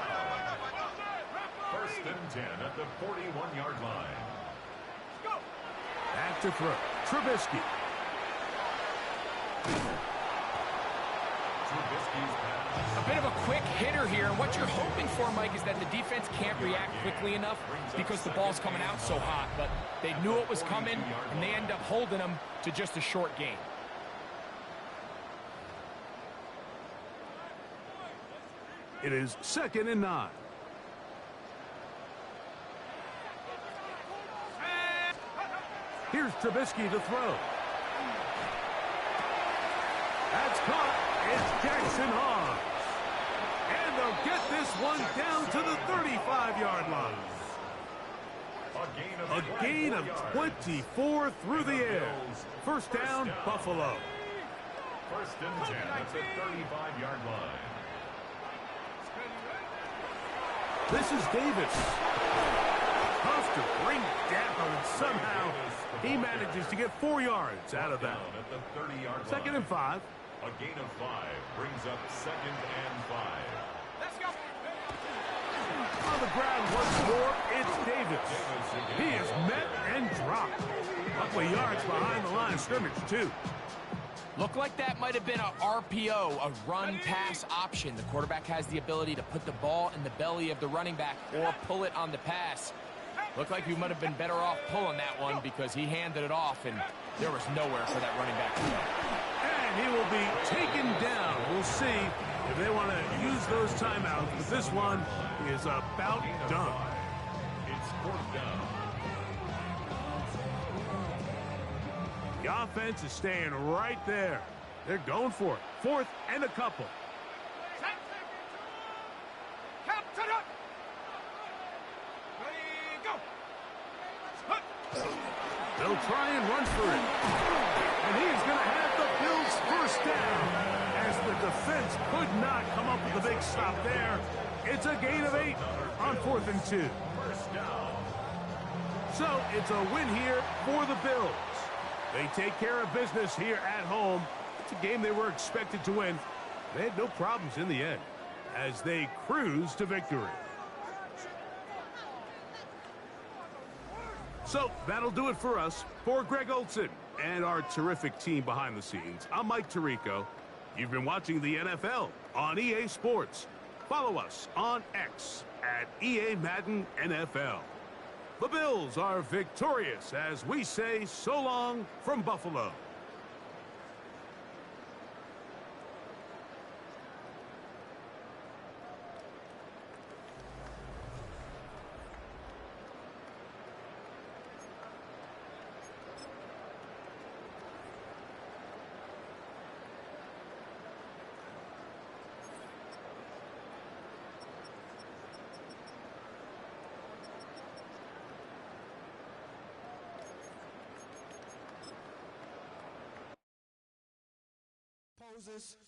1st and 10 at the 41-yard line. Back to throw. Trubisky. Trubisky's pass. A bit of a quick hitter here. And what you're hoping for, Mike, is that the defense can't react quickly enough because the ball's coming out so hot. But they knew it was coming, and they end up holding them to just a short gain. It is 2nd and 9. Here's Trubisky to throw. That's caught. It's Jackson Hogg. And they'll get this one down to the 35-yard line. A gain of 24 through the air. 1st down, Buffalo. 1st and 10 at the 35-yard line. This is Davis. Tough to bring down, and somehow he manages to get 4 yards out of that. At the 30-yard line. 2nd and 5. A gain of 5 brings up 2nd and 5. Let's go. On the ground once more, it's Davis. He is met and dropped. couple of yards behind the line of scrimmage, too. Looked like that might have been a RPO, a run-pass option. The quarterback has the ability to put the ball in the belly of the running back or pull it on the pass. Looked like we might have been better off pulling that one because he handed it off, and there was nowhere for that running back to go. And he will be taken down. We'll see if they want to use those timeouts, but this one is about done. It's fourth down. The offense is staying right there. They're going for it. 4th and a couple. They'll try and run for it. And he is going to have the Bills first down. As the defense could not come up with a big stop there. It's a gain of 8 on 4th and 2. So it's a win here for the Bills. They take care of business here at home. It's a game they were expected to win. They had no problems in the end as they cruise to victory. So that'll do it for us. For Greg Olson and our terrific team behind the scenes, I'm Mike Tirico. You've been watching the NFL on EA Sports. Follow us on X at EA Madden NFL. The Bills are victorious as we say so long from Buffalo. Poses.